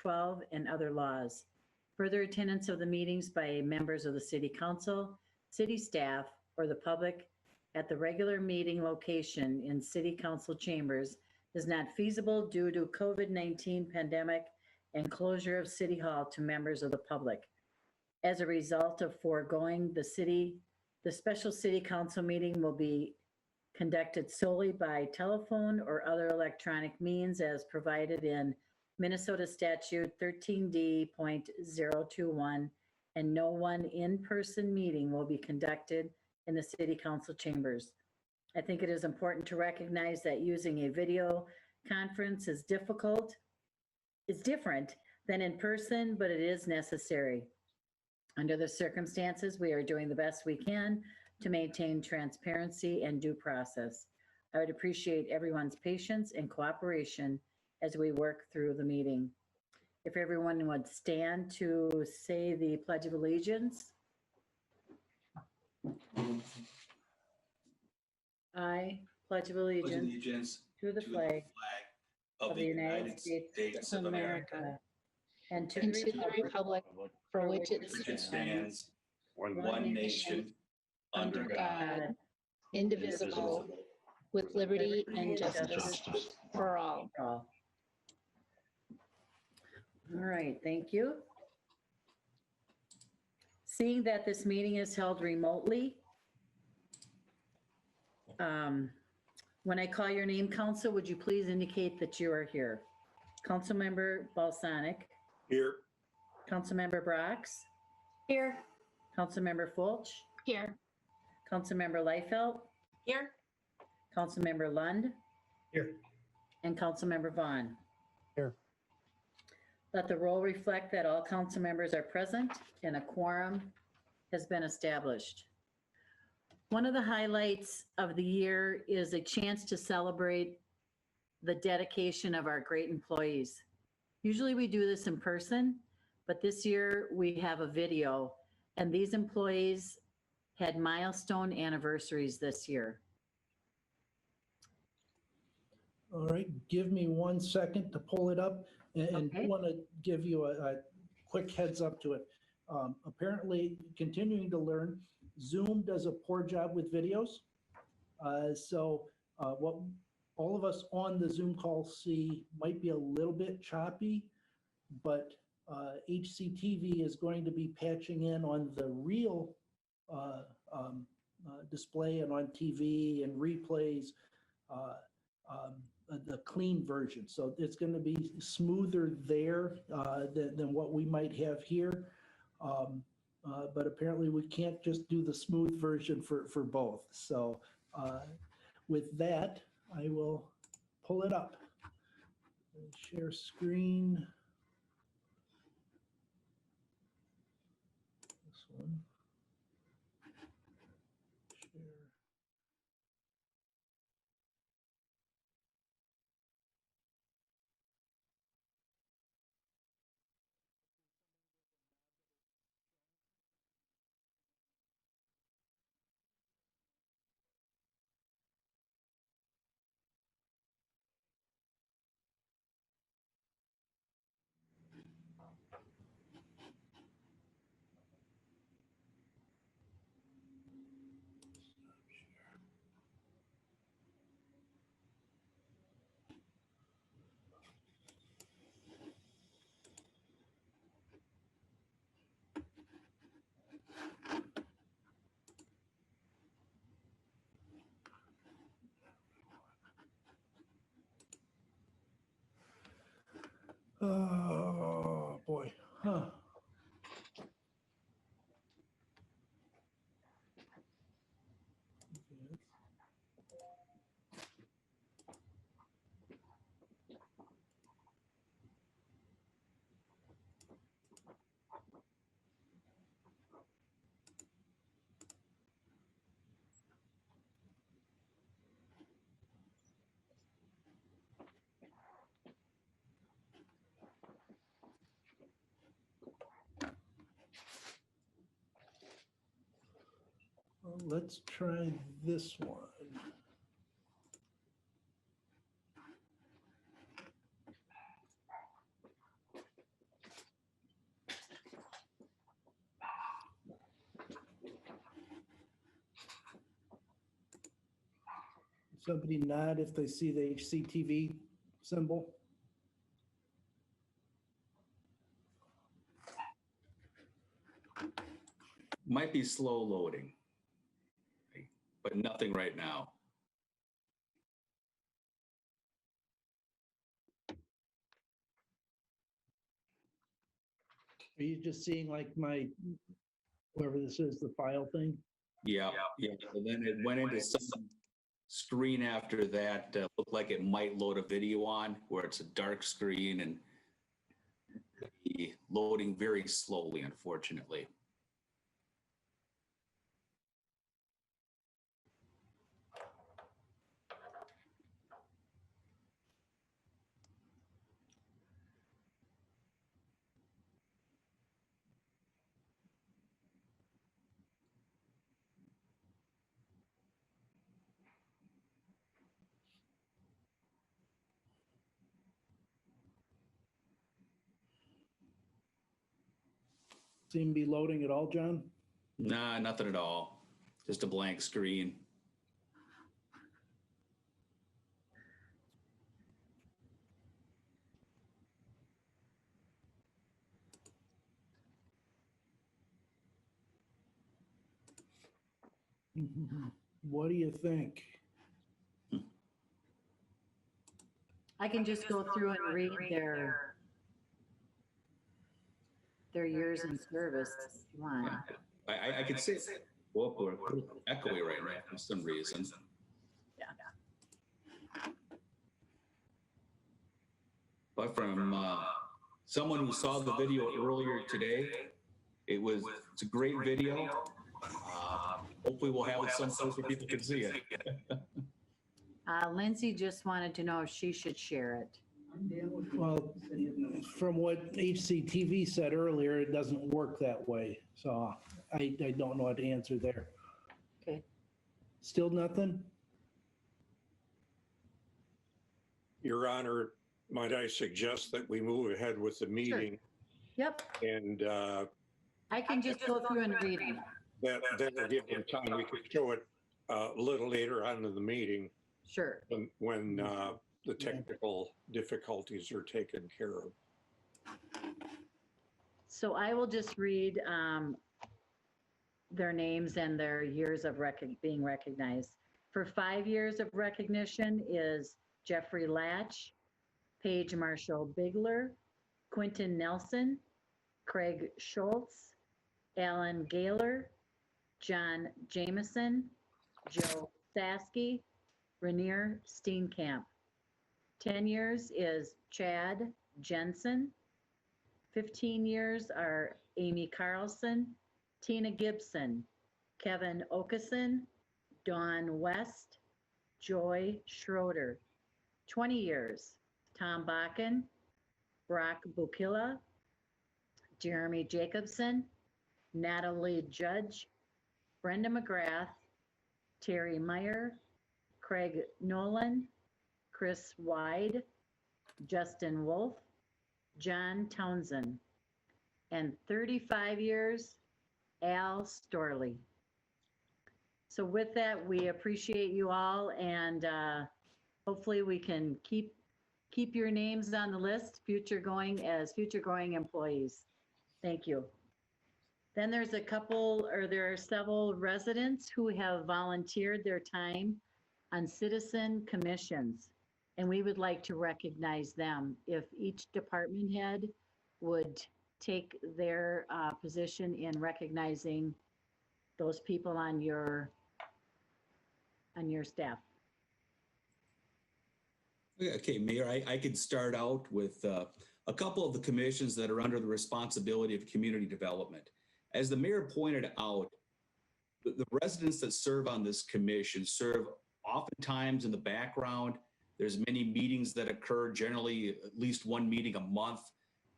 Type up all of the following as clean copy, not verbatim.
12, and other laws. Further attendance of the meetings by members of the City Council, city staff, or the public at the regular meeting location in City Council chambers is not feasible due to COVID-19 pandemic and closure of City Hall to members of the public. As a result of foregoing, the special City Council meeting will be conducted solely by telephone or other electronic means as provided in Minnesota Statute 13D.021, and no one in-person meeting will be conducted in the City Council chambers. I think it is important to recognize that using a video conference is different than in person, but it is necessary. Under the circumstances, we are doing the best we can to maintain transparency and due process. I would appreciate everyone's patience and cooperation as we work through the meeting. If everyone would stand to say the Pledge of Allegiance. I pledge of allegiance to the flag of the United States of America and to the republic for which it stands, one nation, under God, indivisible, with liberty and justice for all. All right, thank you. Seeing that this meeting is held remotely, when I call your name, Council, would you please indicate that you are here? Councilmember Balsanek. Here. Councilmember Brox. Here. Councilmember Fulch. Here. Councilmember Leifeld. Here. Councilmember Lund. Here. And Councilmember Vaughn. Here. Let the roll reflect that all council members are present and a quorum has been established. One of the highlights of the year is a chance to celebrate the dedication of our great employees. Usually we do this in person, but this year we have a video, and these employees had milestone anniversaries this year. All right, give me 1 second to pull it up, and Okay. I want to give you a quick heads up to it. Apparently, continuing to learn, Zoom does a poor job with videos. So what all of us on the Zoom call see might be a little bit choppy, but HCTV is going to be patching in on the real display and on TV and replays, the clean version. So it's going to be smoother there than what we might have here. But apparently we can't just do the smooth version for both. So with that, I will pull it up. Share screen. This one. Share. Oh, boy. Huh. Well, let's try this one. Somebody nod if they see the HCTV symbol. Might be slow loading, but nothing right now. Are you just seeing like my, whoever this is, the file thing? Yeah, yeah. And then it went into some screen after that, looked like it might load a video on where it's a dark screen and loading very slowly, unfortunately. Seem to be loading at all, John? Nah, nothing at all. Just a blank screen. What do you think? I can just go through and read their years in service if you want. I could say, well, we're echoey right now for some reason. Yeah. But from someone who saw the video earlier today, it's a great video. Hopefully we'll have it someplace where people can see it. Lindsay just wanted to know if she should share it. Well, from what HCTV said earlier, it doesn't work that way. So I don't know how to answer there. Okay. Still nothing? Your Honor, might I suggest that we move ahead with the meeting? Yep, And I can just go through and read them. that'll give them time. We could show it a little later on in the meeting Sure. when the technical difficulties are taken care of. So I will just read their names and their years of being recognized. For 5 years of recognition is Jeffrey Latch, Paige Marshall Bigler, Quentin Nelson, Craig Schultz, Alan Gaylor, John Jameson, Joe Saski, Rainier Steenkamp. 10 years is Chad Jensen. 15 years are Amy Carlson, Tina Gibson, Kevin Okeson, Dawn West, Joy Schroeder. 20 years, Tom Bakken, Brock Bukila, Jeremy Jacobson, Natalie Judge, Brenda McGrath, Terry Meyer, Craig Nolan, Chris Wyde, Justin Wolf, John Townsend, and 35 years, Al Storley. So with that, we appreciate you all, and hopefully we can keep your names on the list, future going employees. Thank you. Then there are several residents who have volunteered their time on citizen commissions, and we would like to recognize them. If each department head would take their position in recognizing those people on your staff. Okay, Mayor, I could start out with a couple of the commissions that are under the responsibility of community development. As the mayor pointed out, the residents that serve on this commission serve oftentimes in the background. There's many meetings that occur, generally at least one meeting a month.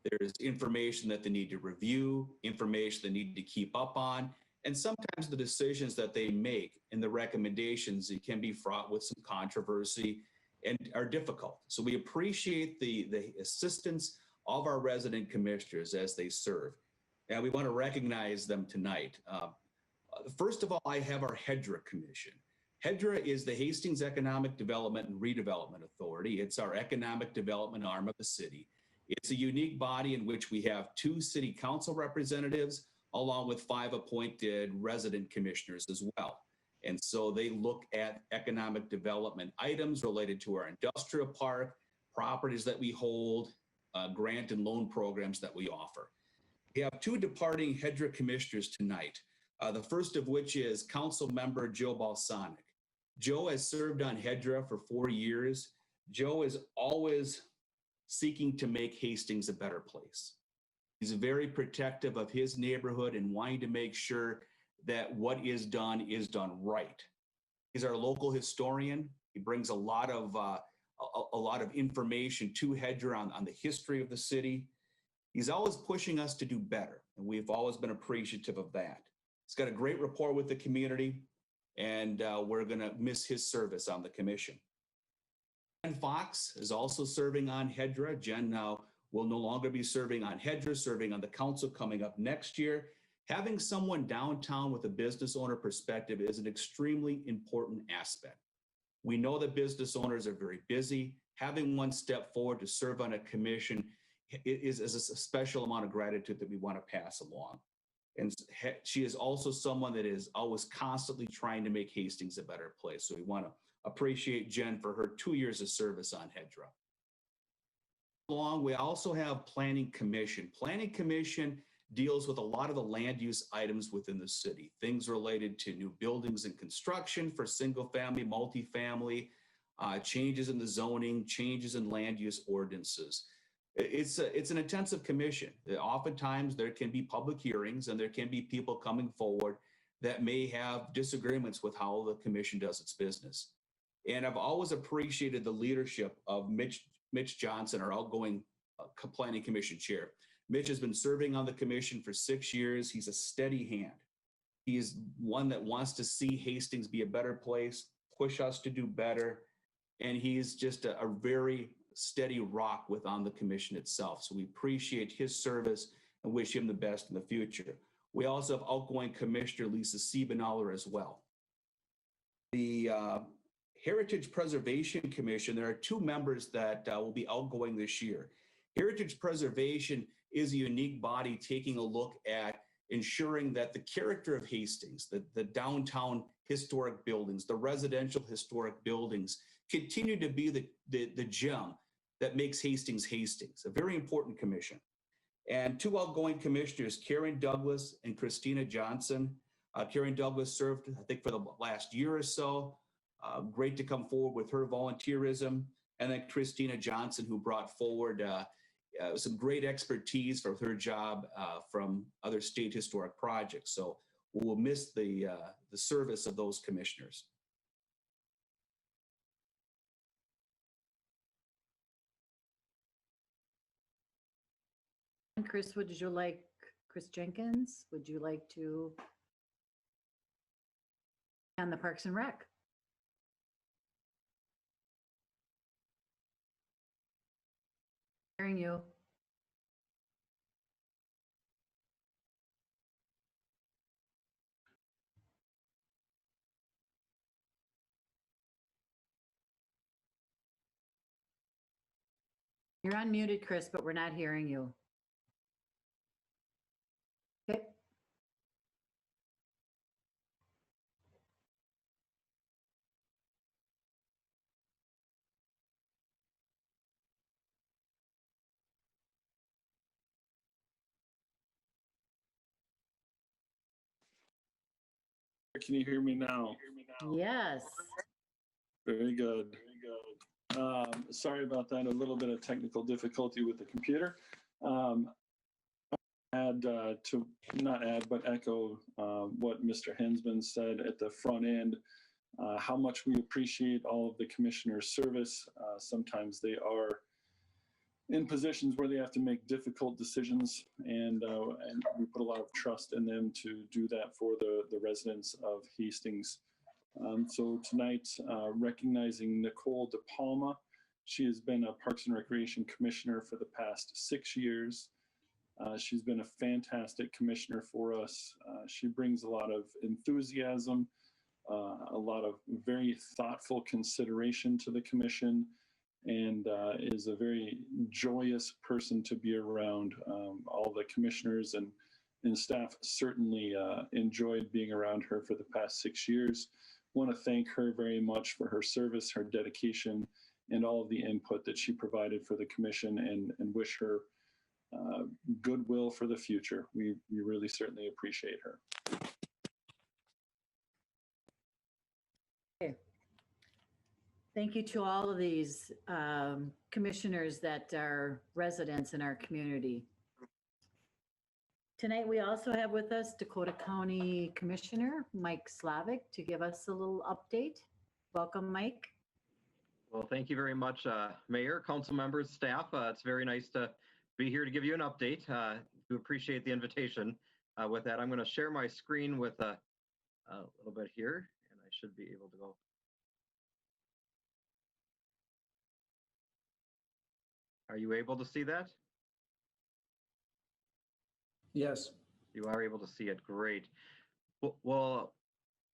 There's information that they need to review, information they need to keep up on, and sometimes the decisions that they make and the recommendations, it can be fraught with some controversy and are difficult. So we appreciate the assistance of our resident commissioners as they serve. And we want to recognize them tonight. First of all, I have our HEDRA commission. HEDRA is the Hastings Economic Development and Redevelopment Authority. It's our economic development arm of the city. It's a unique body in which we have 2 city council representatives, along with 5 appointed resident commissioners as well. And so they look at economic development items related to our industrial park, properties that we hold, grant and loan programs that we offer. We have 2 departing HEDRA commissioners tonight. The first of which is Councilmember Joe Balsanek. Joe has served on HEDRA for 4 years. Joe is always seeking to make Hastings a better place. He's very protective of his neighborhood and wanting to make sure that what is done right. He's our local historian. He brings a lot of information to HEDRA on the history of the city. He's always pushing us to do better, and we've always been appreciative of that. He's got a great rapport with the community, and we're going to miss his service on the commission. Jen Fox is also serving on HEDRA. Jen now will no longer be serving on HEDRA, serving on the council coming up next year. Having someone downtown with a business owner perspective is an extremely important aspect. We know that business owners are very busy. Having one step forward to serve on a commission is a special amount of gratitude that we want to pass along. And she is also someone that is always constantly trying to make Hastings a better place. So we want to appreciate Jen for her 2 years of service on HEDRA. We also have Planning Commission. Planning Commission deals with a lot of the land use items within the city, things related to new buildings and construction for single family, multifamily, changes in the zoning, changes in land use ordinances. It's an intensive commission. Oftentimes there can be public hearings and there can be people coming forward that may have disagreements with how the commission does its business. And I've always appreciated the leadership of Mitch Johnson, our outgoing Planning Commission chair. Mitch has been serving on the commission for 6 years. He's a steady hand. He is one that wants to see Hastings be a better place, push us to do better. And he's just a very steady rock on the commission itself. So we appreciate his service and wish him the best in the future. We also have outgoing Commissioner Lisa Siebenaler as well. The Heritage Preservation Commission, there are 2 members that will be outgoing this year. Heritage Preservation is a unique body taking a look at ensuring that the character of Hastings, the downtown historic buildings, the residential historic buildings, continue to be the gem that makes Hastings Hastings, a very important commission. And 2 outgoing commissioners, Karen Douglas and Christina Johnson. Karen Douglas served, I think, for the last year or so. Great to come forward with her volunteerism. And then Christina Johnson, who brought forward some great expertise for her job from other state historic projects. So we'll miss the service of those commissioners. Chris, Chris Jenkins, would you like to on the Parks and Rec? Hearing you. You're unmuted, Chris, but we're not hearing you. Okay. Can you hear me now? Yes. Very good. Sorry about that. A little bit of technical difficulty with the computer. But echo what Mr. Hensman said at the front end, how much we appreciate all of the commissioners' service. Sometimes they are in positions where they have to make difficult decisions, and we put a lot of trust in them to do that for the residents of Hastings. So tonight, recognizing Nicole DePalma. She has been a Parks and Recreation Commissioner for the past 6 years. She's been a fantastic commissioner for us. She brings a lot of enthusiasm, a lot of very thoughtful consideration to the commission, and is a very joyous person to be around. All the commissioners and staff certainly enjoyed being around her for the past 6 years. Want to thank her very much for her service, her dedication, and all of the input that she provided for the commission, and wish her goodwill for the future. We really certainly appreciate her. Okay. Thank you to all of these commissioners that are residents in our community. Tonight, we also have with us Dakota County Commissioner Mike Slavik to give us a little update. Welcome, Mike. Well, thank you very much, Mayor, council members, staff. It's very nice to be here to give you an update. We appreciate the invitation. With that, I'm going to share my screen with a little bit here, and I should be able to go. Are you able to see that? Yes. You are able to see it. Great. Well,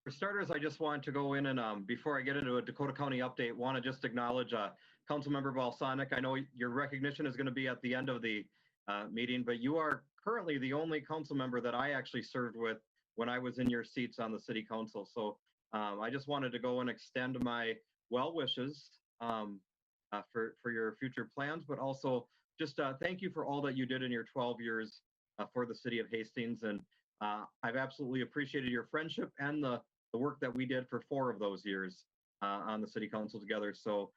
for starters, I just want to go in and before I get into a Dakota County update, want to just acknowledge Councilmember Balsanek. I know your recognition is going to be at the end of the meeting, but you are currently the only council member that I actually served with when I was in your seats on the city council. So I just wanted to go and extend my well wishes for your future plans, but also just thank you for all that you did in your 12 years for the city of Hastings. And I've absolutely appreciated your friendship and the work that we did for 4 of those years on the city council together. So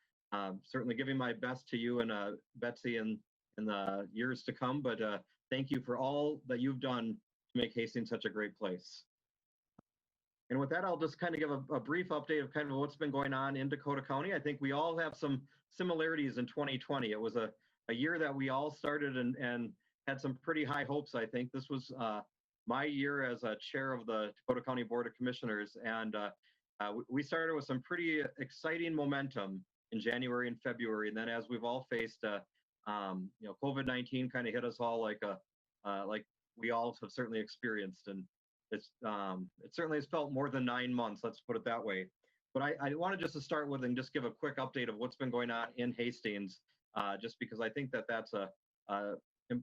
certainly giving my best to you and Betsy in the years to come, but thank you for all that you've done to make Hastings such a great place. And with that, I'll just kind of give a brief update of kind of what's been going on in Dakota County. I think we all have some similarities in 2020. It was a year that we all started and had some pretty high hopes, I think. This was my year as a chair of the Dakota County Board of Commissioners, and we started with some pretty exciting momentum in January and February, and then as we've all faced, COVID-19 kind of hit us all like we all have certainly experienced, and it certainly has felt more than 9 months, let's put it that way. But I wanted just to start with and just give a quick update of what's been going on in Hastings, just because I think that that's a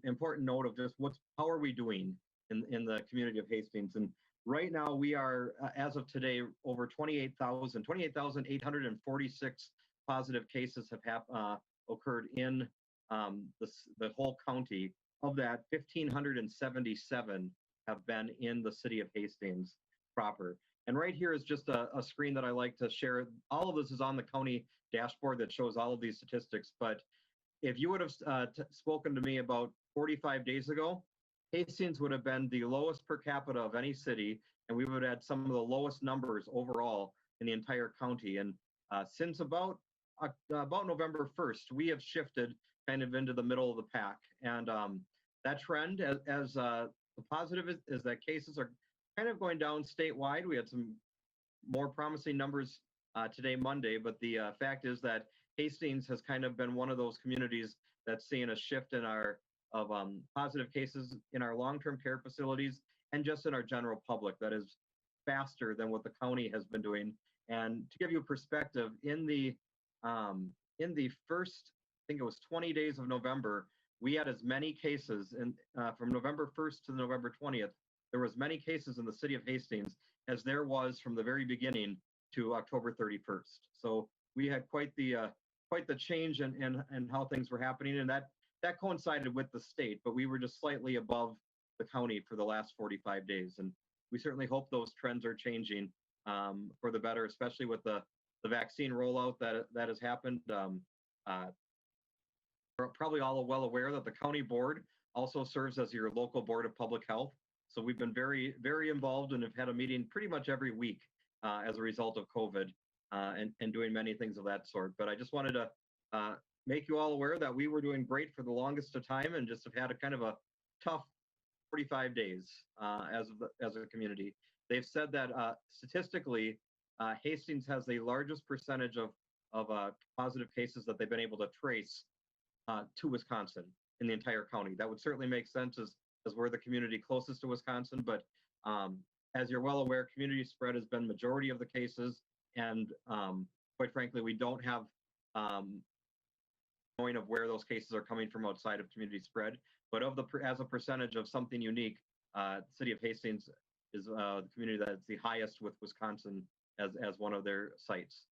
important note of just how are we doing in the community of Hastings. And right now we are, as of today, over 28,846 positive cases have occurred in the whole county. Of that, 1,577 have been in the city of Hastings proper. And right here is just a screen that I like to share. All of this is on the county dashboard that shows all of these statistics. But if you would have spoken to me about 45 days ago, Hastings would have been the lowest per capita of any city, and we would have had some of the lowest numbers overall in the entire county. And since about November 1st, we have shifted kind of into the middle of the pack. And that trend, as the positive is that cases are kind of going down statewide. We had some more promising numbers today, Monday, but the fact is that Hastings has kind of been one of those communities that's seeing a shift in our positive cases in our long-term care facilities and just in our general public that is faster than what the county has been doing. And to give you a perspective, in the first, I think it was 20 days of November, we had as many cases from November 1st to November 20th. There was many cases in the city of Hastings as there was from the very beginning to October 31st. So we had quite the change in how things were happening, and that coincided with the state, but we were just slightly above the county for the last 45 days. And we certainly hope those trends are changing for the better, especially with the vaccine rollout that has happened. We're probably all well aware that the county board also serves as your local board of public health. So we've been very, very involved and have had a meeting pretty much every week as a result of COVID and doing many things of that sort. But I just wanted to make you all aware that we were doing great for the longest of time and just have had a kind of a tough 45 days as a community. They've said that statistically, Hastings has the largest percentage of positive cases that they've been able to trace to Wisconsin in the entire county. That would certainly make sense as we're the community closest to Wisconsin, but as you're well aware, community spread has been majority of the cases, and quite frankly, we don't have knowing of where those cases are coming from outside of community spread. But as a percentage of something unique, City of Hastings is the community that's the highest, with Wisconsin as one of their sites.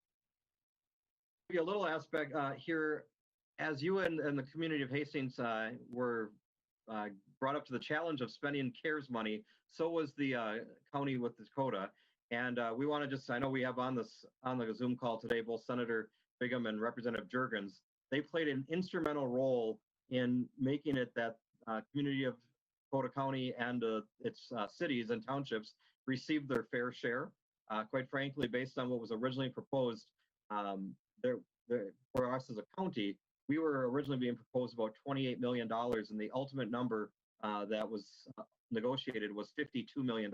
A little aspect here, as you and the community of Hastings were brought up to the challenge of spending CARES money, so was the county with Dakota. And we want to I know we have on the Zoom call today both Senator Bigham and Representative Juergens. They played an instrumental role in making it that community of Dakota County and its cities and townships received their fair share. Quite frankly, based on what was originally proposed, for us as a county, we were originally being proposed about $28 million, and the ultimate number that was negotiated was $52 million.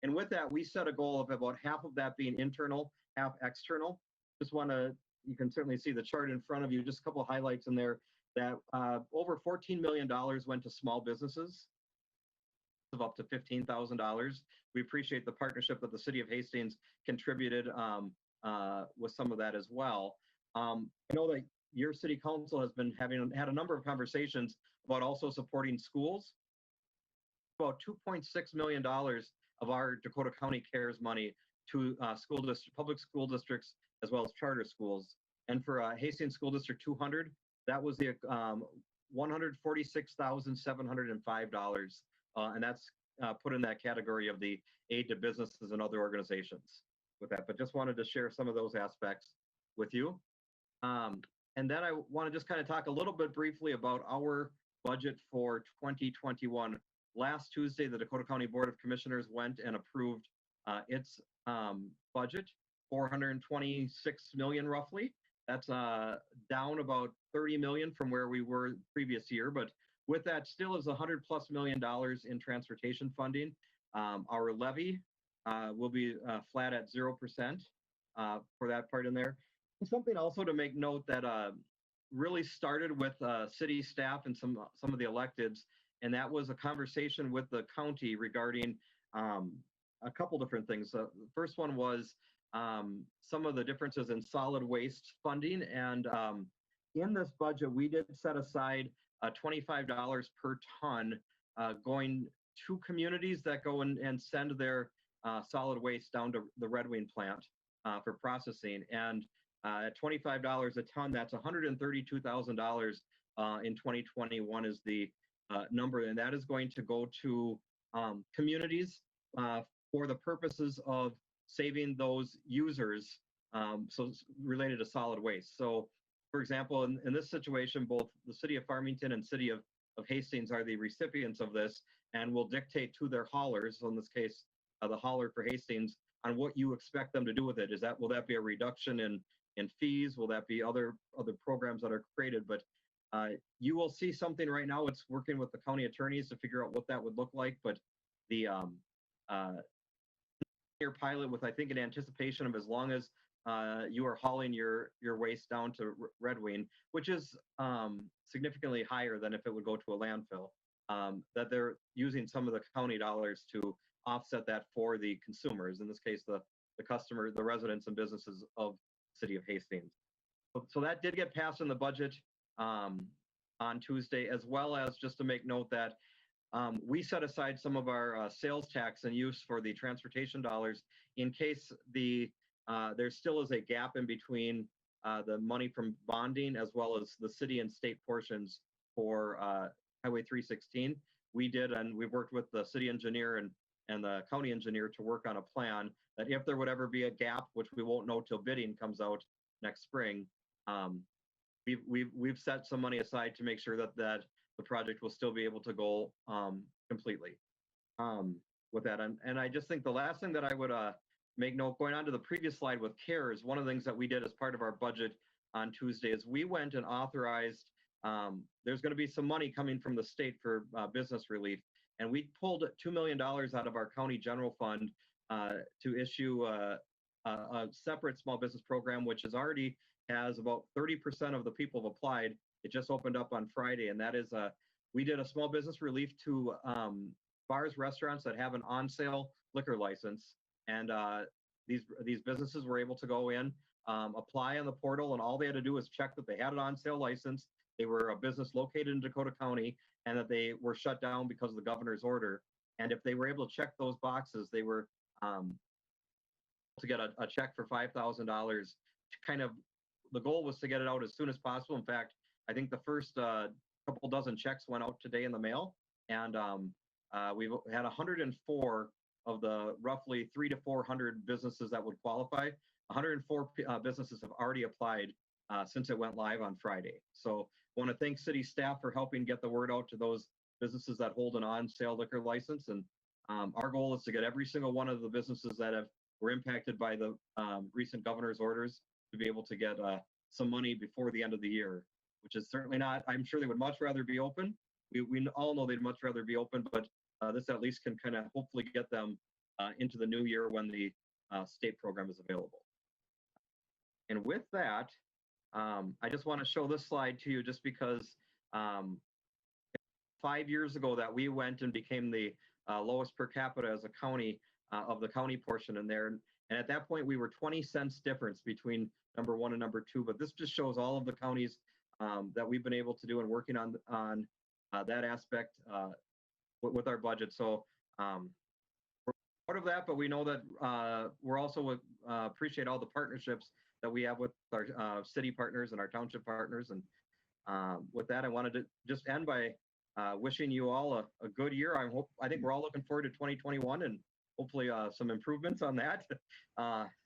And with that, we set a goal of about half of that being internal, half external. Just want to, you can certainly see the chart in front of you, just a couple of highlights in there, that over $14 million went to small businesses of up to $15,000. We appreciate the partnership that the City of Hastings contributed with some of that as well. I know that your city council has been had a number of conversations about also supporting schools. About $2.6 million of our Dakota County CARES money to public school districts as well as charter schools. And for Hastings School District 200, that was the $146,705, and that's put in that category of the aid to businesses and other organizations with that. But just wanted to share some of those aspects with you. And then I want to just kind of talk a little bit briefly about our budget for 2021. Last Tuesday, the Dakota County Board of Commissioners went and approved its budget, $426 million roughly. That's down about $30 million from where we were previous year, but with that still is $100+ million in transportation funding. Our levy will be flat at 0% for that part in there. And something also to make note that really started with city staff and some of the electeds, and that was a conversation with the county regarding a couple different things. The first one was some of the differences in solid waste funding, and in this budget, we did set aside $25 per ton going to communities that go and send their solid waste down to the Red Wing plant for processing. And at $25 a ton, that's $132,000 in 2021 is the number, and that is going to go to communities for the purposes of saving those users, so related to solid waste. So, for example, in this situation, both the City of Farmington and City of Hastings are the recipients of this and will dictate to their haulers, so in this case, the hauler for Hastings, on what you expect them to do with it. Will that be a reduction in fees? Will that be other programs that are created? But you will see something right now. It's working with the county attorneys to figure out what that would look like. But the your pilot with, I think, an anticipation of as long as you are hauling your waste down to Red Wing, which is significantly higher than if it would go to a landfill, that they're using some of the county dollars to offset that for the consumers, in this case, the customer, the residents and businesses of the City of Hastings. So that did get passed in the budget on Tuesday, as well as just to make note that we set aside some of our sales tax and use for the transportation dollars in case there still is a gap in between the money from bonding as well as the city and state portions for Highway 316. We did, and we've worked with the city engineer and the county engineer to work on a plan that if there would ever be a gap, which we won't know till bidding comes out next spring, we've set some money aside to make sure that the project will still be able to go completely with that. And I just think the last thing that I would make note, going on to the previous slide with CARES, one of the things that we did as part of our budget on Tuesday is we went and authorized, there's going to be some money coming from the state for business relief. And we pulled $2 million out of our county general fund to issue a separate small business program, which already has about 30% of the people have applied. It just opened up on Friday, and that is we did a small business relief to bars, restaurants that have an on-sale liquor license, and these businesses were able to go in, apply on the portal, and all they had to do was check that they had an on-sale license, they were a business located in Dakota County, and that they were shut down because of the governor's order. And if they were able to check those boxes, they were to get a check for $5,000. Kind of, the goal was to get it out as soon as possible. In fact, I think the first couple dozen checks went out today in the mail, and we've had 104 of the roughly 300 to 400 businesses that would qualify. 104 businesses have already applied since it went live on Friday. So I want to thank city staff for helping get the word out to those businesses that hold an on-sale liquor license. And our goal is to get every single one of the businesses that were impacted by the recent governor's orders to be able to get some money before the end of the year, which is certainly not, I'm sure they would much rather be open. We all know they'd much rather be open, but this at least can kind of hopefully get them into the new year when the state program is available. And with that, I just want to show this slide to you just because 5 years ago that we went and became the lowest per capita as a county of the county portion in there. And at that point, we were 20 cents difference between number 1 and number 2. But this just shows all of the counties that we've been able to do and working on that aspect with our budget. So we're part of that, but we know that we're also appreciate all the partnerships that we have with our city partners and our township partners. And with that, I wanted to just end by wishing you all a good year. I think we're all looking forward to 2021 and hopefully some improvements on that.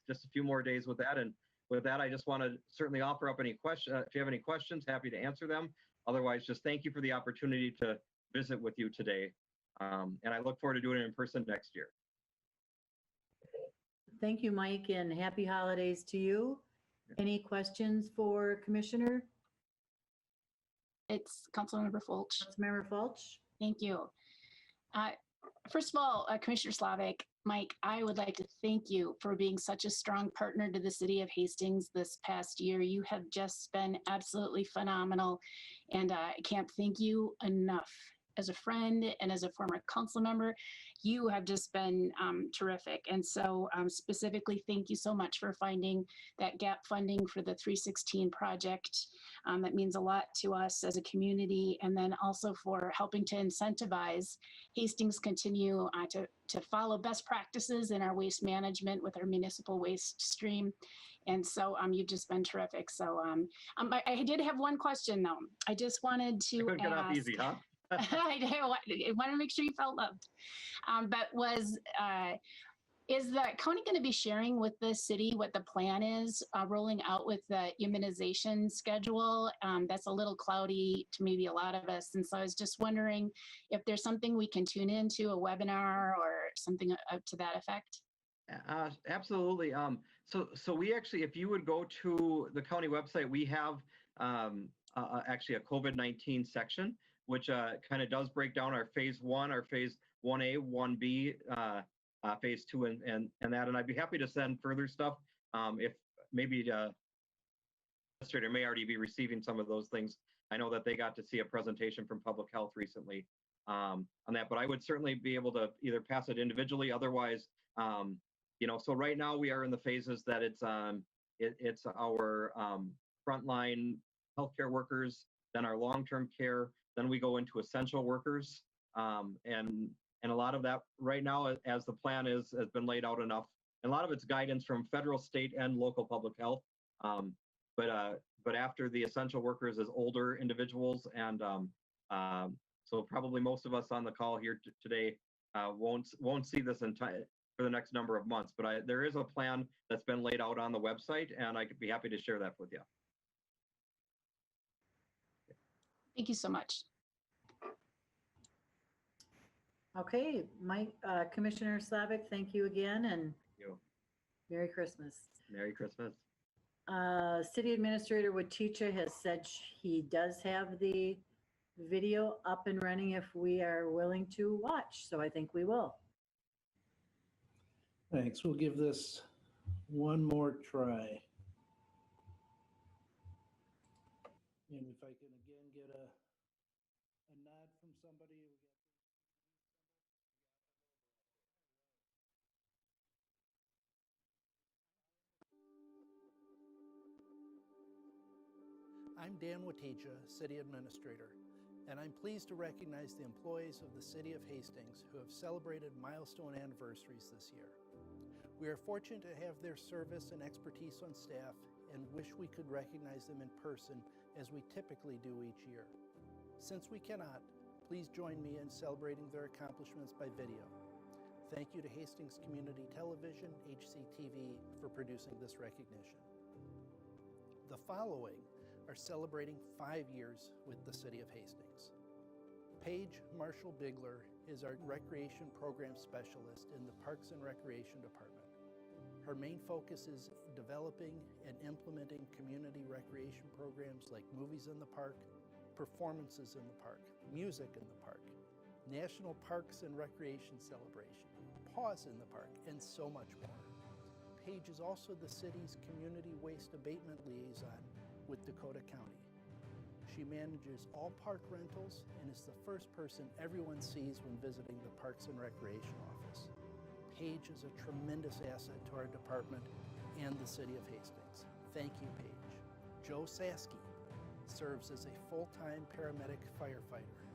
Just a few more days with that. And with that, I just want to certainly offer up any questions. If you have any questions, happy to answer them. Otherwise, just thank you for the opportunity to visit with you today. And I look forward to doing it in person next year. Thank you, Mike, and happy holidays to you. Any questions for Commissioner? It's Councilmember Fulch. Councilmember Fulch? Thank you. First of all, Commissioner Slavik, Mike, I would like to thank you for being such a strong partner to the city of Hastings this past year. You have just been absolutely phenomenal, and I can't thank you enough. As a friend and as a former council member, you have just been terrific. And so specifically, thank you so much for finding that gap funding for the 316 project. That means a lot to us as a community, and then also for helping to incentivize Hastings continue to follow best practices in our waste management with our municipal waste stream. And so you've just been terrific. So I did have one question though. I just wanted to Couldn't get off easy, huh? I want to make sure you felt loved. Is the county going to be sharing with the city what the plan is rolling out with the immunization schedule? That's a little cloudy to maybe a lot of us. And so I was just wondering if there's something we can tune into, a webinar or something to that effect. Absolutely. So we actually, if you would go to the county website, we have actually a COVID-19 section, which kind of does break down our phase 1, our phase 1A, 1B, phase 2, and that. And I'd be happy to send further stuff if maybe administrator may already be receiving some of those things. I know that they got to see a presentation from public health recently on that, but I would certainly be able to either pass it individually. Otherwise, so right now we are in the phases that it's our frontline healthcare workers, then our long-term care. Then we go into essential workers, and a lot of that right now, as the plan has been laid out enough, and a lot of it's guidance from federal, state, and local public health. But after the essential workers is older individuals, and so probably most of us on the call here today won't see this for the next number of months. But there is a plan that's been laid out on the website, and I could be happy to share that with you. Thank you so much. Okay, Mike, Commissioner Slavik, thank you again, and Thank you. Merry Christmas. Merry Christmas. City Administrator Waticha has said he does have the video up and running if we are willing to watch, so I think we will. Thanks. We'll give this one more try. And if I can again get a nod from somebody. I'm Dan Watija, City Administrator, and I'm pleased to recognize the employees of the City of Hastings who have celebrated milestone anniversaries this year. We are fortunate to have their service and expertise on staff and wish we could recognize them in person as we typically do each year. Since we cannot, please join me in celebrating their accomplishments by video. Thank you to Hastings Community Television, HCTV, for producing this recognition. The following are celebrating 5 years with the City of Hastings. Paige Marshall Bigler is our Recreation Program Specialist in the Parks and Recreation Department. Her main focus is developing and implementing community recreation programs like movies in the park, performances in the park, music in the park, National Parks and Recreation Celebration, Paws in the Park, and so much more. Paige is also the city's Community Waste Abatement Liaison with Dakota County. She manages all park rentals and is the first person everyone sees when visiting the Parks and Recreation Office. Paige is a tremendous asset to our department and the City of Hastings. Thank you, Paige. Joe Saski serves as a full-time paramedic firefighter.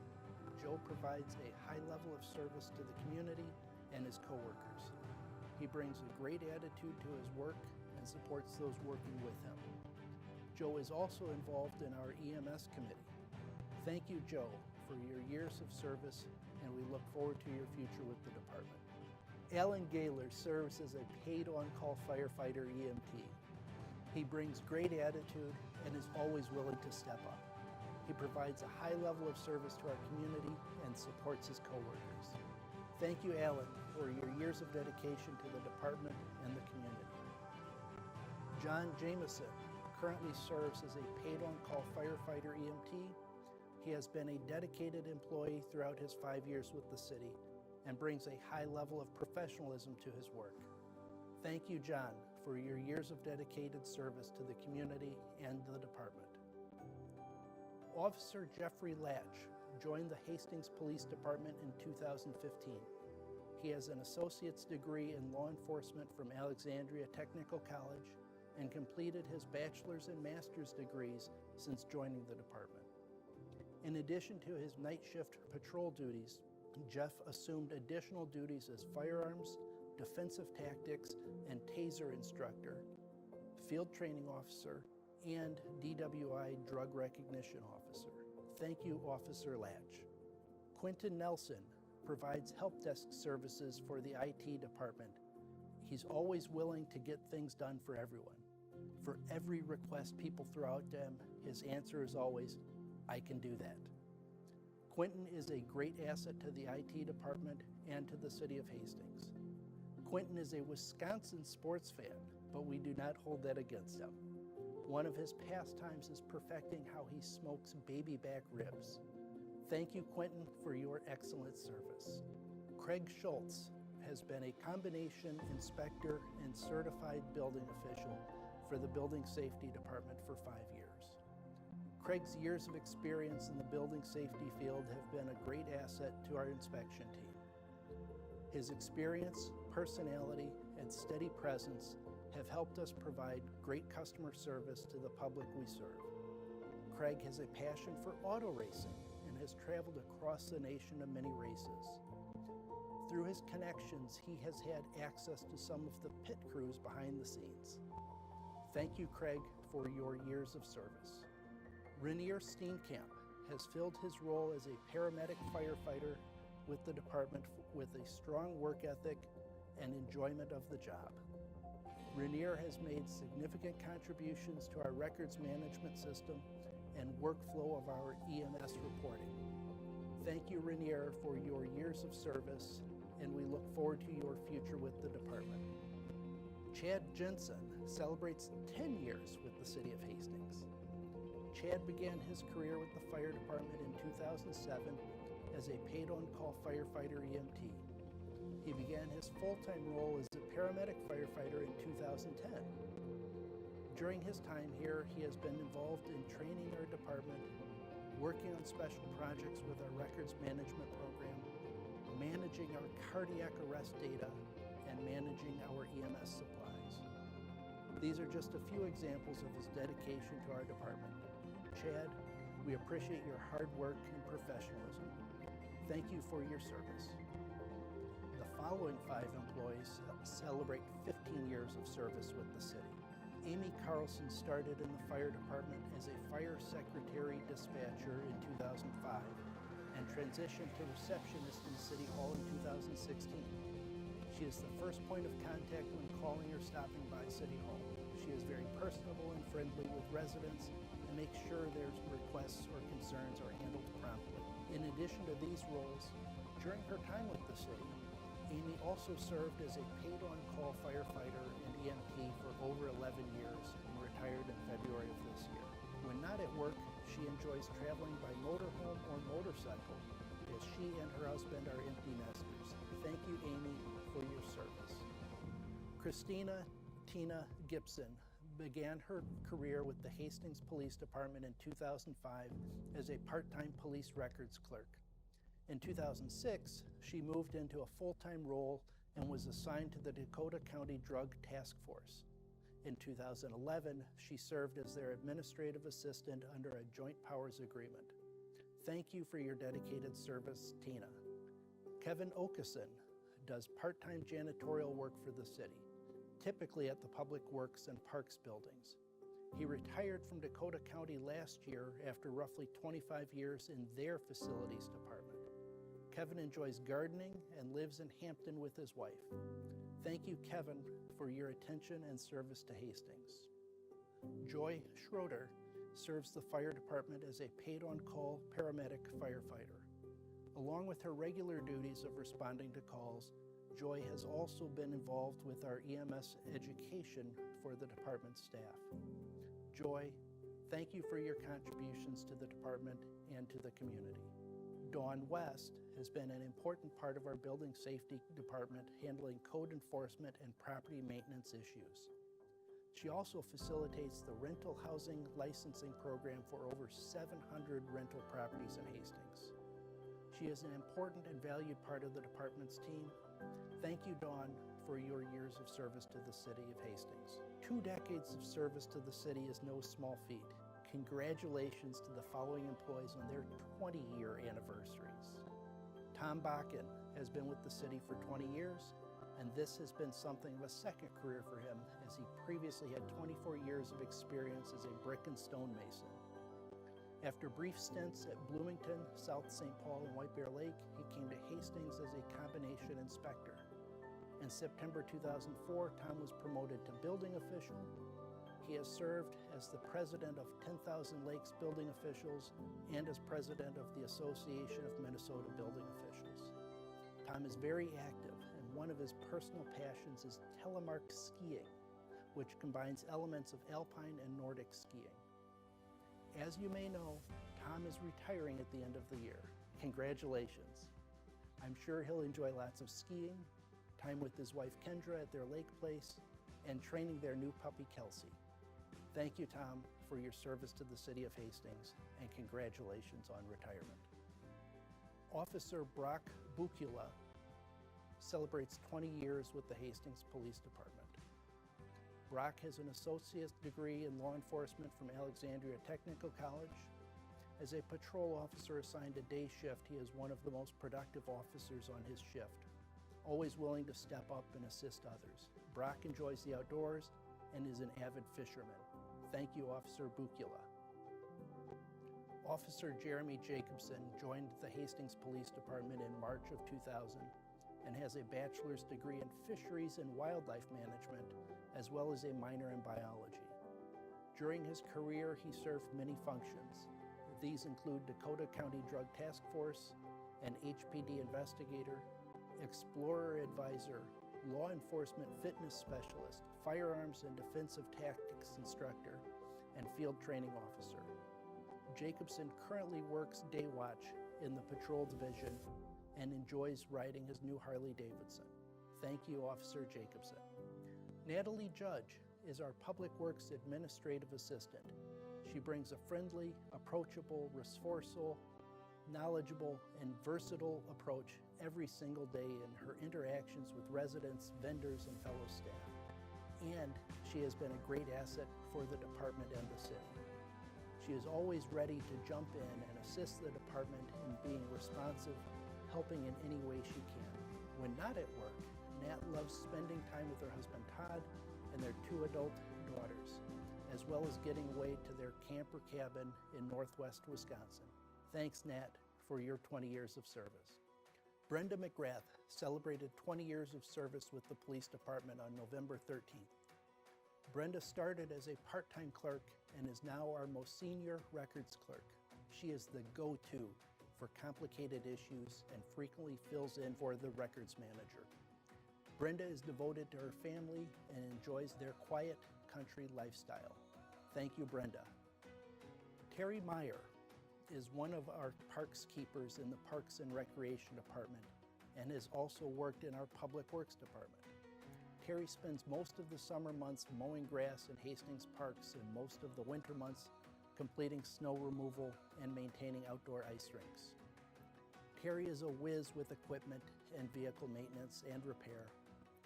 Joe provides a high level of service to the community and his coworkers. He brings a great attitude to his work and supports those working with him. Joe is also involved in our EMS committee. Thank you, Joe, for your years of service, and we look forward to your future with the department. Alan Gaylor serves as a paid on-call firefighter EMT. He brings great attitude and is always willing to step up. He provides a high level of service to our community and supports his coworkers. Thank you, Alan, for your years of dedication to the department and the community. John Jameson currently serves as a paid on-call firefighter EMT. He has been a dedicated employee throughout his 5 years with the city and brings a high level of professionalism to his work. Thank you, John, for your years of dedicated service to the community and the department. Officer Jeffrey Latch joined the Hastings Police Department in 2015. He has an associate's degree in law enforcement from Alexandria Technical College and completed his bachelor's and master's degrees since joining the department. In addition to his night shift patrol duties, Jeff assumed additional duties as firearms, defensive tactics, and taser instructor, field training officer, and DWI drug recognition officer. Thank you, Officer Latch. Quentin Nelson provides help desk services for the IT department. He's always willing to get things done for everyone. For every request people throw out to him, his answer is always, I can do that. Quentin is a great asset to the IT department and to the City of Hastings. Quentin is a Wisconsin sports fan, but we do not hold that against him. One of his pastimes is perfecting how he smokes baby back ribs. Thank you, Quentin, for your excellent service. Craig Schultz has been a combination inspector and certified building official for the Building Safety Department for 5 years. Craig's years of experience in the building safety field have been a great asset to our inspection team. His experience, personality, and steady presence have helped us provide great customer service to the public we serve. Craig has a passion for auto racing and has traveled across the nation to many races. Through his connections, he has had access to some of the pit crews behind the scenes. Thank you, Craig, for your years of service. Rainier Steenkamp has filled his role as a paramedic firefighter with the department with a strong work ethic and enjoyment of the job. Rainier has made significant contributions to our records management system and workflow of our EMS reporting. Thank you, Rainier, for your years of service, and we look forward to your future with the department. Chad Jensen celebrates 10 years with the City of Hastings. Chad began his career with the fire department in 2007 as a paid-on-call firefighter EMT. He began his full-time role as a paramedic firefighter in 2010. During his time here, he has been involved in training our department, working on special projects with our records management program, managing our cardiac arrest data, and managing our EMS supplies. These are just a few examples of his dedication to our department. Chad, we appreciate your hard work and professionalism. Thank you for your service. The following 5 employees celebrate 15 years of service with the city. Amy Carlson started in the fire department as a fire secretary dispatcher in 2005 and transitioned to receptionist in City Hall in 2016. She is the first point of contact when calling or stopping by City Hall. She is very personable and friendly with residents and makes sure their requests or concerns are handled promptly. In addition to these roles, during her time with the city, Amy also served as a paid-on-call firefighter and EMT for over 11 years and retired in February of this year. When not at work, she enjoys traveling by motorhome or motorcycle, as she and her husband are empty nesters. Thank you, Amy, for your service. Christina Tina Gibson began her career with the Hastings Police Department in 2005 as a part-time police records clerk. In 2006, she moved into a full-time role and was assigned to the Dakota County Drug Task Force. In 2011, she served as their administrative assistant under a joint powers agreement. Thank you for your dedicated service, Tina. Kevin Okeson does part-time janitorial work for the city, typically at the Public Works and Parks buildings. He retired from Dakota County last year after roughly 25 years in their facilities department. Kevin enjoys gardening and lives in Hampton with his wife. Thank you, Kevin, for your attention and service to Hastings. Joy Schroeder serves the fire department as a paid-on-call paramedic firefighter. Along with her regular duties of responding to calls, Joy has also been involved with our EMS education for the department staff. Joy, thank you for your contributions to the department and to the community. Dawn West has been an important part of our building safety department, handling code enforcement and property maintenance issues. She also facilitates the rental housing licensing program for over 700 rental properties in Hastings. She is an important and valued part of the department's team. Thank you, Dawn, for your years of service to the city of Hastings. 2 decades of service to the city is no small feat. Congratulations to the following employees on their 20-year anniversaries. Tom Bakken has been with the city for 20 years, and this has been something of a second career for him, as he previously had 24 years of experience as a brick and stone mason. After brief stints at Bloomington, South St. Paul, and White Bear Lake, he came to Hastings as a combination inspector. In September 2004, Tom was promoted to building official. He has served as the president of 10,000 Lakes Building Officials and as president of the Association of Minnesota Building Officials. Tom is very active, and one of his personal passions is telemark skiing, which combines elements of alpine and Nordic skiing. As you may know, Tom is retiring at the end of the year. Congratulations. I'm sure he'll enjoy lots of skiing, time with his wife Kendra at their lake place, and training their new puppy Kelsey. Thank you, Tom, for your service to the city of Hastings, and congratulations on retirement. Officer Brock Bukula celebrates 20 years with the Hastings Police Department. Brock has an associate's degree in law enforcement from Alexandria Technical College. As a patrol officer assigned to day shift, he is one of the most productive officers on his shift, always willing to step up and assist others. Brock enjoys the outdoors and is an avid fisherman. Thank you, Officer Bukula. Officer Jeremy Jacobson joined the Hastings Police Department in March of 2000 and has a bachelor's degree in fisheries and wildlife management, as well as a minor in biology. During his career, he served many functions. These include Dakota County Drug Task Force, an HPD investigator, explorer advisor, law enforcement fitness specialist, firearms and defensive tactics instructor, and field training officer. Jacobson currently works day watch in the patrol division and enjoys riding his new Harley Davidson. Thank you, Officer Jacobson. Natalie Judge is our Public Works Administrative Assistant. She brings a friendly, approachable, resourceful, knowledgeable, and versatile approach every single day in her interactions with residents, vendors, and fellow staff. And she has been a great asset for the department and the city. She is always ready to jump in and assist the department in being responsive, helping in any way she can. When not at work, Nat loves spending time with her husband Todd and their 2 adult daughters, as well as getting away to their camper cabin in northwest Wisconsin. Thanks, Nat, for your 20 years of service. Brenda McGrath celebrated 20 years of service with the police department on November 13th. Brenda started as a part-time clerk and is now our most senior records clerk. She is the go-to for complicated issues and frequently fills in for the records manager. Brenda is devoted to her family and enjoys their quiet country lifestyle. Thank you, Brenda. Terry Meyer is one of our parks keepers in the Parks and Recreation Department and has also worked in our Public Works Department. Terry spends most of the summer months mowing grass in Hastings Parks and most of the winter months completing snow removal and maintaining outdoor ice rinks. Terry is a whiz with equipment and vehicle maintenance and repair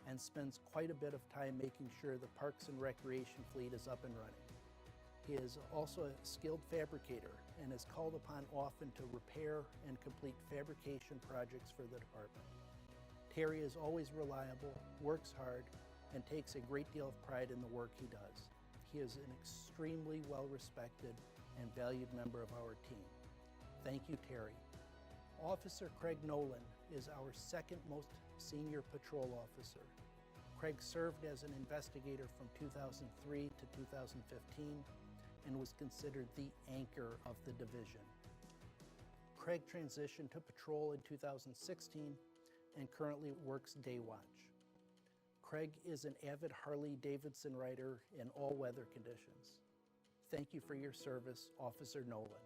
and spends quite a bit of time making sure the Parks and Recreation fleet is up and running. He is also a skilled fabricator and is called upon often to repair and complete fabrication projects for the department. Terry is always reliable, works hard, and takes a great deal of pride in the work he does. He is an extremely well-respected and valued member of our team. Thank you, Terry. Officer Craig Nolan is our second most senior patrol officer. Craig served as an investigator from 2003 to 2015 and was considered the anchor of the division. Craig transitioned to patrol in 2016 and currently works day watch. Craig is an avid Harley-Davidson rider in all weather conditions. Thank you for your service, Officer Nolan.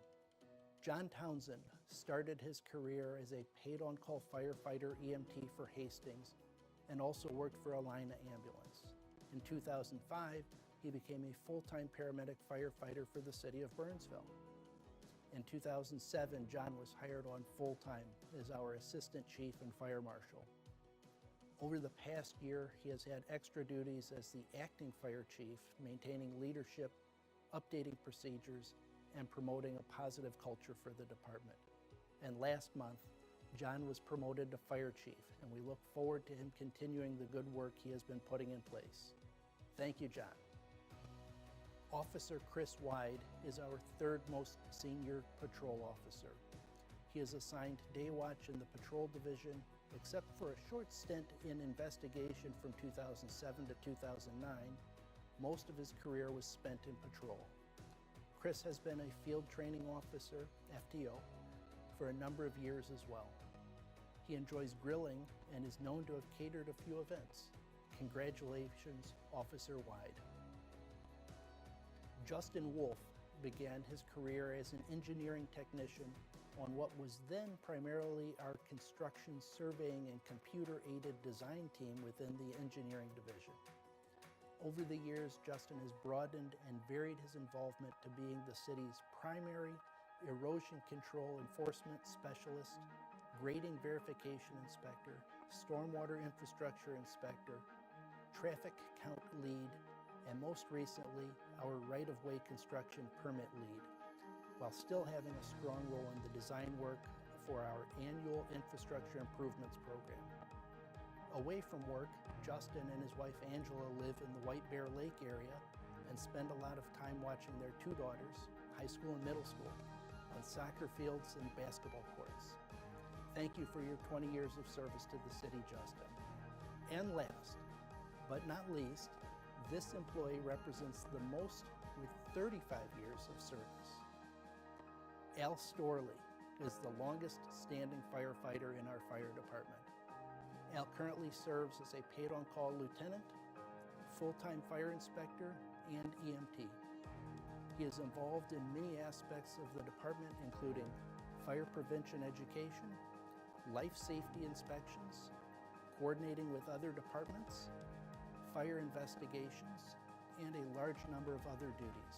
John Townsend started his career as a paid-on-call firefighter EMT for Hastings and also worked for a Alina ambulance. In 2005, he became a full-time paramedic firefighter for the city of Burnsville. In 2007, John was hired on full-time as our assistant chief and fire marshal. Over the past year, he has had extra duties as the acting fire chief, maintaining leadership, updating procedures, and promoting a positive culture for the department. And last month, John was promoted to fire chief, and we look forward to him continuing the good work he has been putting in place. Thank you, John. Officer Chris Wide is our third most senior patrol officer. He is assigned day watch in the patrol division, except for a short stint in investigation from 2007 to 2009. Most of his career was spent in patrol. Chris has been a field training officer, FTO, for a number of years as well. He enjoys grilling and is known to have catered a few events. Congratulations, Officer Wide. Justin Wolf began his career as an engineering technician on what was then primarily our construction surveying and computer-aided design team within the engineering division. Over the years, Justin has broadened and varied his involvement to being the city's primary erosion control enforcement specialist, grading verification inspector, stormwater infrastructure inspector, traffic count lead, and most recently, our right-of-way construction permit lead, while still having a strong role in the design work for our annual infrastructure improvements program. Away from work, Justin and his wife Angela live in the White Bear Lake area and spend a lot of time watching their 2 daughters, high school and middle school, on soccer fields and basketball courts. Thank you for your 20 years of service to the city, Justin. And last, but not least, this employee represents the most with 35 years of service. Al Storley is the longest standing firefighter in our fire department. Al currently serves as a paid-on-call lieutenant, full-time fire inspector, and EMT. He is involved in many aspects of the department, including fire prevention education, life safety inspections, coordinating with other departments, fire investigations, and a large number of other duties.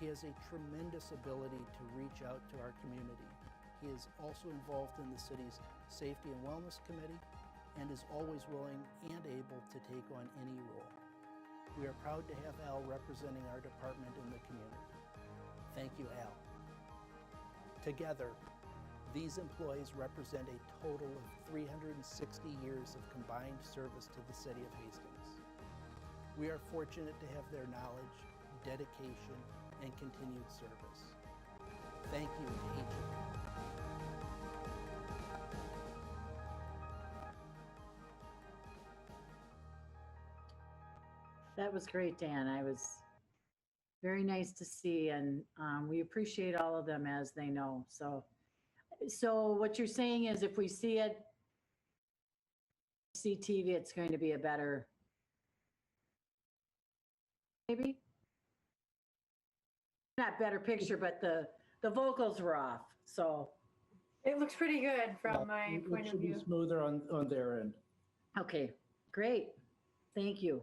He has a tremendous ability to reach out to our community. He is also involved in the city's Safety and Wellness Committee and is always willing and able to take on any role. We are proud to have Al representing our department in the community. Thank you, Al. Together, these employees represent a total of 360 years of combined service to the city of Hastings. We are fortunate to have their knowledge, dedication, and continued service. Thank you to each of them. That was great, Dan. I was very nice to see, and we appreciate all of them as they know. So what you're saying is if we see it, see TV, it's going to be a better, maybe? Not better picture, but the vocals were off, so. It looks pretty good from my It point of should be view. smoother on their end. Okay, great. Thank you.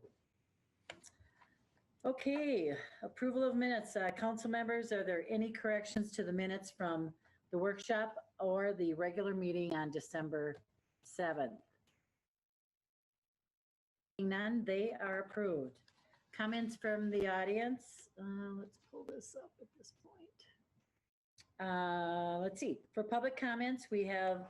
Okay, approval of minutes. Council members, are there any corrections to the minutes from the workshop or the regular meeting on December 7th? Seeing none, they are approved. Comments from the audience? Let's pull this up at this point. Let's see. For public comments, we have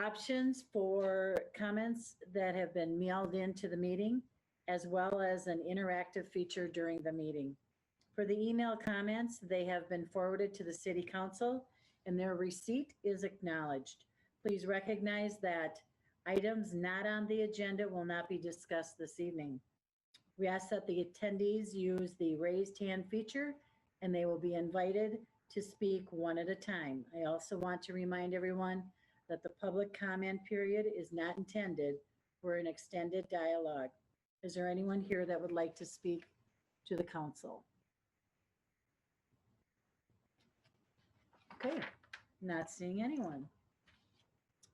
options for comments that have been mailed into the meeting, as well as an interactive feature during the meeting. For the email comments, they have been forwarded to the city council and their receipt is acknowledged. Please recognize that items not on the agenda will not be discussed this evening. We ask that the attendees use the raised hand feature and they will be invited to speak one at a time. I also want to remind everyone that the public comment period is not intended for an extended dialogue. Is there anyone here that would like to speak to the council? Okay, not seeing anyone.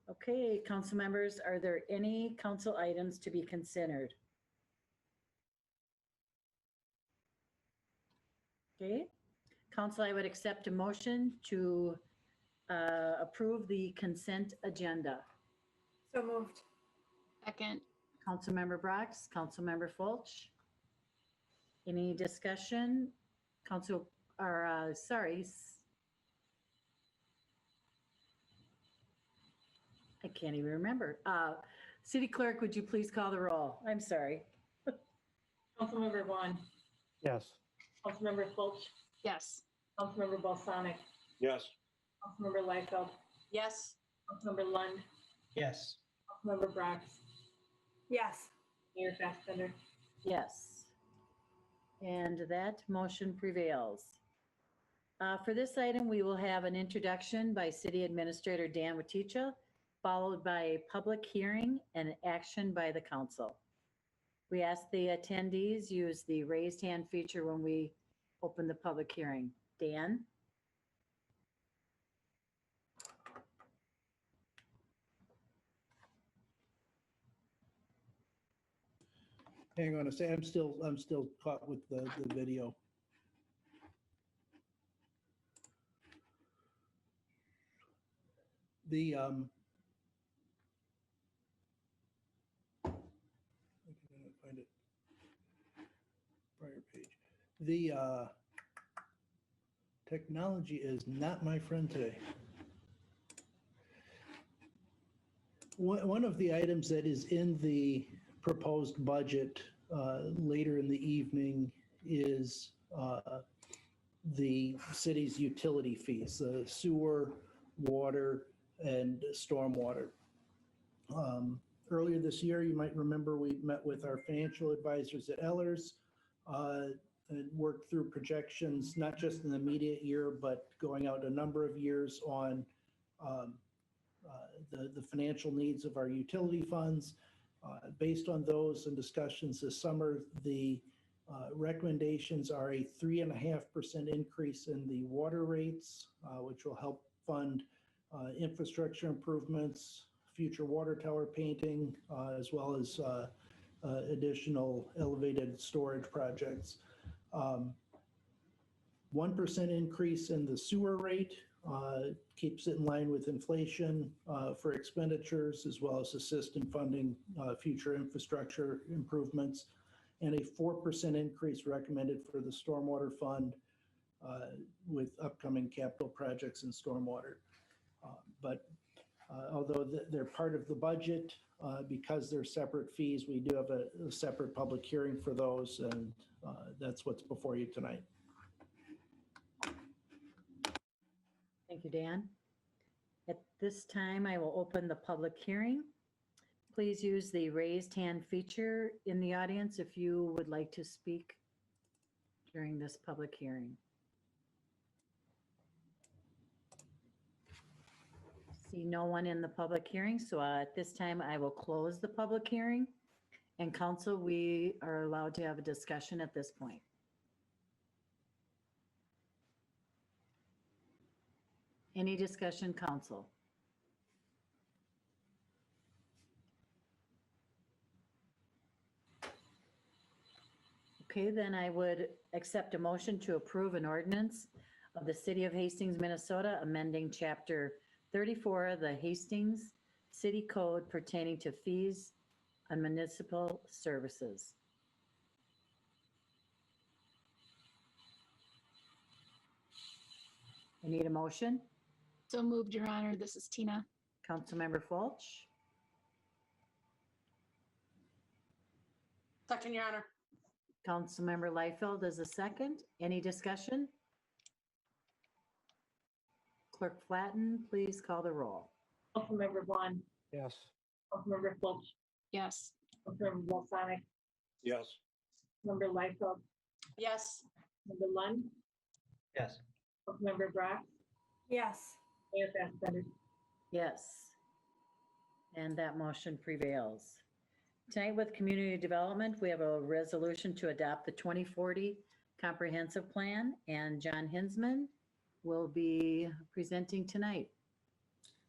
Okay, council members, are there any council items to be considered? Okay, council, I would accept a motion to approve the consent agenda. So moved. Second. Councilmember Brox, Councilmember Fulch. Any discussion? I can't even remember. City Clerk, would you please call the roll? I'm sorry. Councilmember Vaughn, Yes. Councilmember Fulch, Yes. Councilmember Balsanek, Yes. Councilmember Liefeld, Yes. Councilmember Lund, Yes. Councilmember Brox, Yes. Mayor Fassbender. Yes. And that motion prevails. For this item, we will have an introduction by City Administrator Dan Waticha, followed by a public hearing and action by the council. We ask the attendees use the raised hand feature when we open the public hearing. Dan? Hang on a second. I'm still caught with the video. The I can find it. Prior page. The technology is not my friend today. One of the items that is in the proposed budget later in the evening is the city's utility fees, sewer, water, and stormwater. Earlier this year, you might remember we met with our financial advisors at Ellers and worked through projections, not just in the immediate year, but going out a number of years on the financial needs of our utility funds. Based on those and discussions this summer, the recommendations are a 3.5% increase in the water rates, which will help fund infrastructure improvements, future water tower painting, as well as additional elevated storage projects. 1% increase in the sewer rate keeps it in line with inflation for expenditures, as well as assist in funding future infrastructure improvements, and a 4% increase recommended for the stormwater fund with upcoming capital projects and stormwater. But although they're part of the budget, because they're separate fees, we do have a separate public hearing for those, and that's what's before you tonight. Thank you, Dan. At this time, I will open the public hearing. Please use the raised hand feature in the audience if you would like to speak during this public hearing. See no one in the public hearing, so at this time, I will close the public hearing. And council, we are allowed to have a discussion at this point. Any discussion, council? Okay, then I would accept a motion to approve an ordinance of the City of Hastings, Minnesota, amending Chapter 34 of the Hastings City Code pertaining to fees on municipal services. I need a motion. So moved, Your Honor. This is Tina. Councilmember Fulch, Second, Your Honor. Councilmember Liefeld is a second. Any discussion? Clerk Flatten, please call the roll. Councilmember Vaughn, Yes. Councilmember Fulch, Yes. Councilmember Balsanek, Yes. Member Liefeld, Yes. Member Lund, Yes. Councilmember Brock, Yes. Mayor Fassbender. Yes. And that motion prevails. Tonight with Community Development, we have a resolution to adopt the 2040 Comprehensive Plan, and John Hinsman will be presenting tonight.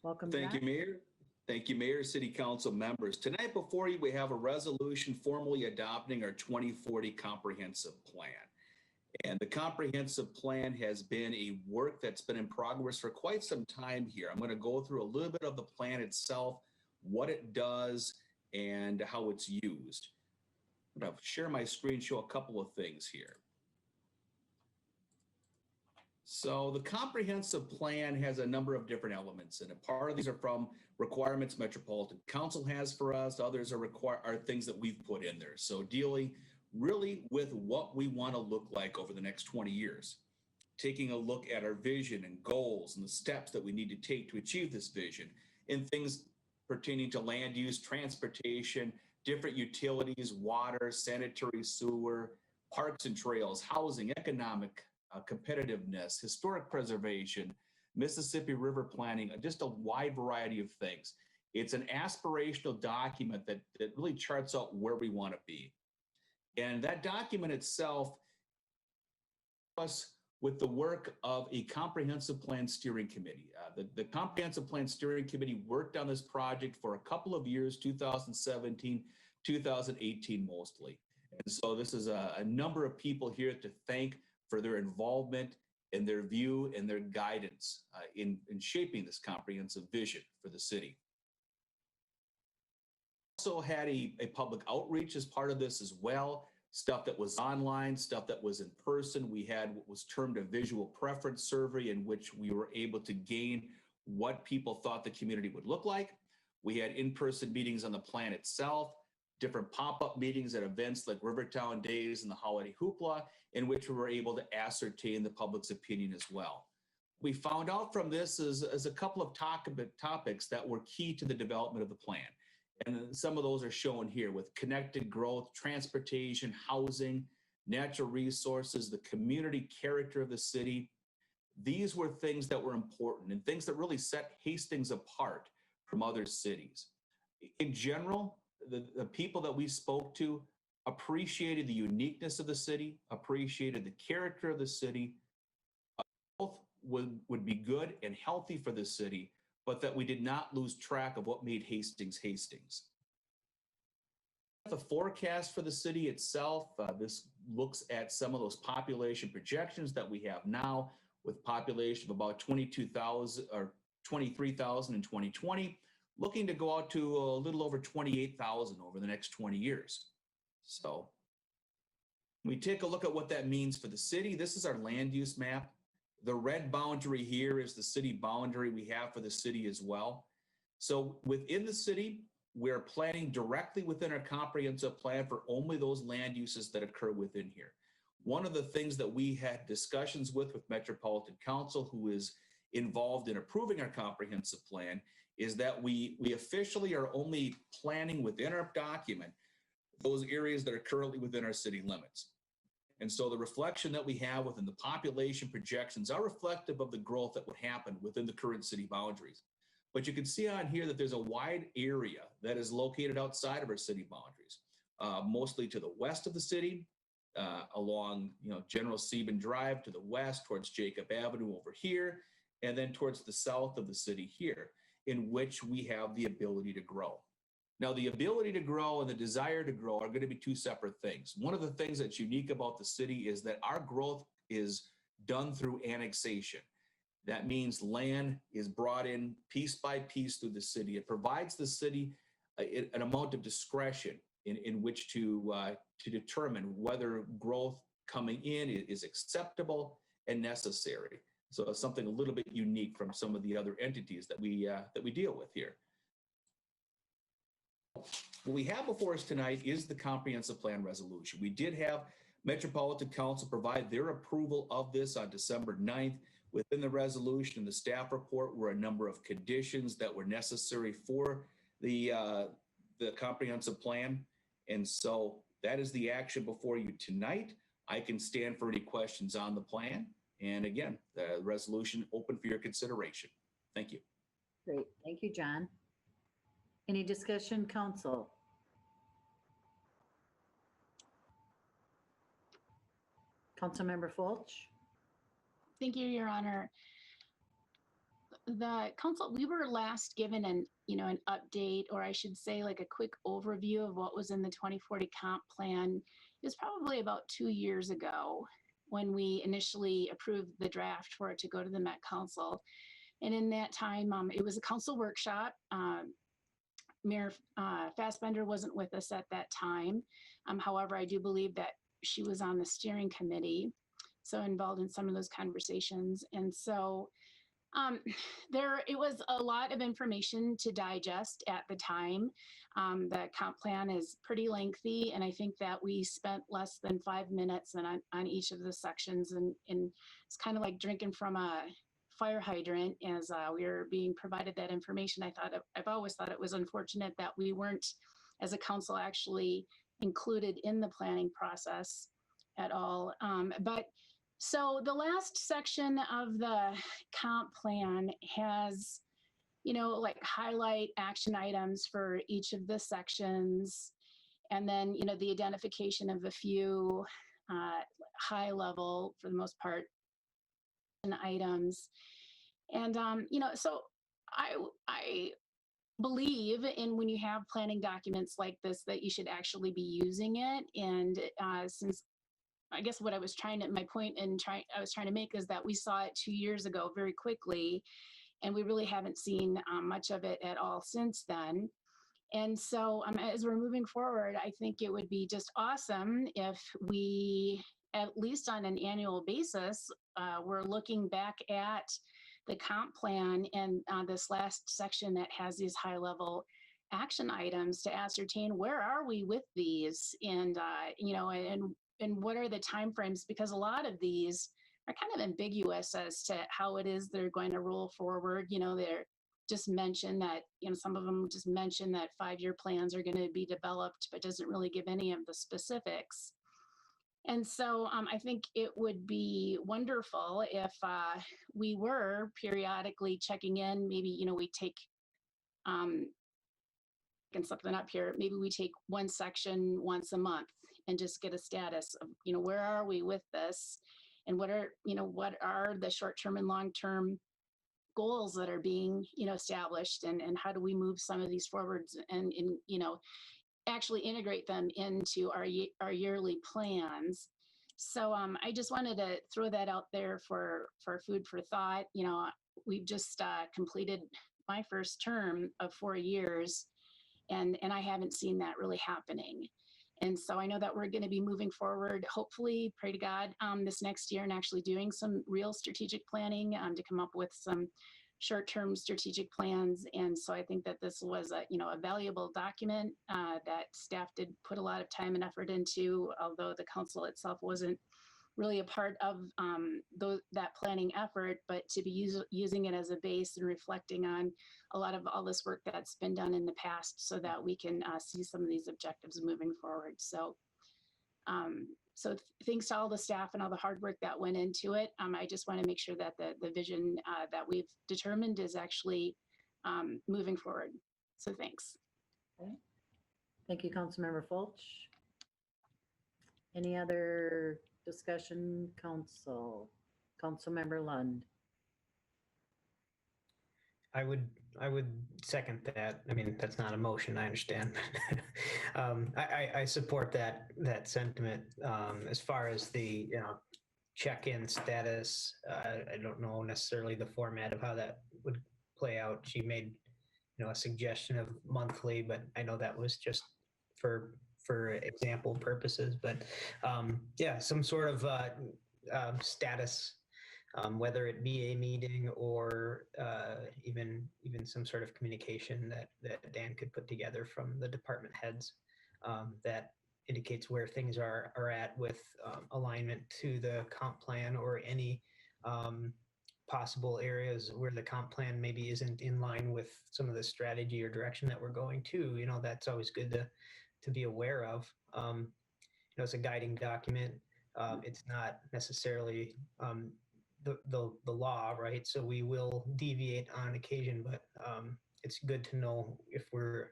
Welcome, John. Thank you, Mayor. Thank you, Mayor, City Council members. Tonight before you, we have a resolution formally adopting our 2040 Comprehensive Plan. And the Comprehensive Plan has been a work that's been in progress for quite some time here. I'm going to go through a little bit of the plan itself, what it does, and how it's used. I'm going to share my screen, show a couple of things here. So the comprehensive plan has a number of different elements in it. Part of these are from requirements Metropolitan Council has for us. Others are things that we've put in there. So dealing really with what we want to look like over the next 20 years. Taking a look at our vision and goals and the steps that we need to take to achieve this vision, and things pertaining to land use, transportation, different utilities, water, sanitary sewer, parks and trails, housing, economic competitiveness, historic preservation, Mississippi River planning, just a wide variety of things. It's an aspirational document that really charts out where we want to be. And that document itself us with the work of a comprehensive plan steering committee. The comprehensive plan steering committee worked on this project for a couple of years, 2017, 2018 mostly. And so this is a number of people here to thank for their involvement and their view and their guidance in shaping this comprehensive vision for the city. Also had a public outreach as part of this as well. Stuff that was online, stuff that was in person. We had what was termed a visual preference survey in which we were able to gain what people thought the community would look like. We had in-person meetings on the plan itself, different pop-up meetings at events like Rivertown Days and the Holiday Hoopla, in which we were able to ascertain the public's opinion as well. We found out from this is a couple of topics that were key to the development of the plan. And some of those are shown here with connected growth, transportation, housing, natural resources, the community character of the city. These were things that were important and things that really set Hastings apart from other cities. In general, the people that we spoke to appreciated the uniqueness of the city, appreciated the character of the city. Both would be good and healthy for the city, but that we did not lose track of what made Hastings Hastings. The forecast for the city itself, this looks at some of those population projections that we have now, with population of about 22,000 or 23,000 in 2020, looking to go out to a little over 28,000 over the next 20 years. So We take a look at what that means for the city. This is our land use map. The red boundary here is the city boundary we have for the city as well. So within the city, we're planning directly within our comprehensive plan for only those land uses that occur within here. One of the things that we had discussions with Metropolitan Council, who is involved in approving our comprehensive plan, is that we officially are only planning within our document those areas that are currently within our city limits. And so the reflection that we have within the population projections are reflective of the growth that would happen within the current city boundaries. But you can see on here that there's a wide area that is located outside of our city boundaries, mostly to the west of the city, along General Sieben Drive to the west towards Jacob Avenue over here, and then towards the south of the city here, in which we have the ability to grow. Now, the ability to grow and the desire to grow are going to be two separate things. One of the things that's unique about the city is that our growth is done through annexation. That means land is brought in piece by piece through the city. It provides the city an amount of discretion in which to determine whether growth coming in is acceptable and necessary. So it's something a little bit unique from some of the other entities that we deal with here. What we have before us tonight is the comprehensive plan resolution. We did have Metropolitan Council provide their approval of this on December 9th. Within the resolution and the staff report were a number of conditions that were necessary for the comprehensive plan. And so that is the action before you tonight. I can stand for any questions on the plan. And again, the resolution open for your consideration. Thank you. Great. Thank you, John. Any discussion, council? Councilmember Fulch? Thank you, Your Honor. The council, we were last given an update, or I should say like a quick overview of what was in the 2040 comp plan. It was probably about 2 years ago when we initially approved the draft for it to go to the Met Council. And in that time, it was a council workshop. Mayor Fassbender wasn't with us at that time. However, I do believe that she was on the steering committee, so involved in some of those conversations. And so it was a lot of information to digest at the time. The comp plan is pretty lengthy, and I think that we spent less than 5 minutes on each of the sections, and it's kind of like drinking from a fire hydrant as we were being provided that information. I've always thought it was unfortunate that we weren't, as a council, actually included in the planning process at all. So the last section of the comp plan has, like highlight action items for each of the sections. And then, the identification of a few high level, for the most part, items. And, so I believe in when you have planning documents like this, that you should actually be using it. And since I guess what I was trying to, my point in I was trying to make is that we saw it 2 years ago very quickly, and we really haven't seen much of it at all since then. And so as we're moving forward, I think it would be just awesome if we, at least on an annual basis, we're looking back at the comp plan and this last section that has these high level action items to ascertain where are we with these, and and what are the timeframes, because a lot of these are kind of ambiguous as to how it is they're going to roll forward. They're just mentioned that, some of them just mention that 5-year plans are going to be developed, but doesn't really give any of the specifics. And so I think it would be wonderful if we were periodically checking in. Maybe, we take, something up here, maybe we take one section once a month and just get a status of, where are we with this? And what are the short-term and long-term goals that are being, established, and how do we move some of these forwards and actually integrate them into our yearly plans. So I just wanted to throw that out there for food for thought. We've just completed my first term of 4 years, and I haven't seen that really happening. And so I know that we're going to be moving forward, hopefully, pray to God, this next year and actually doing some real strategic planning to come up with some short-term strategic plans. And so I think that this was a, a valuable document that staff did put a lot of time and effort into, although the council itself wasn't really a part of that planning effort, but to be using it as a base and reflecting on a lot of all this work that's been done in the past so that we can see some of these objectives moving forward. So, thanks to all the staff and all the hard work that went into it. I just want to make sure that the vision that we've determined is actually moving forward. So thanks. Okay. Thank you, Councilmember Fulch. Any other discussion, Councilmember Lund? I would second that. I mean, that's not a motion, I understand. I support that sentiment. As far as the, check-in status, I don't know necessarily the format of how that would play out. She made, a suggestion of monthly, but I know that was just for example purposes, but yeah, some sort of status, whether it be a meeting or even some sort of communication that Dan could put together from the department heads that indicates where things are at with alignment to the comp plan or any possible areas where the comp plan maybe isn't in line with some of the strategy or direction that we're going to. That's always good to be aware of. It's a guiding document. It's not necessarily the law, right? So we will deviate on occasion, but it's good to know if we're,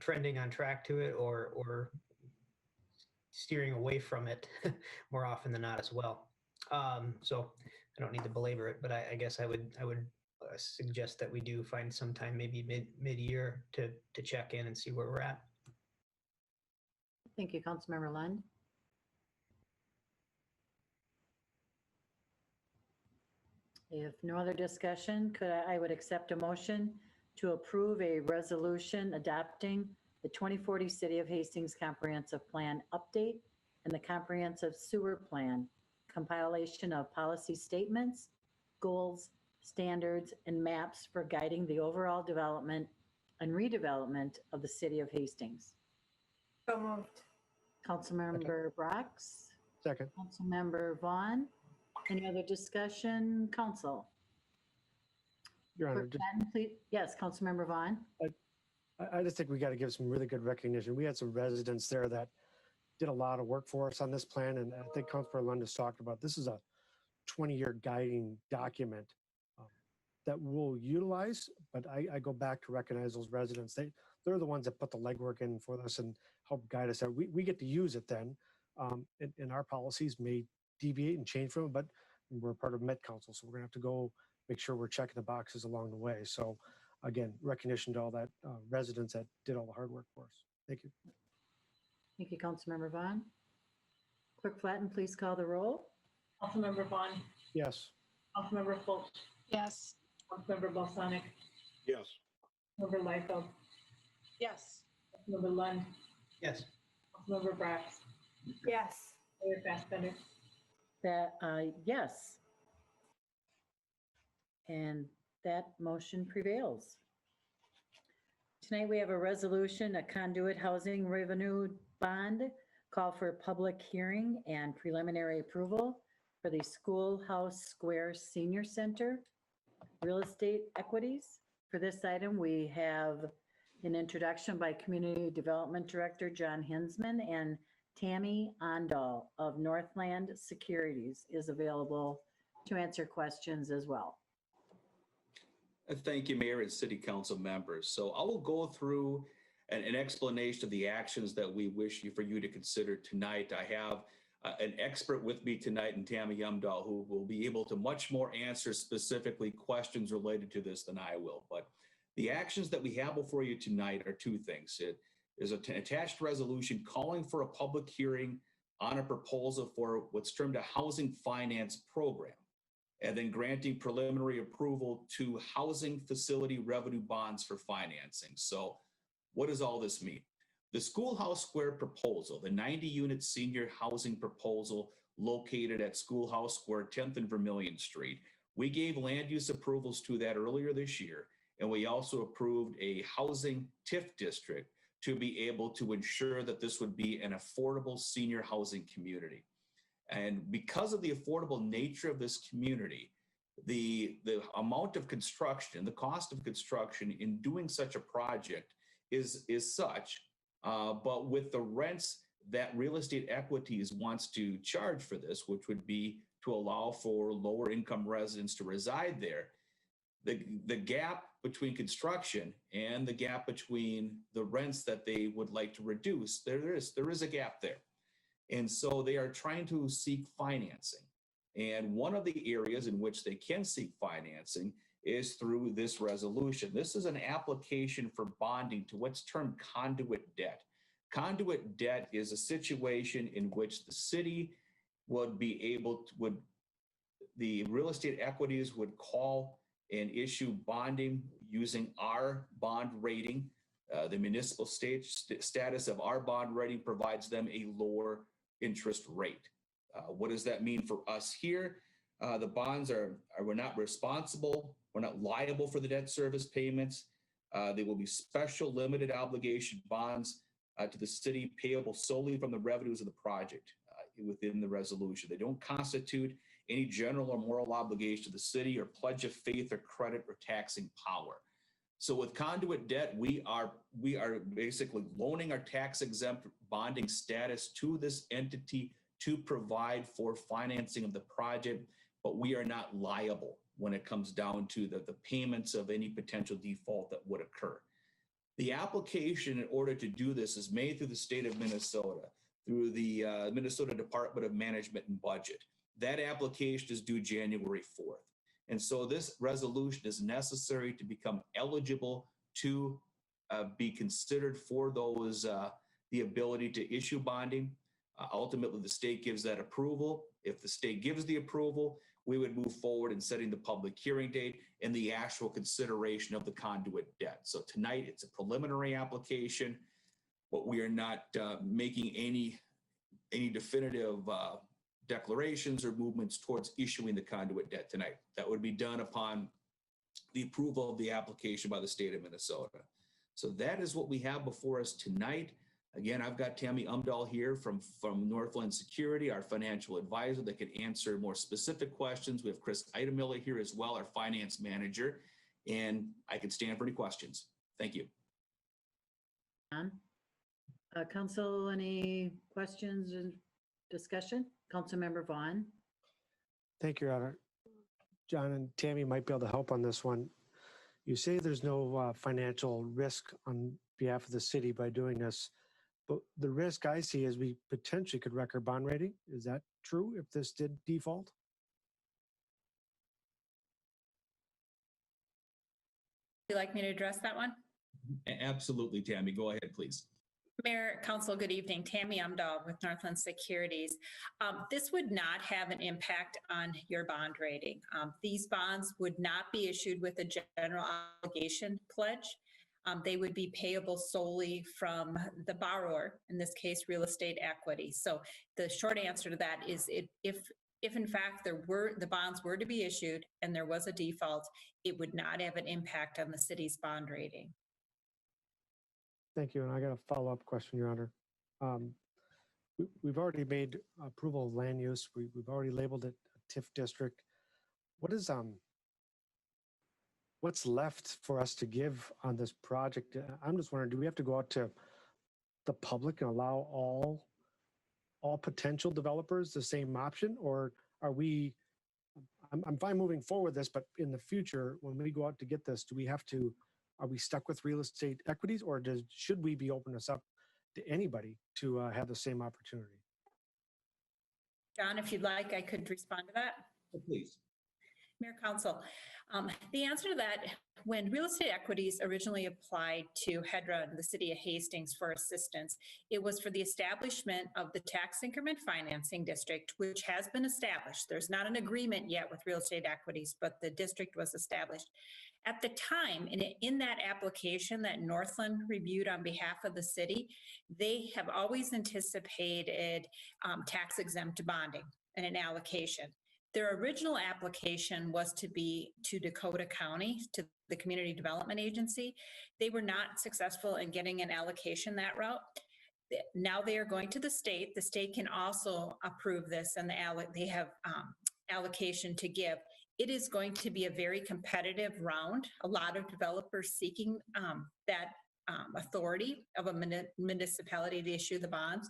trending on track to it or steering away from it more often than not as well. So I don't need to belabor it, but I guess I would suggest that we do find some time, maybe mid-year, to check in and see where we're at. Thank you, Councilmember Lund. If no other discussion, I would accept a motion to approve a resolution adopting the 2040 City of Hastings Comprehensive Plan update and the Comprehensive Sewer Plan, compilation of policy statements, goals, standards, and maps for guiding the overall development and redevelopment of the City of Hastings. So moved. Councilmember Brox. Second. Councilmember Vaughn. Any other discussion, council? Your Honor, Clerk Patton, please. Yes, Councilmember Vaughn. I just think we got to give some really good recognition. We had some residents there that did a lot of work for us on this plan, and I think Councilmember Lund has talked about this is a 20-year guiding document that we'll utilize, but I go back to recognize those residents. They're the ones that put the legwork in for us and help guide us. We get to use it then, and our policies may deviate and change from it, but we're part of Met Council, so we're gonna have to go make sure we're checking the boxes along the way. So again, recognition to all that residents that did all the hard work for us. Thank you. Thank you, Councilmember Vaughn. Clerk Flatten, please call the roll. Councilmember Vaughn, Yes. Councilmember Fulch, Yes. Councilmember Balsanek, Yes. Member Liefeld, Yes. Councilmember Lund, Yes. Councilmember Brax, Yes. Mayor Fassbender. Yes. And that motion prevails. Tonight we have a resolution, a Conduit housing revenue bond, call for a public hearing and preliminary approval for the Schoolhouse Square Senior Center real estate equities. For this item, we have an introduction by Community Development Director John Hinsman, and Tammy Ondal of Northland Securities is available to answer questions as well. Thank you, Mayor and City Council members. So I will go through an explanation of the actions that we wish for you to consider tonight. I have an expert with me tonight in Tammy Umdahl, who will be able to much more answer specifically questions related to this than I will. But the actions that we have before you tonight are two things. It is an attached resolution calling for a public hearing on a proposal for what's termed a housing finance program, and then granting preliminary approval to housing facility revenue bonds for financing. So what does all this mean? The Schoolhouse Square proposal, the 90-unit senior housing proposal located at Schoolhouse Square, 10th and Vermilion Street. We gave land use approvals to that earlier this year, and we also approved a housing TIF district to be able to ensure that this would be an affordable senior housing community. And because of the affordable nature of this community, the amount of construction, the cost of construction in doing such a project is such, but with the rents that Real Estate Equities wants to charge for this, which would be to allow for lower income residents to reside there, the gap between construction and the gap between the rents that they would like to reduce, there is a gap there. And so they are trying to seek financing. And one of the areas in which they can seek financing is through this resolution. This is an application for bonding to what's termed conduit debt. Conduit debt is a situation in which the city would be able to, the Real Estate Equities would call and issue bonding using our bond rating. The municipal status of our bond rating provides them a lower interest rate. What does that mean for us here? The bonds we're not responsible. We're not liable for the debt service payments. They will be special limited obligation bonds to the city payable solely from the revenues of the project within the resolution. They don't constitute any general or moral obligation to the city or pledge of faith or credit or taxing power. So with conduit debt, we are basically loaning our tax exempt bonding status to this entity to provide for financing of the project, but we are not liable when it comes down to the payments of any potential default that would occur. The application in order to do this is made through the state of Minnesota, through the Minnesota Department of Management and Budget. That application is due January 4th. And so this resolution is necessary to become eligible to be considered for those, the ability to issue bonding. Ultimately, the state gives that approval. If the state gives the approval, we would move forward in setting the public hearing date and the actual consideration of the conduit debt. So tonight, it's a preliminary application, but we are not making any definitive declarations or movements towards issuing the conduit debt tonight. That would be done upon the approval of the application by the state of Minnesota. So that is what we have before us tonight. Again, I've got Tammy Umdahl here from Northland Security, our financial advisor that can answer more specific questions. We have Chris Idemiller here as well, our finance manager, and I can stand for any questions. Thank you. Council, any questions and discussion? Councilmember Vaughn. Thank you, Your Honor. John and Tammy might be able to help on this one. You say there's no financial risk on behalf of the city by doing this, but the risk I see is we potentially could wreck our bond rating. Is that true if this did default? Would you like me to address that one? Absolutely, Tammy. Go ahead, please. Mayor, Council, good evening. Tammy Umdahl with Northland Securities. This would not have an impact on your bond rating. These bonds would not be issued with a general obligation pledge. They would be payable solely from the borrower, in this case, Real Estate Equity. So the short answer to that is if in fact the bonds were to be issued and there was a default, it would not have an impact on the city's bond rating. Thank you. And I got a follow-up question, Your Honor. We've already made approval of land use. We've already labeled it a TIF district. What's left for us to give on this project? I'm just wondering, do we have to go out to the public and allow all potential developers the same option? Or are we, I'm fine moving forward with this, but in the future, when we go out to get this, are we stuck with Real Estate Equities, or should we be opening this up to anybody to have the same opportunity? John, if you'd like, I could respond to that. Please. Mayor, Council, the answer to that, when Real Estate Equities originally applied to HEDRA and the city of Hastings for assistance, it was for the establishment of the tax increment financing district, which has been established. There's not an agreement yet with Real Estate Equities, but the district was established. At the time, in that application that Northland reviewed on behalf of the city, they have always anticipated tax exempt bonding and an allocation. Their original application was to be to Dakota County, to the Community Development Agency. They were not successful in getting an allocation that route. Now they are going to the state. The state can also approve this, and they have allocation to give. It is going to be a very competitive round. A lot of developers seeking that authority of a municipality to issue the bonds.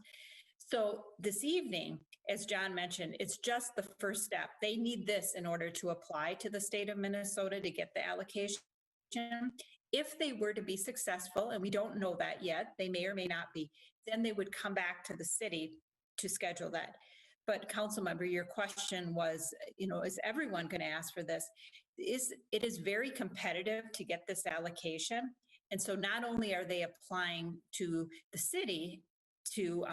So this evening, as John mentioned, it's just the first step. They need this in order to apply to the state of Minnesota to get the allocation. If they were to be successful, and we don't know that yet, they may or may not be, then they would come back to the city to schedule that. But Councilmember, your question was, is everyone going to ask for this? It is very competitive to get this allocation. And so not only are they applying to the city to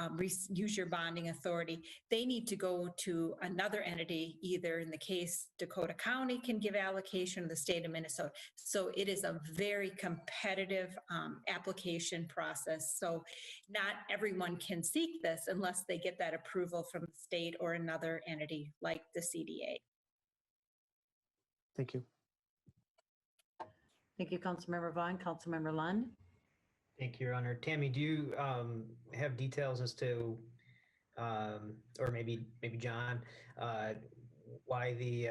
use your bonding authority, they need to go to another entity, either in the case Dakota County can give allocation or the state of Minnesota. So it is a very competitive application process. So not everyone can seek this unless they get that approval from the state or another entity like the CDA. Thank you. Thank you, Councilmember Vaughn. Councilmember Lund. Thank you, Your Honor. Tammy, do you have details as to, or maybe John, why the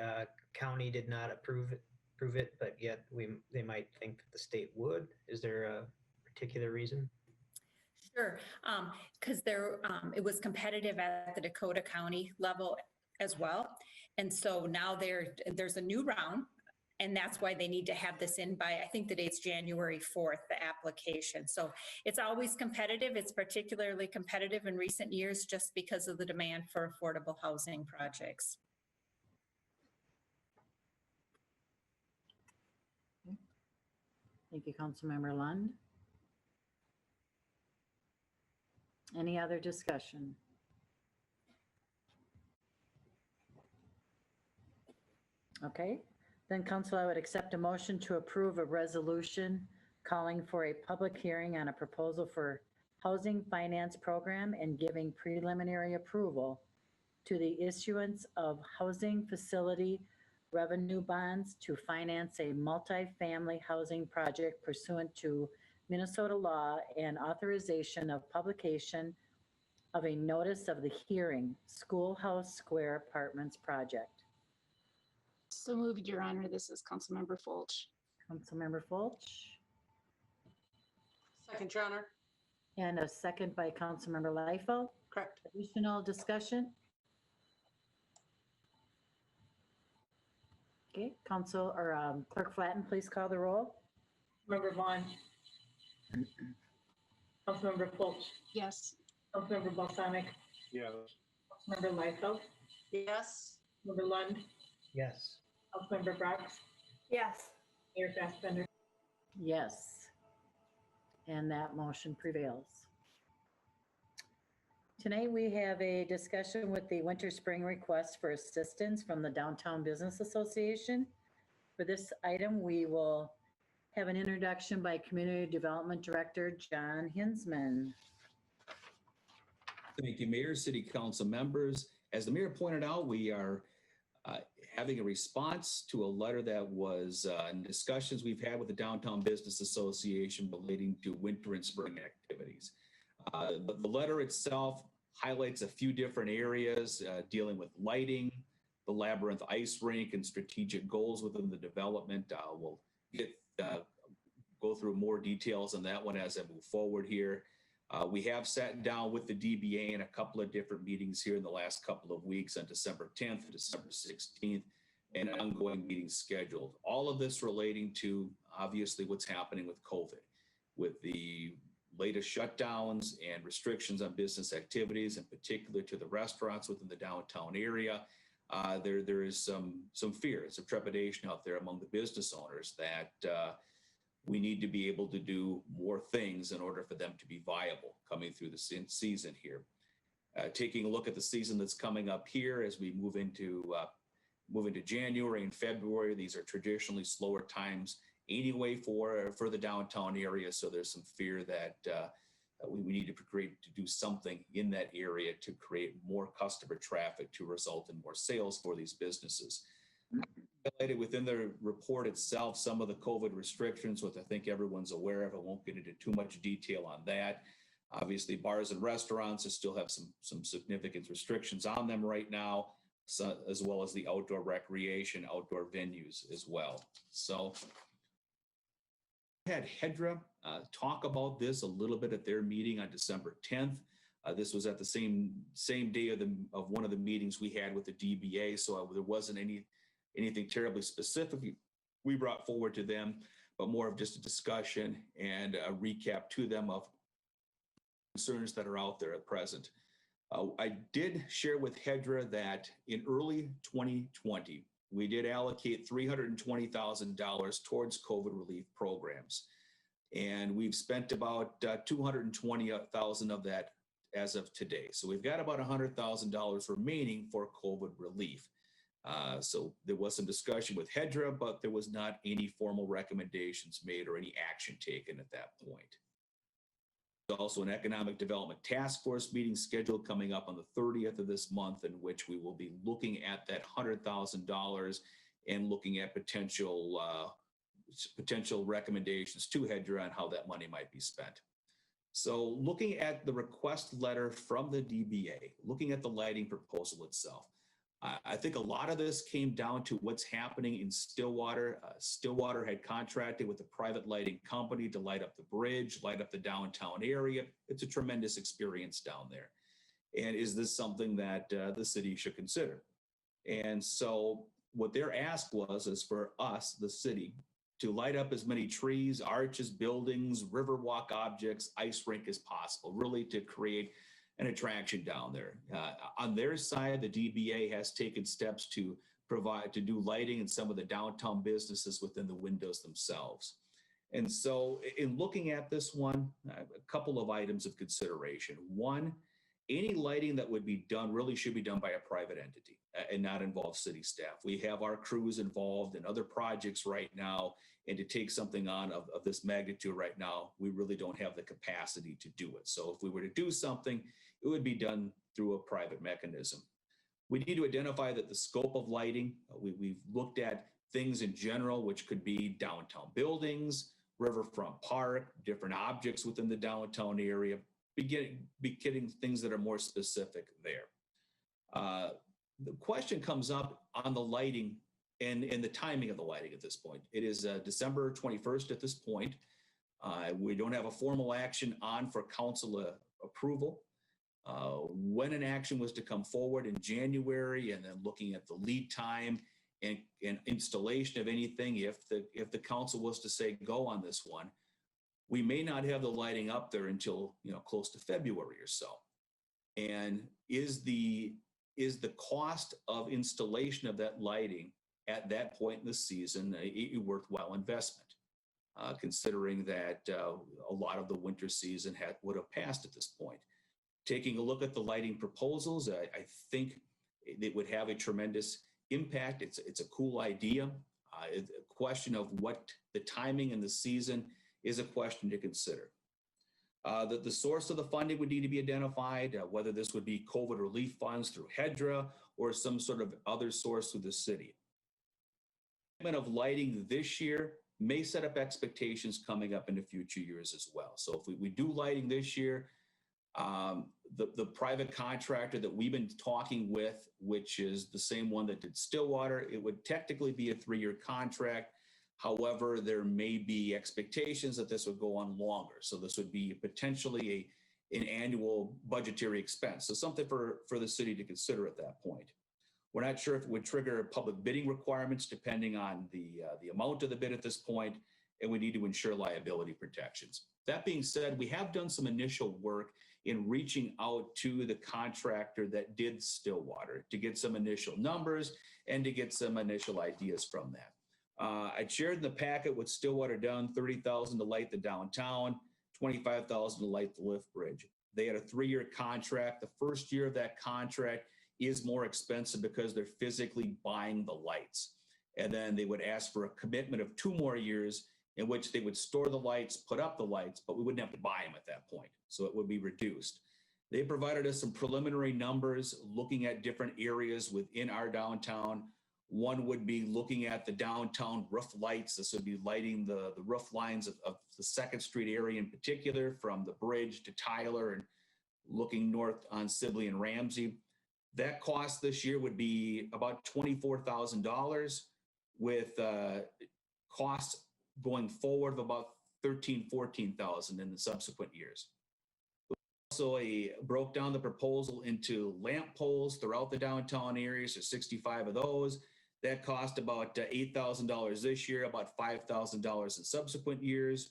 county did not approve it, but yet they might think that the state would? Is there a particular reason? Sure, because it was competitive at the Dakota County level as well. And so now there's a new round. And that's why they need to have this in by, I think the date's January 4th, the application. So it's always competitive. It's particularly competitive in recent years just because of the demand for affordable housing projects. Thank you, Councilmember Lund. Any other discussion? Okay. Then, Council, I would accept a motion to approve a resolution calling for a public hearing on a proposal for housing finance program and giving preliminary approval to the issuance of housing facility revenue bonds to finance a multifamily housing project pursuant to Minnesota law and authorization of publication of a notice of the hearing, Schoolhouse Square Apartments project. So moved, Your Honor. This is Councilmember Fulch. Councilmember Fulch. Second, Your Honor. And a second by Councilmember Liefeld. Correct. Additional discussion? Okay, Clerk Flatten, please call the roll. Member Vaughn. Councilmember Fulch. Yes. Councilmember Balsanek. Yes. Councilmember Liefeld. Yes. Member Lund. Yes. Councilmember Brax. Yes. Mayor Fassbender. Yes. And that motion prevails. Tonight we have a discussion with the winter spring request for assistance from the Downtown Business Association. For this item, we will have an introduction by Community Development Director John Hinsman. Thank you, Mayor, City Council members. As the Mayor pointed out, we are having a response to a letter that was in discussions we've had with the Downtown Business Association relating to winter and spring activities. The letter itself highlights a few different areas dealing with lighting, the Labyrinth Ice Rink, and strategic goals within the development. We'll go through more details on that one as I move forward here. We have sat down with the DBA in a couple of different meetings here in the last couple of weeks on December 10th and December 16th, and ongoing meetings scheduled. All of this relating to obviously what's happening with COVID, with the latest shutdowns and restrictions on business activities, in particular to the restaurants within the downtown area. There is some fear, some trepidation out there among the business owners that we need to be able to do more things in order for them to be viable coming through the season here. Taking a look at the season that's coming up here as we move into January and February, these are traditionally slower times anyway for the downtown area. So there's some fear that we need to do something in that area to create more customer traffic to result in more sales for these businesses. Highlighted within the report itself, some of the COVID restrictions, which I think everyone's aware of. I won't get into too much detail on that. Obviously, bars and restaurants still have some significant restrictions on them right now, so, as well as the outdoor recreation, outdoor venues as well. So I had HEDRA talk about this a little bit at their meeting on December 10th. This was at the same day of one of the meetings we had with the DBA, so there wasn't anything terribly specific we brought forward to them, but more of just a discussion and a recap to them of concerns that are out there at present. I did share with HEDRA that in early 2020, we did allocate $320,000 towards COVID relief programs. And we've spent about $220,000 of that as of today. So we've got about $100,000 remaining for COVID relief. So there was some discussion with HEDRA, but there was not any formal recommendations made or any action taken at that point. There's also an economic development task force meeting scheduled coming up on the 30th of this month, in which we will be looking at that $100,000 and looking at potential recommendations to HEDRA on how that money might be spent. So looking at the request letter from the DBA, looking at the lighting proposal itself, I think a lot of this came down to what's happening in Stillwater. Stillwater had contracted with a private lighting company to light up the bridge, light up the downtown area. It's a tremendous experience down there. And is this something that the city should consider? And so what their ask is for us, the city, to light up as many trees, arches, buildings, riverwalk objects, ice rink as possible, really to create an attraction down there. On their side, the DBA has taken steps to do lighting in some of the downtown businesses within the windows themselves. And so in looking at this one, a couple of items of consideration. One, any lighting that would be done really should be done by a private entity and not involve city staff. We have our crews involved in other projects right now, and to take something on of this magnitude right now, we really don't have the capacity to do it. So if we were to do something, it would be done through a private mechanism. We need to identify that the scope of lighting, we've looked at things in general, which could be downtown buildings, riverfront park, different objects within the downtown area, be getting things that are more specific there. The question comes up on the lighting and the timing of the lighting at this point. It is December 21st at this point. We don't have a formal action on for council approval. When an action was to come forward in January, and then looking at the lead time and installation of anything, if the council was to say go on this one, we may not have the lighting up there until close to February or so. And is the cost of installation of that lighting at that point in the season a worthwhile investment, considering that a lot of the winter season would have passed at this point? Taking a look at the lighting proposals, I think it would have a tremendous impact. It's a cool idea. A question of what the timing and the season is a question to consider. The source of the funding would need to be identified, whether this would be COVID relief funds through HEDRA or some sort of other source through the city. Of lighting this year may set up expectations coming up into future years as well. So if we do lighting this year, the private contractor that we've been talking with, which is the same one that did Stillwater, it would technically be a 3-year contract. However, there may be expectations that this would go on longer. So this would be potentially an annual budgetary expense. So something for the city to consider at that point. We're not sure if it would trigger public bidding requirements depending on the amount of the bid at this point, and we need to ensure liability protections. That being said, we have done some initial work in reaching out to the contractor that did Stillwater to get some initial numbers and to get some initial ideas from that. I shared in the packet what Stillwater done, $30,000 to light the downtown, $25,000 to light the lift bridge. They had a 3-year contract. The first year of that contract is more expensive because they're physically buying the lights. And then they would ask for a commitment of 2 more years in which they would store the lights, put up the lights, but we wouldn't have to buy them at that point. So it would be reduced. They provided us some preliminary numbers looking at different areas within our downtown. One would be looking at the downtown roof lights. This would be lighting the roof lines of the 2nd Street area in particular, from the bridge to Tyler and looking north on Sibley and Ramsey. That cost this year would be about $24,000 with costs going forward of about $14,000 in the subsequent years. Also, broke down the proposal into lamp poles throughout the downtown areas. There's 65 of those. That cost about $8,000 this year, about $5,000 in subsequent years.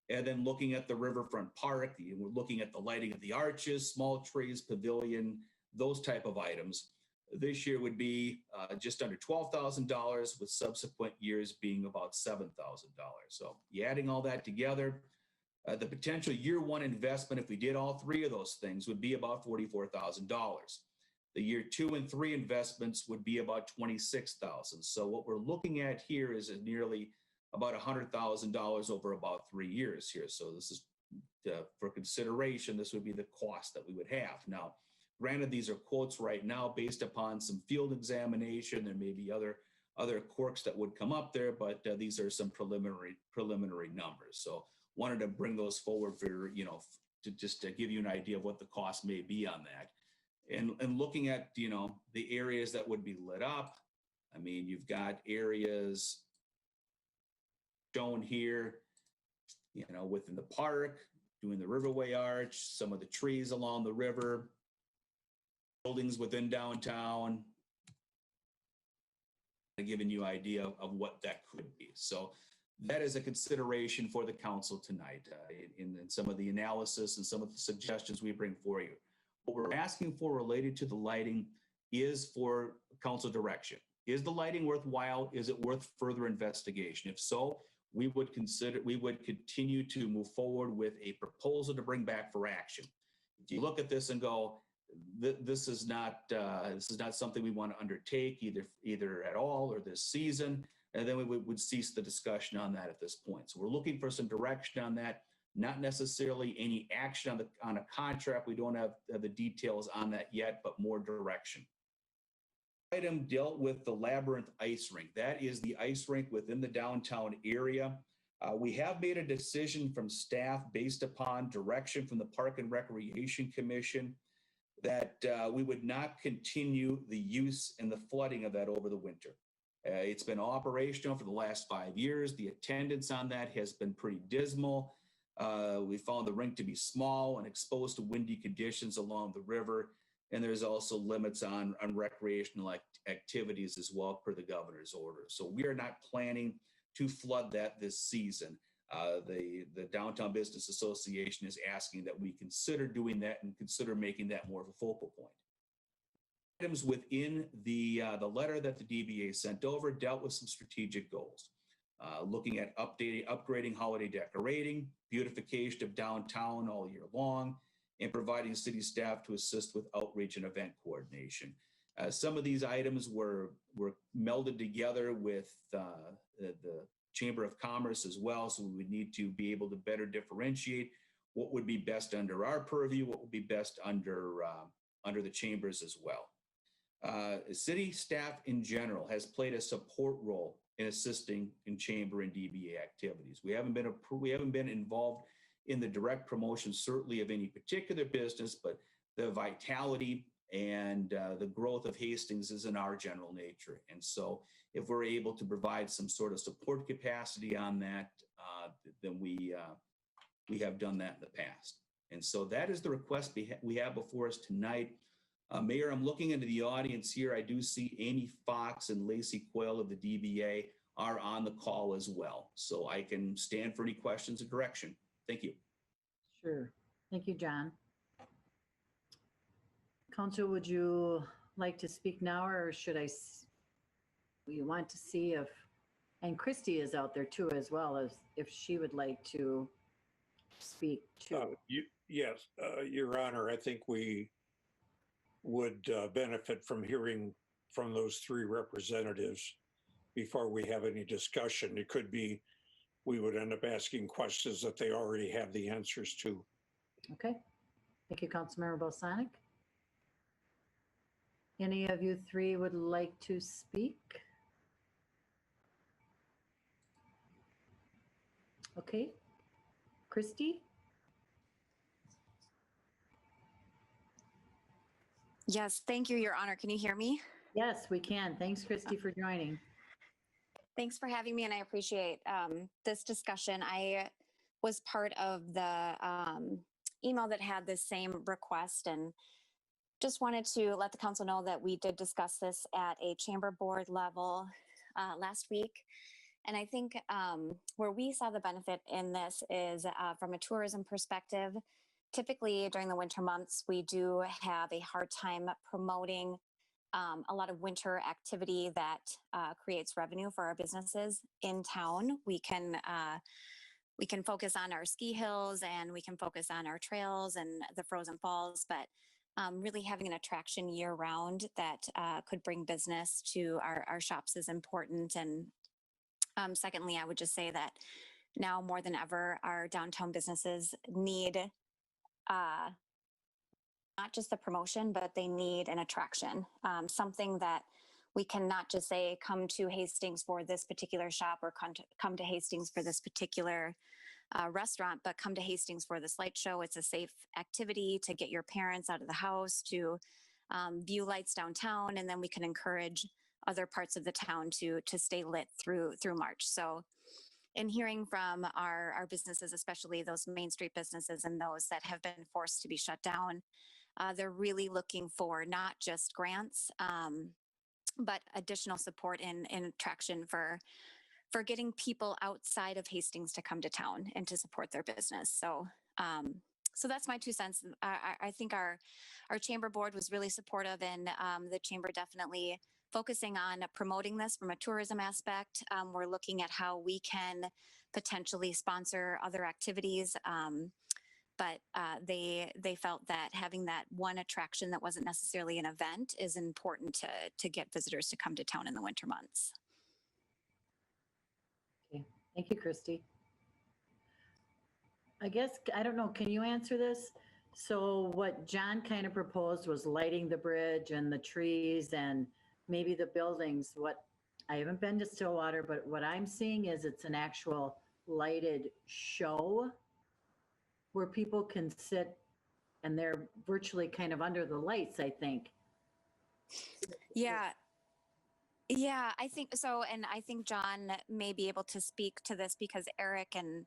And then looking at the Riverfront Park, we're looking at the lighting of the arches, small trees, pavilion, those type of items. This year would be just under $12,000, with subsequent years being about $7,000. So you adding all that together, the potential year one investment, if we did all three of those things, would be about $44,000. The year 2 and 3 investments would be about $26,000. So what we're looking at here is nearly about $100,000 over about 3 years here. So this is for consideration, this would be the cost that we would have. Now, granted, these are quotes right now based upon some field examination. There may be other quirks that would come up there, but these are some preliminary numbers. So wanted to bring those forward for, to just to give you an idea of what the cost may be on that. And looking at, the areas that would be lit up. I mean, you've got areas shown here, within the park, doing the Riverway Arch, some of the trees along the river, buildings within downtown, giving you an idea of what that could be. So that is a consideration for the council tonight in some of the analysis and some of the suggestions we bring for you. What we're asking for related to the lighting is for council direction. Is the lighting worthwhile? Is it worth further investigation? If so, we would continue to move forward with a proposal to bring back for action. If you look at this and go, this is not something we want to undertake either at all or this season, and then we would cease the discussion on that at this point. So we're looking for some direction on that, not necessarily any action on a contract. We don't have the details on that yet, but more direction. Item dealt with the Labyrinth ice rink. That is the ice rink within the downtown area. We have made a decision from staff based upon direction from the Park and Recreation Commission that we would not continue the use and the flooding of that over the winter. It's been operational for the last 5 years. The attendance on that has been pretty dismal. We found the rink to be small and exposed to windy conditions along the river. And there's also limits on recreational activities as well per the governor's order. So we are not planning to flood that this season. The Downtown Business Association is asking that we consider doing that and consider making that more of a focal point. Items within the letter that the DBA sent over dealt with some strategic goals, looking at upgrading holiday decorating, beautification of downtown all year long, and providing city staff to assist with outreach and event coordination. Some of these items were melded together with the Chamber of Commerce as well, so we would need to be able to better differentiate what would be best under our purview, what would be best under the chambers as well. City staff in general has played a support role in assisting in chamber and DBA activities. We haven't been involved in the direct promotion, certainly of any particular business, but the vitality and the growth of Hastings is in our general nature. And so if we're able to provide some sort of support capacity on that, then we have done that in the past. And so that is the request we have before us tonight. Mayor, I'm looking into the audience here. I do see Amy Fox and Lacey Quayle of the DBA are on the call as well. So I can stand for any questions or direction. Thank you. Sure. Thank you, John. Council, would you like to speak now, or we want to see if, and Christy is out there too, as well, as if she would like to speak too. Yes, Your Honor, I think we would benefit from hearing from those three representatives before we have any discussion. It could be we would end up asking questions that they already have the answers to. Okay. Thank you, Councilmember Balsanek. Any of you three would like to speak? Okay. Christy? Yes, thank you, Your Honor. Can you hear me? Yes, we can. Thanks, Christy, for joining. Thanks for having me, and I appreciate this discussion. I was part of the email that had the same request, and just wanted to let the council know that we did discuss this at a chamber board level last week. And I think where we saw the benefit in this is from a tourism perspective. Typically during the winter months, we do have a hard time promoting a lot of winter activity that creates revenue for our businesses in town. We can focus on our ski hills, and we can focus on our trails and the frozen falls, but really having an attraction year round that could bring business to our shops is important. And secondly, I would just say that now more than ever, our downtown businesses need not just the promotion, but they need an attraction, something that we cannot just say, come to Hastings for this particular shop, or come to Hastings for this particular restaurant, but come to Hastings for this light show. It's a safe activity to get your parents out of the house, to view lights downtown, and then we can encourage other parts of the town to stay lit through March. So in hearing from our businesses, especially those Main Street businesses and those that have been forced to be shut down, they're really looking for not just grants, but additional support and attraction for getting people outside of Hastings to come to town and to support their business. So so that's my 2 cents. I think our chamber board was really supportive, and the chamber definitely focusing on promoting this from a tourism aspect. We're looking at how we can potentially sponsor other activities. But they felt that having that one attraction that wasn't necessarily an event is important to get visitors to come to town in the winter months. Okay. Thank you, Christy. I guess, I don't know, can you answer this? So what John kind of proposed was lighting the bridge and the trees and maybe the buildings. What, I haven't been to Stillwater, but what I'm seeing is it's an actual lighted show where people can sit and they're virtually kind of under the lights, I think. Yeah, I think so. And I think John may be able to speak to this because Eric and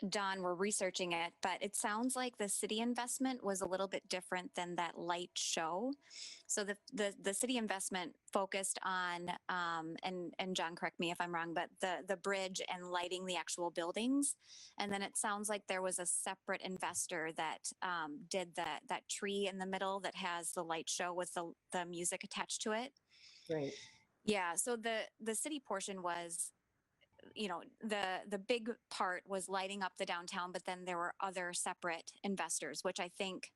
Don were researching it, but it sounds like the city investment was a little bit different than that light show. So the city investment focused on, and John, correct me if I'm wrong, but the bridge and lighting the actual buildings. And then it sounds like there was a separate investor that did that tree in the middle that has the light show with the music attached to it. Right. Yeah, so the city portion was, you know, the big part was lighting up the downtown, but then there were other separate investors, which I think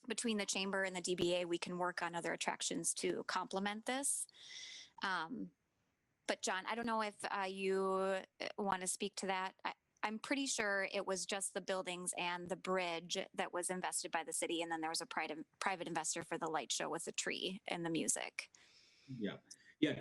between the chamber and the DBA, we can work on other attractions to complement this. But John, I don't know if you want to speak to that. I'm pretty sure it was just the buildings and the bridge that was invested by the city. And then there was a private investor for the light show with the tree and the music. Yeah,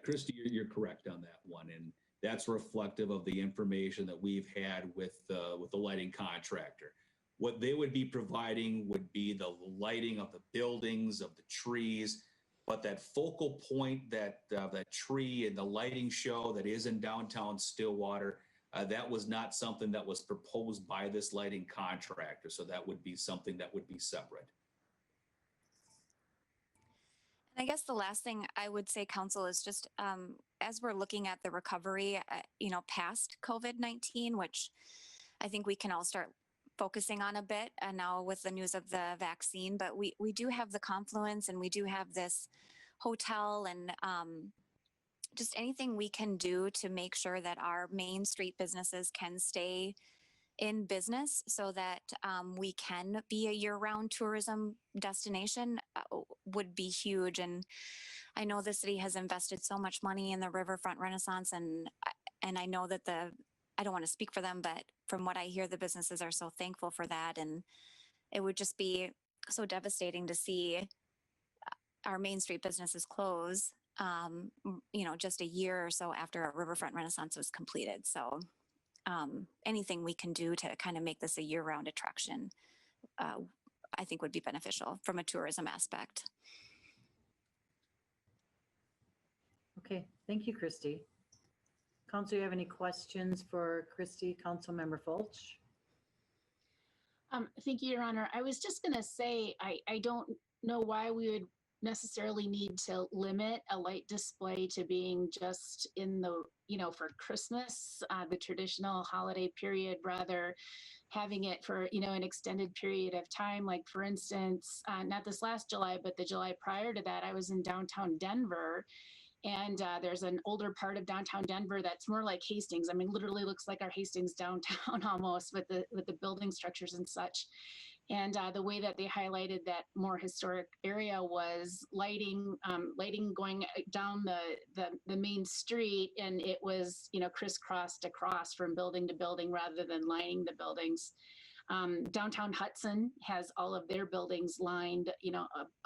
Christy, you're correct on that one. And that's reflective of the information that we've had with the lighting contractor. What they would be providing would be the lighting of the buildings, of the trees, but that focal point, that tree and the lighting show that is in downtown Stillwater, that was not something that was proposed by this lighting contractor. So that would be something that would be separate. I guess the last thing I would say, council, is just as we're looking at the recovery, past COVID-19, which I think we can all start focusing on a bit now with the news of the vaccine, but we do have the confluence and we do have this hotel and just anything we can do to make sure that our Main Street businesses can stay in business so that we can be a year-round tourism destination would be huge. And I know the city has invested so much money in the Riverfront Renaissance, and I know that the I don't want to speak for them, but from what I hear, the businesses are so thankful for that. And it would just be so devastating to see our Main Street businesses close, just a year or so after our Riverfront Renaissance was completed. So anything we can do to kind of make this a year-round attraction, I think would be beneficial from a tourism aspect. Okay, thank you, Christy. Council, you have any questions for Christy, Councilmember Fulch? Thank you, Your Honor. I was just going to say, I don't know why we would necessarily need to limit a light display to being just in the, for Christmas, the traditional holiday period, rather having it for, an extended period of time. Like, for instance, not this last July, but the July prior to that, I was in downtown Denver. And there's an older part of downtown Denver that's more like Hastings. I mean, literally looks like our Hastings downtown almost, with the building structures and such. And the way that they highlighted that more historic area was lighting going down the main street, and it was crisscrossed across from building to building rather than lining the buildings. Downtown Hudson has all of their buildings lined,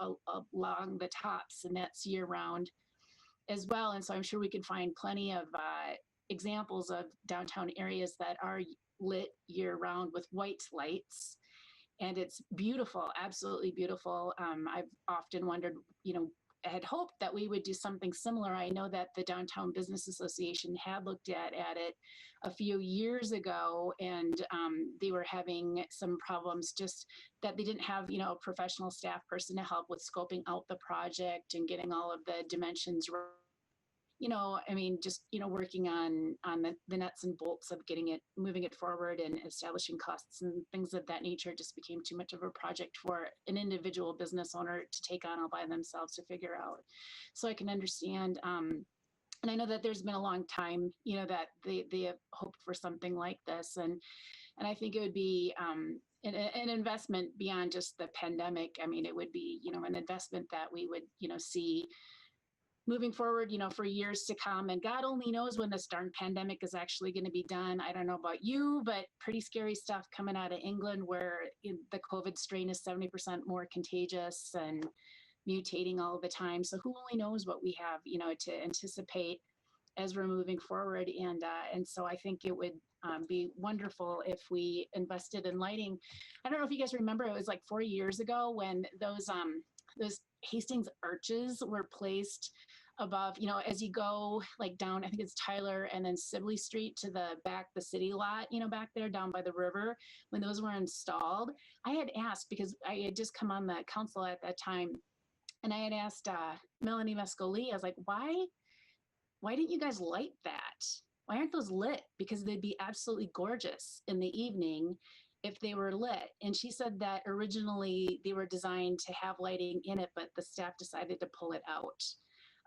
along the tops, and that's year round as well. And so I'm sure we can find plenty of examples of downtown areas that are lit year round with white lights. And it's beautiful, absolutely beautiful. I've often wondered, I had hoped that we would do something similar. I know that the Downtown Business Association had looked at it a few years ago, and they were having some problems, just that they didn't have, a professional staff person to help with scoping out the project and getting all of the dimensions right. Working on the nuts and bolts of moving it forward and establishing costs and things of that nature just became too much of a project for an individual business owner to take on all by themselves to figure out. So I can understand, and I know that there's been a long time, that they have hoped for something like this. And I think it would be an investment beyond just the pandemic. I mean, it would be, an investment that we would, see moving forward, for years to come. And God only knows when this darn pandemic is actually going to be done. I don't know about you, but pretty scary stuff coming out of England, where the COVID strain is 70% more contagious and mutating all the time. So who only knows what we have, to anticipate as we're moving forward. And so I think it would be wonderful if we invested in lighting. I don't know if you guys remember, it was like 4 years ago when those Hastings arches were placed above, as you go like down, I think it's Tyler and then Sibley Street to the city lot, back there down by the river. When those were installed, I had asked, because I had just come on the council at that time, and I had asked Melanie Mescoli, I was like, why didn't you guys light that? Why aren't those lit? Because they'd be absolutely gorgeous in the evening if they were lit. And she said that originally they were designed to have lighting in it, but the staff decided to pull it out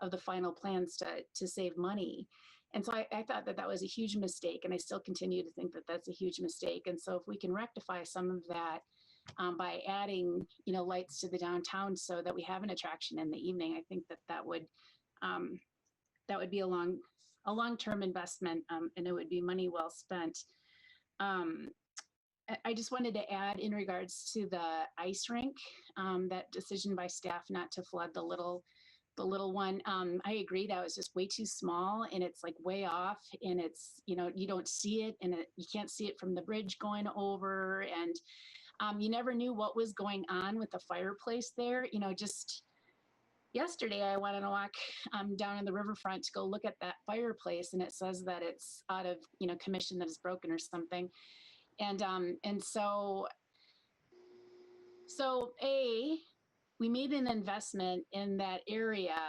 of the final plans to save money. And so I thought that was a huge mistake, and I still continue to think that that's a huge mistake. And so if we can rectify some of that by adding, lights to the downtown so that we have an attraction in the evening, I think that would be a long-term investment, and it would be money well spent. I just wanted to add in regards to the ice rink, that decision by staff not to flood the little one. I agree, that was just way too small, and it's like way off, and it's, you don't see it, and you can't see it from the bridge going over, and you never knew what was going on with the fireplace there. Just yesterday I went on a walk down in the riverfront to go look at that fireplace, and it says that it's out of, commission, that it's broken or something. And so we made an investment in that area,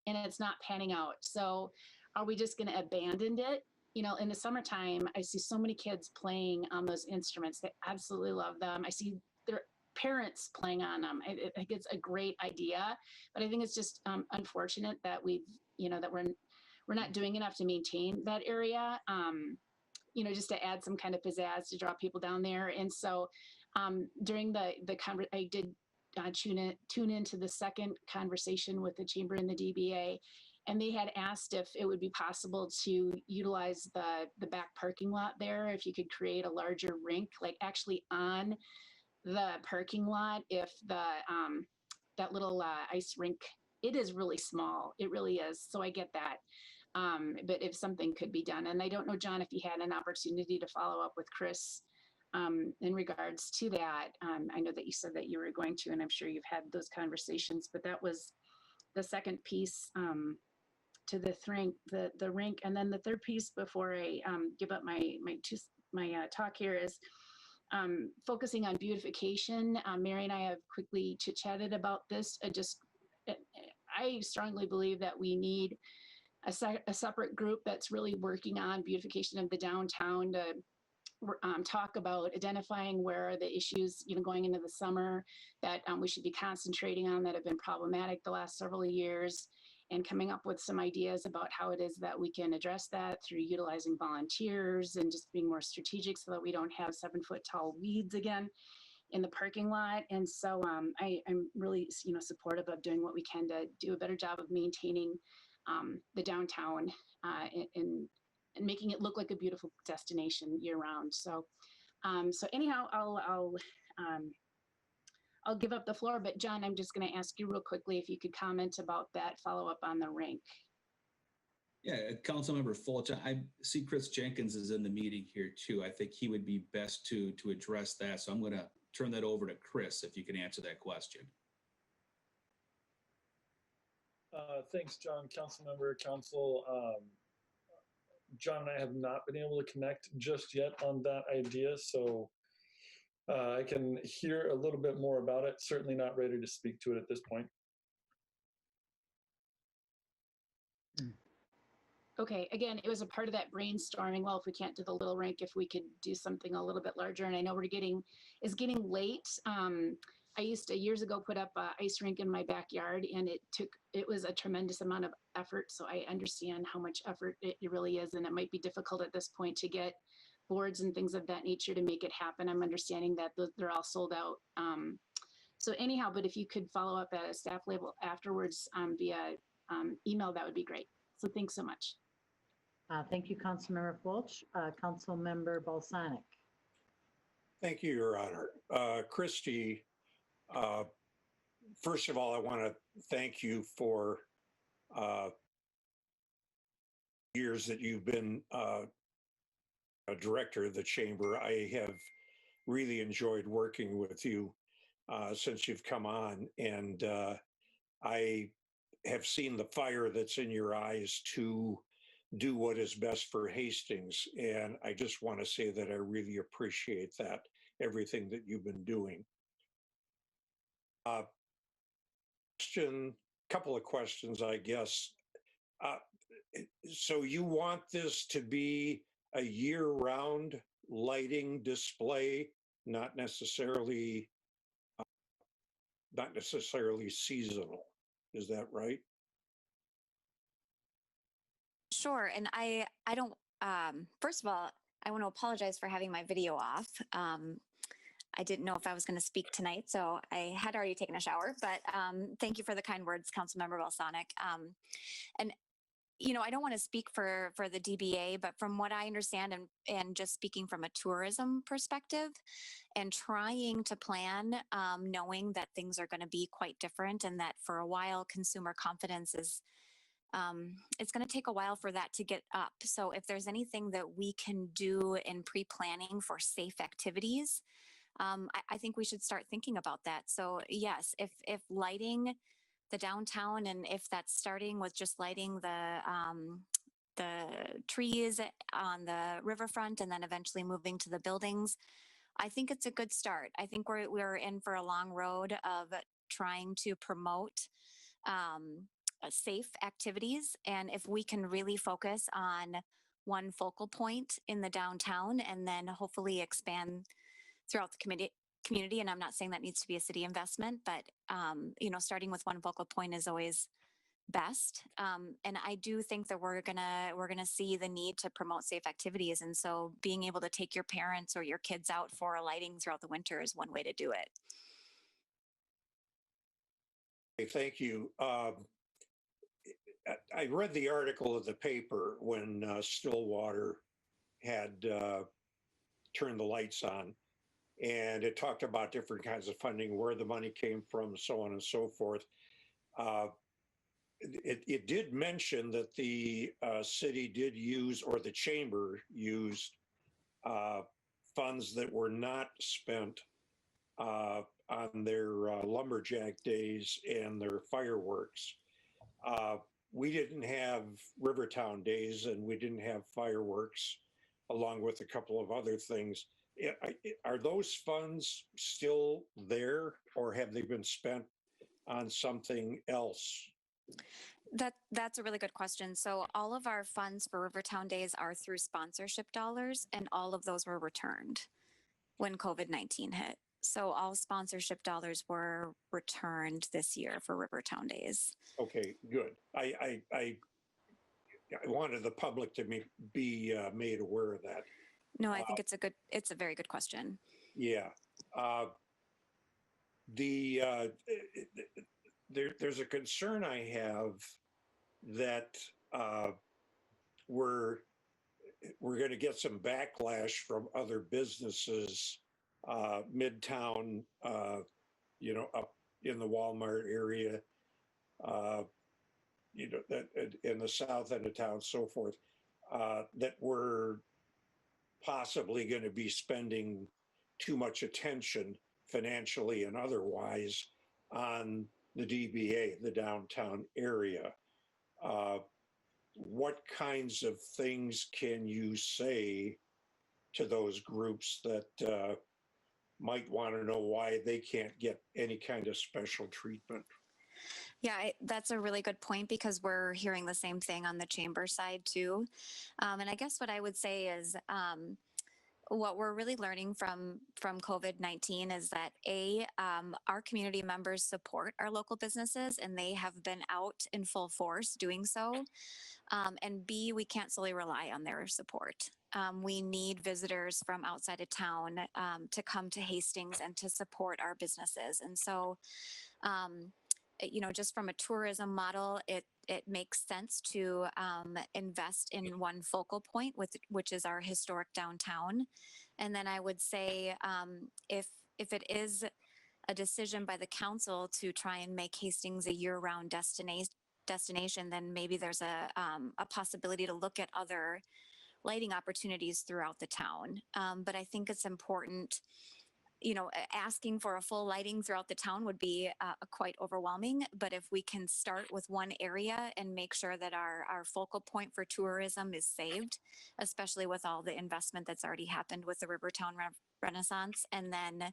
and it's not panning out. So are we just going to abandon it? In the summertime, I see so many kids playing on those instruments. They absolutely love them. I see their parents playing on them. I think it's a great idea, but I think it's just unfortunate that that we're not doing enough to maintain that area. Just to add some kind of pizzazz to draw people down there. And so during the I did tune into the second conversation with the chamber and the DBA, And they had asked if it would be possible to utilize the back parking lot there, if you could create a larger rink, like actually on the parking lot, if the that little ice rink, it is really small. It really is. So I get that. But if something could be done, and I don't know, John, if you had an opportunity to follow up with Chris in regards to that. I know that you said that you were going to, and I'm sure you've had those conversations, but that was the second piece to the rink. And then the third piece before I give up my talk here is focusing on beautification. Mary and I have quickly chit-chatted about this. I strongly believe that we need a separate group that's really working on beautification of the downtown to talk about identifying where are the issues, going into the summer that we should be concentrating on that have been problematic the last several years, and coming up with some ideas about how it is that we can address that through utilizing volunteers and just being more strategic so that we don't have 7-foot tall weeds again in the parking lot. And so I'm really, supportive of doing what we can to do a better job of maintaining the downtown and making it look like a beautiful destination year round. So, anyhow, I'll give up the floor, but John, I'm just going to ask you real quickly if you could comment about that follow up on the rink. Yeah, Councilmember Fulch, I see Chris Jenkins is in the meeting here too. I think he would be best to address that. So I'm going to turn that over to Chris if you can answer that question. Thanks, John. Councilmember, Council. John and I have not been able to connect just yet on that idea, so I can hear a little bit more about it. Certainly not ready to speak to it at this point. Okay, again, it was a part of that brainstorming. Well, if we can't do the little rink, if we could do something a little bit larger. And I know it's getting late. I used to years ago put up an ice rink in my backyard, and it was a tremendous amount of effort. So I understand how much effort it really is, and it might be difficult at this point to get boards and things of that nature to make it happen. I'm understanding that they're all sold out. So anyhow, but if you could follow up at a staff level afterwards via email, that would be great. So thanks so much. Thank you, Councilmember Fulch. Councilmember Balsanek. Thank you, Your Honor. Christy, first of all, I want to thank you for years that you've been a director of the chamber. I have really enjoyed working with you since you've come on, and I have seen the fire that's in your eyes to do what is best for Hastings. And I just want to say that I really appreciate that, everything that you've been doing. Couple of questions, I guess. So you want this to be a year-round lighting display, not necessarily seasonal. Is that right? Sure. And I don't, first of all, I want to apologize for having my video off. I didn't know if I was going to speak tonight, so I had already taken a shower, but thank you for the kind words, Councilmember Balsanek. And, I don't want to speak for the DBA, but from what I understand and just speaking from a tourism perspective and trying to plan, knowing that things are going to be quite different and that for a while consumer confidence is it's going to take a while for that to get up. So if there's anything that we can do in pre-planning for safe activities, I think we should start thinking about that. So yes, if lighting the downtown, and if that's starting with just lighting the trees on the riverfront and then eventually moving to the buildings, I think it's a good start. I think we're in for a long road of trying to promote safe activities. And if we can really focus on one focal point in the downtown and then hopefully expand throughout the community, and I'm not saying that needs to be a city investment, but starting with one focal point is always best. And I do think that we're gonna see the need to promote safe activities. And so being able to take your parents or your kids out for a lighting throughout the winter is one way to do it. Thank you. I read the article of the paper when Stillwater had turned the lights on, and it talked about different kinds of funding, where the money came from, so on and so forth. It did mention that the city did use, or the chamber used, funds that were not spent on their lumberjack days and their fireworks. We didn't have Rivertown days, and we didn't have fireworks, along with a couple of other things. Are those funds still there, or have they been spent on something else? That's a really good question. So all of our funds for Rivertown Days are through sponsorship dollars, and all of those were returned when COVID-19 hit. So all sponsorship dollars were returned this year for Rivertown Days. Okay, good. I wanted the public to be made aware of that. No, I think it's a very good question. Yeah. There's a concern I have that we're going to get some backlash from other businesses, Midtown, up in the Walmart area, that in the south end of town, so forth, that we're possibly going to be spending too much attention financially and otherwise on the DBA, the downtown area. What kinds of things can you say to those groups that might want to know why they can't get any kind of special treatment? Yeah, that's a really good point, because we're hearing the same thing on the chamber side too. And I guess what I would say is what we're really learning from COVID-19 is that our community members support our local businesses, and they have been out in full force doing so. And B, we can't solely rely on their support. We need visitors from outside of town to come to Hastings and to support our businesses. And so, just from a tourism model, it makes sense to invest in one focal point, which is our historic downtown. And then I would say if it is a decision by the council to try and make Hastings a year-round destination, then maybe there's a possibility to look at other lighting opportunities throughout the town. But I think it's important, asking for a full lighting throughout the town would be quite overwhelming. But if we can start with one area and make sure that our focal point for tourism is saved, especially with all the investment that's already happened with the Rivertown Renaissance, and then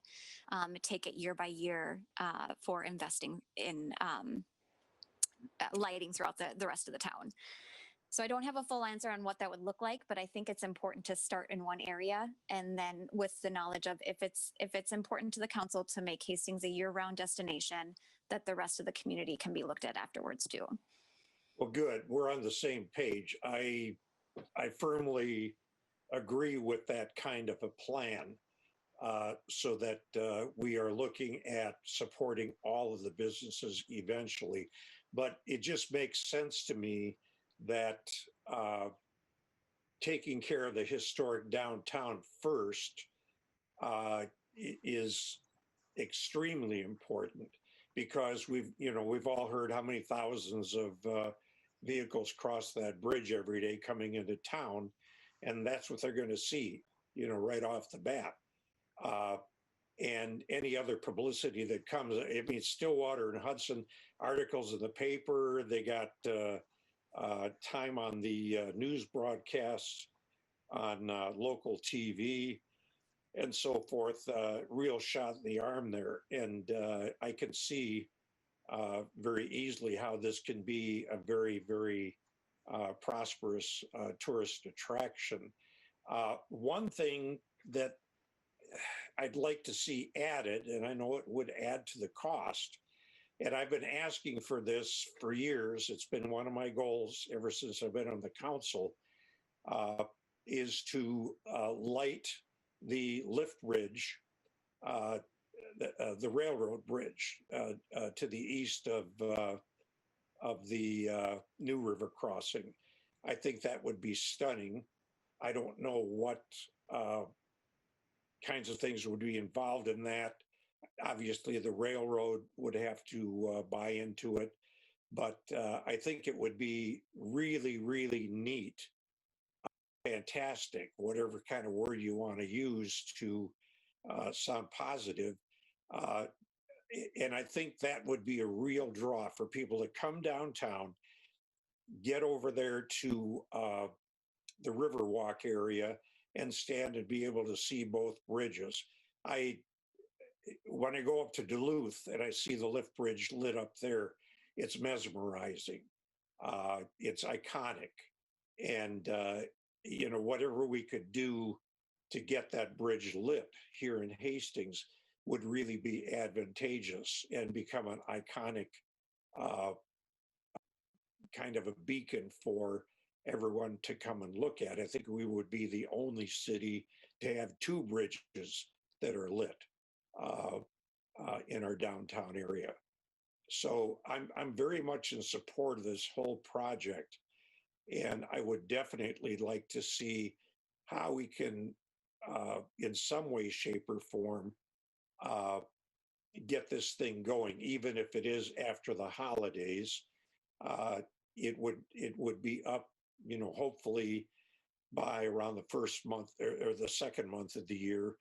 take it year by year for investing in lighting throughout the rest of the town. So I don't have a full answer on what that would look like, but I think it's important to start in one area, and then with the knowledge of if it's important to the council to make Hastings a year-round destination, that the rest of the community can be looked at afterwards too. Well, good. We're on the same page. I firmly agree with that kind of a plan, so that we are looking at supporting all of the businesses eventually. But it just makes sense to me that taking care of the historic downtown first is extremely important, because we've all heard how many thousands of vehicles cross that bridge every day coming into town, and that's what they're going to see, right off the bat. And any other publicity that comes, I mean, Stillwater and Hudson, articles in the paper, they got time on the news broadcasts on local TV and so forth, real shot in the arm there. And I can see very easily how this can be a very, very prosperous tourist attraction. One thing that I'd like to see added, and I know it would add to the cost, and I've been asking for this for years, it's been one of my goals ever since I've been on the council, is to light the lift bridge, the railroad bridge to the east of of the new river crossing. I think that would be stunning. I don't know what kinds of things would be involved in that. Obviously, the railroad would have to buy into it, but I think it would be really, really neat, fantastic, whatever kind of word you want to use to sound positive. And I think that would be a real draw for people to come downtown, get over there to the Riverwalk area and stand and be able to see both bridges. When I go up to Duluth and I see the lift bridge lit up there, it's mesmerizing. It's iconic. And, you know, whatever we could do to get that bridge lit here in Hastings would really be advantageous and become an iconic kind of a beacon for everyone to come and look at. I think we would be the only city to have two bridges that are lit in our downtown area. So I'm very much in support of this whole project, and I would definitely like to see how we can, in some way, shape, or form, get this thing going, even if it is after the holidays. It would be up, you know, hopefully by around the first month or the second month of the year.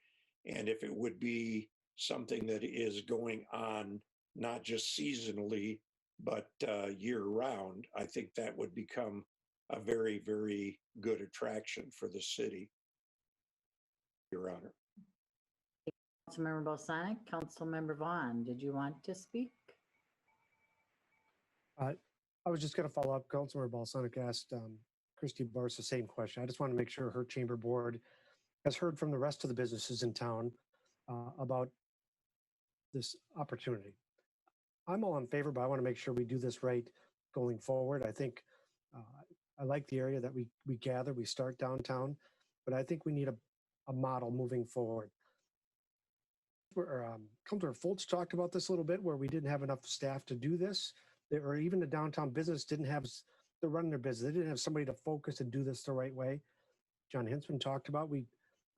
And if it would be something that is going on not just seasonally, but year round, I think that would become a very, very good attraction for the city, Your Honor. Councilmember Balsanek, Councilmember Vaughn, did you want to speak? I was just going to follow up. Councilmember Balsanek asked Christy Barnes the same question. I just want to make sure her chamber board has heard from the rest of the businesses in town about this opportunity. I'm all in favor, but I want to make sure we do this right going forward. I think I like the area that we gather, we start downtown, but I think we need a model moving forward. Councilor Fultz talked about this a little bit, where we didn't have enough staff to do this, or even the downtown business didn't have to run their business. They didn't have somebody to focus and do this the right way. John Hinsman talked about we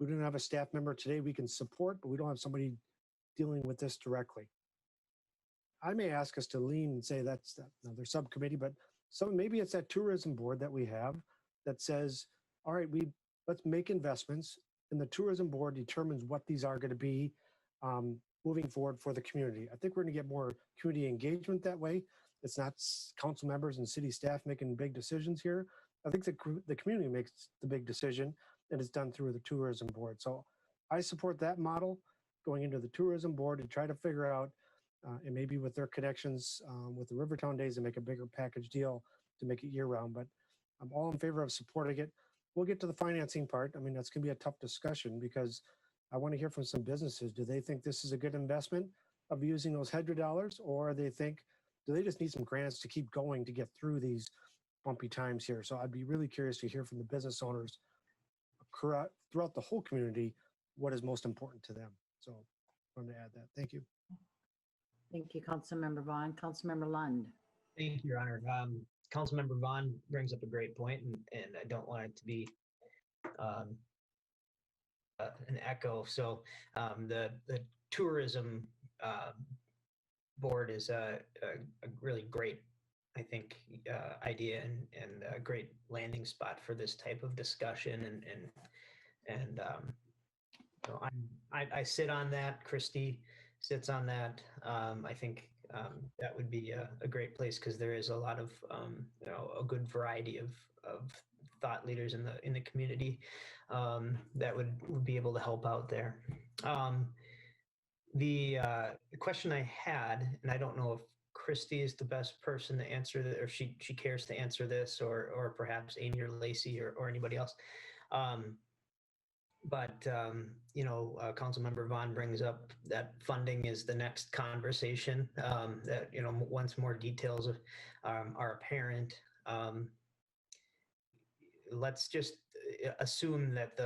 didn't have a staff member today we can support, but we don't have somebody dealing with this directly. I may ask us to lean and say that's another subcommittee, but maybe it's that tourism board that we have that says, all right, let's make investments, and the tourism board determines what these are going to be moving forward for the community. I think we're going to get more community engagement that way. It's not council members and city staff making big decisions here. I think the community makes the big decision, and it's done through the tourism board. So I support that model, going into the tourism board to try to figure out, and maybe with their connections with the Rivertown Days, and make a bigger package deal to make it year round. But I'm all in favor of supporting it. We'll get to the financing part. I mean, that's going to be a tough discussion, because I want to hear from some businesses. Do they think this is a good investment of using those HEDRA dollars, or do they just need some grants to keep going to get through these bumpy times here? So I'd be really curious to hear from the business owners throughout the whole community what is most important to them. So I wanted to add that. Thank you. Thank you, Councilmember Vaughn. Councilmember Lund. Thank you, Your Honor. Councilmember Vaughn brings up a great point, and I don't want it to be an echo. So the tourism board is a really great, I think, idea and a great landing spot for this type of discussion. And so I sit on that. Christy sits on that. I think that would be a great place, because there is a lot of a good variety of thought leaders in the community that would be able to help out there. The question I had, and I don't know if Christy is the best person to answer that, or if she cares to answer this, or perhaps Amy or Lacey or anybody else. But Councilmember Vaughn brings up that funding is the next conversation. That once more details are apparent, let's just assume that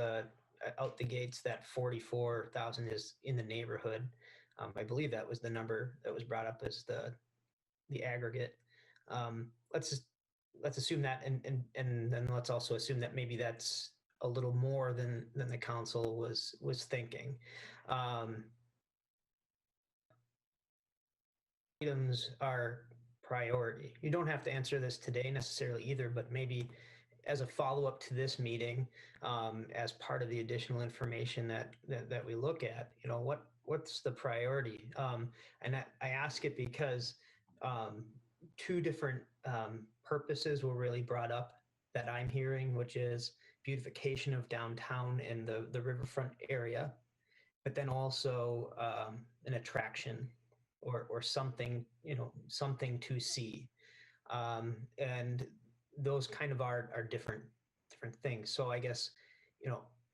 out the gates that 44,000 is in the neighborhood. I believe that was the number that was brought up as the aggregate. let's assume that, and then let's also assume that maybe that's a little more than the council was thinking. Items are priority. You don't have to answer this today necessarily either, but maybe as a follow-up to this meeting, as part of the additional information that we look at, what's the priority? And I ask it because two different purposes were really brought up that I'm hearing, which is beautification of downtown and the riverfront area, but then also an attraction or something, something to see. And those kind of are different things. So I guess,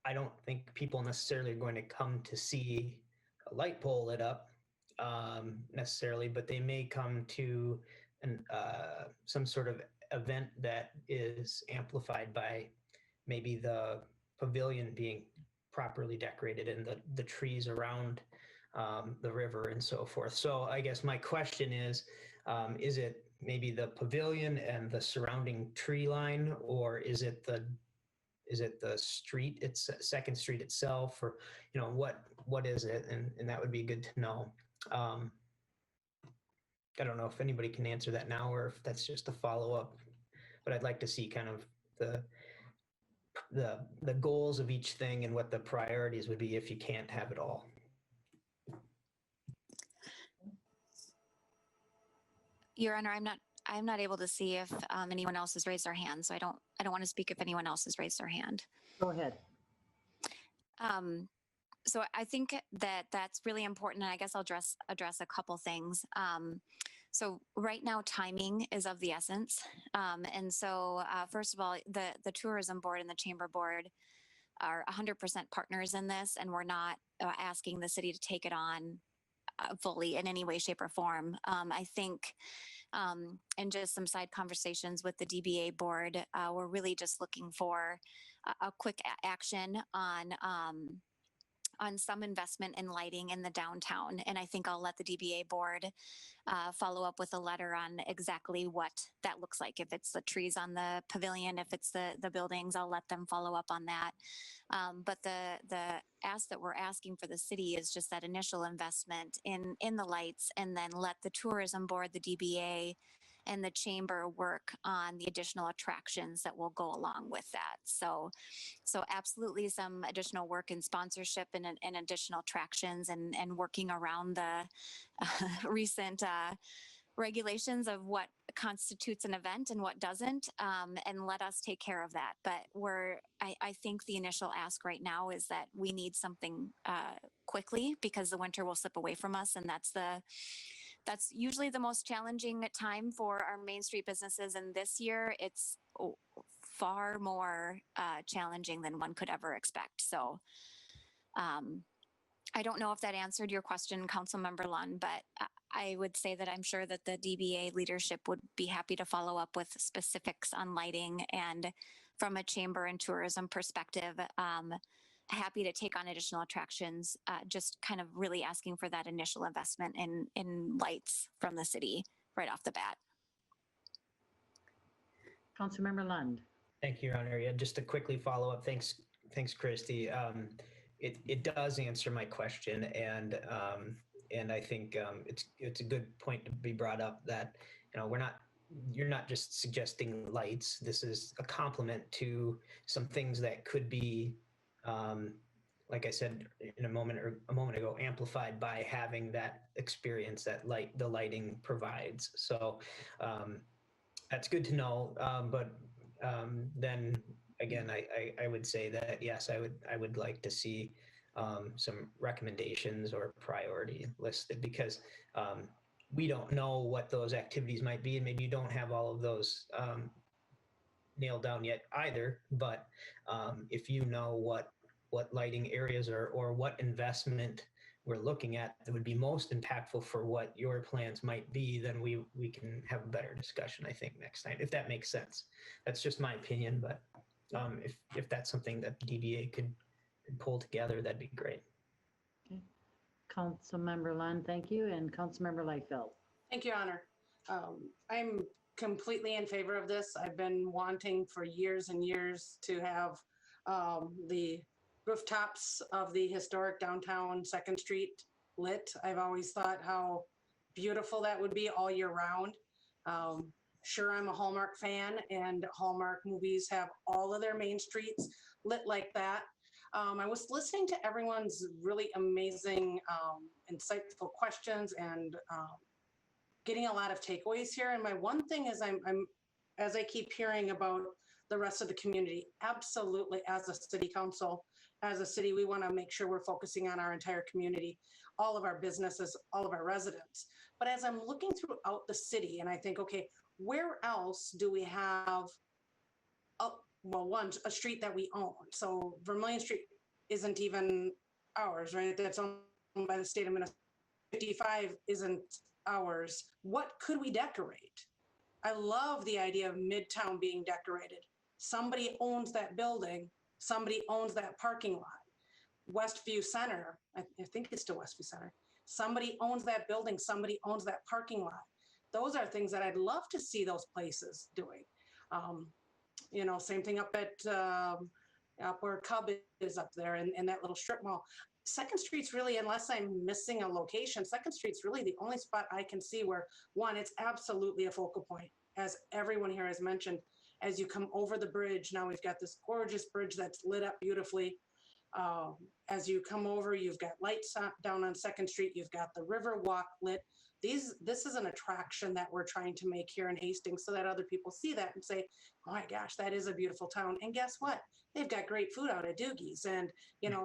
I don't think people necessarily are going to come to see a light pole lit up necessarily, but they may come to some sort of event that is amplified by maybe the pavilion being properly decorated and the trees around the river and so forth. So I guess my question is it maybe the pavilion and the surrounding tree line, or is it the street, it's Second Street itself, or what is it? And that would be good to know. I don't know if anybody can answer that now or if that's just a follow-up, but I'd like to see kind of the goals of each thing and what the priorities would be if you can't have it all. Your Honor, I'm not able to see if anyone else has raised their hand, so I don't want to speak if anyone else has raised their hand. Go ahead. So I think that that's really important, and I guess I'll address a couple things. So right now, timing is of the essence. And so first of all, the tourism board and the chamber board are 100% partners in this, and we're not asking the city to take it on fully in any way, shape, or form. I think and just some side conversations with the DBA board, we're really just looking for a quick action on some investment in lighting in the downtown. And I think I'll let the DBA board follow up with a letter on exactly what that looks like. If it's the trees on the pavilion, if it's the buildings, I'll let them follow up on that. But the ask that we're asking for the city is just that initial investment in the lights, and then let the tourism board, the DBA, and the chamber work on the additional attractions that will go along with that. So absolutely some additional work in sponsorship and additional attractions, and working around the recent regulations of what constitutes an event and what doesn't, and let us take care of that. But I think the initial ask right now is that we need something quickly, because the winter will slip away from us, and that's usually the most challenging time for our Main Street businesses. And this year it's far more challenging than one could ever expect. So I don't know if that answered your question, Councilmember Lund, but I would say that I'm sure that the DBA leadership would be happy to follow up with specifics on lighting, and from a chamber and tourism perspective, happy to take on additional attractions, just kind of really asking for that initial investment in lights from the city right off the bat. Councilmember Lund. Thank you, Your Honor. Yeah, just to quickly follow up. Thanks, Christy. It does answer my question, and I think it's a good point to be brought up that you're not just suggesting lights. This is a complement to some things that could be, like I said a moment ago, amplified by having that experience that the lighting provides. So that's good to know. But then again, I would say that yes, I would like to see some recommendations or priority listed, because we don't know what those activities might be, and maybe you don't have all of those nailed down yet either. But if you know what lighting areas or what investment we're looking at that would be most impactful for what your plans might be, then we can have a better discussion, I think, next time, if that makes sense. That's just my opinion, but if that's something that DBA could pull together, that'd be great. Okay. Councilmember Lund, thank you. And Councilmember Liefeld. Thank you, Your Honor. I'm completely in favor of this. I've been wanting for years and years to have the rooftops of the historic downtown Second Street lit. I've always thought how beautiful that would be all year round. Sure, I'm a Hallmark fan, and Hallmark movies have all of their main streets lit like that. I was listening to everyone's really amazing, insightful questions and getting a lot of takeaways here. And my one thing is I'm as I keep hearing about the rest of the community, absolutely, as a city council, as a city, we want to make sure we're focusing on our entire community, all of our businesses, all of our residents. But as I'm looking throughout the city and I think, okay, where else do we have, a street that we own? So Vermilion Street isn't even ours, right? That's owned by the state of Minnesota. 55 isn't ours. What could we decorate? I love the idea of Midtown being decorated. Somebody owns that building. Somebody owns that parking lot. Westview Center, I think it's still Westview Center. Somebody owns that building. Somebody owns that parking lot. Those are things that I'd love to see those places doing. Same thing up where Cub is up there in that little strip mall. Second Street's really, unless I'm missing a location, Second Street's really the only spot I can see where, one, it's absolutely a focal point, as everyone here has mentioned. As you come over the bridge, now we've got this gorgeous bridge that's lit up beautifully. As you come over, you've got lights down on Second Street. You've got the river walk lit. This is an attraction that we're trying to make here in Hastings so that other people see that and say, oh my gosh, that is a beautiful town. And guess what? They've got great food out at Doogie's. And,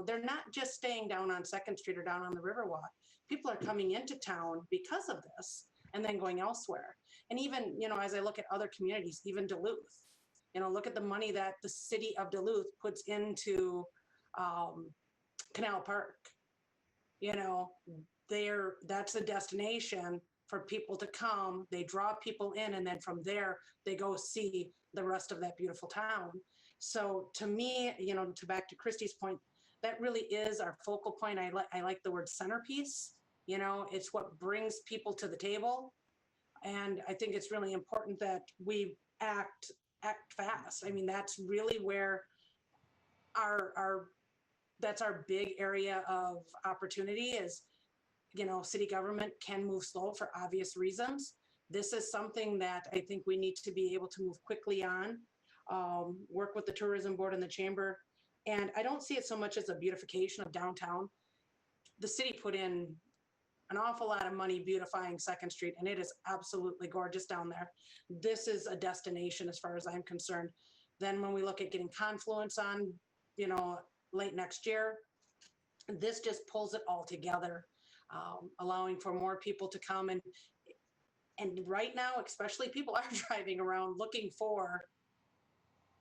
they're not just staying down on Second Street or down on the Riverwalk. People are coming into town because of this and then going elsewhere. And even, as I look at other communities, even Duluth, look at the money that the city of Duluth puts into Canal Park. That's a destination for people to come. They draw people in, and then from there they go see the rest of that beautiful town. So to me, to back to Christy's point, that really is our focal point. I like the word centerpiece. It's what brings people to the table, and I think it's really important that we act fast. I mean, that's really where that's our big area of opportunity is. City government can move slow for obvious reasons. This is something that I think we need to be able to move quickly on, work with the tourism board and the chamber. And I don't see it so much as a beautification of downtown. The city put in an awful lot of money beautifying Second Street, and it is absolutely gorgeous down there. This is a destination as far as I'm concerned. Then when we look at getting Confluence on, late next year, this just pulls it all together. Allowing for more people to come and right now, especially, people are driving around looking for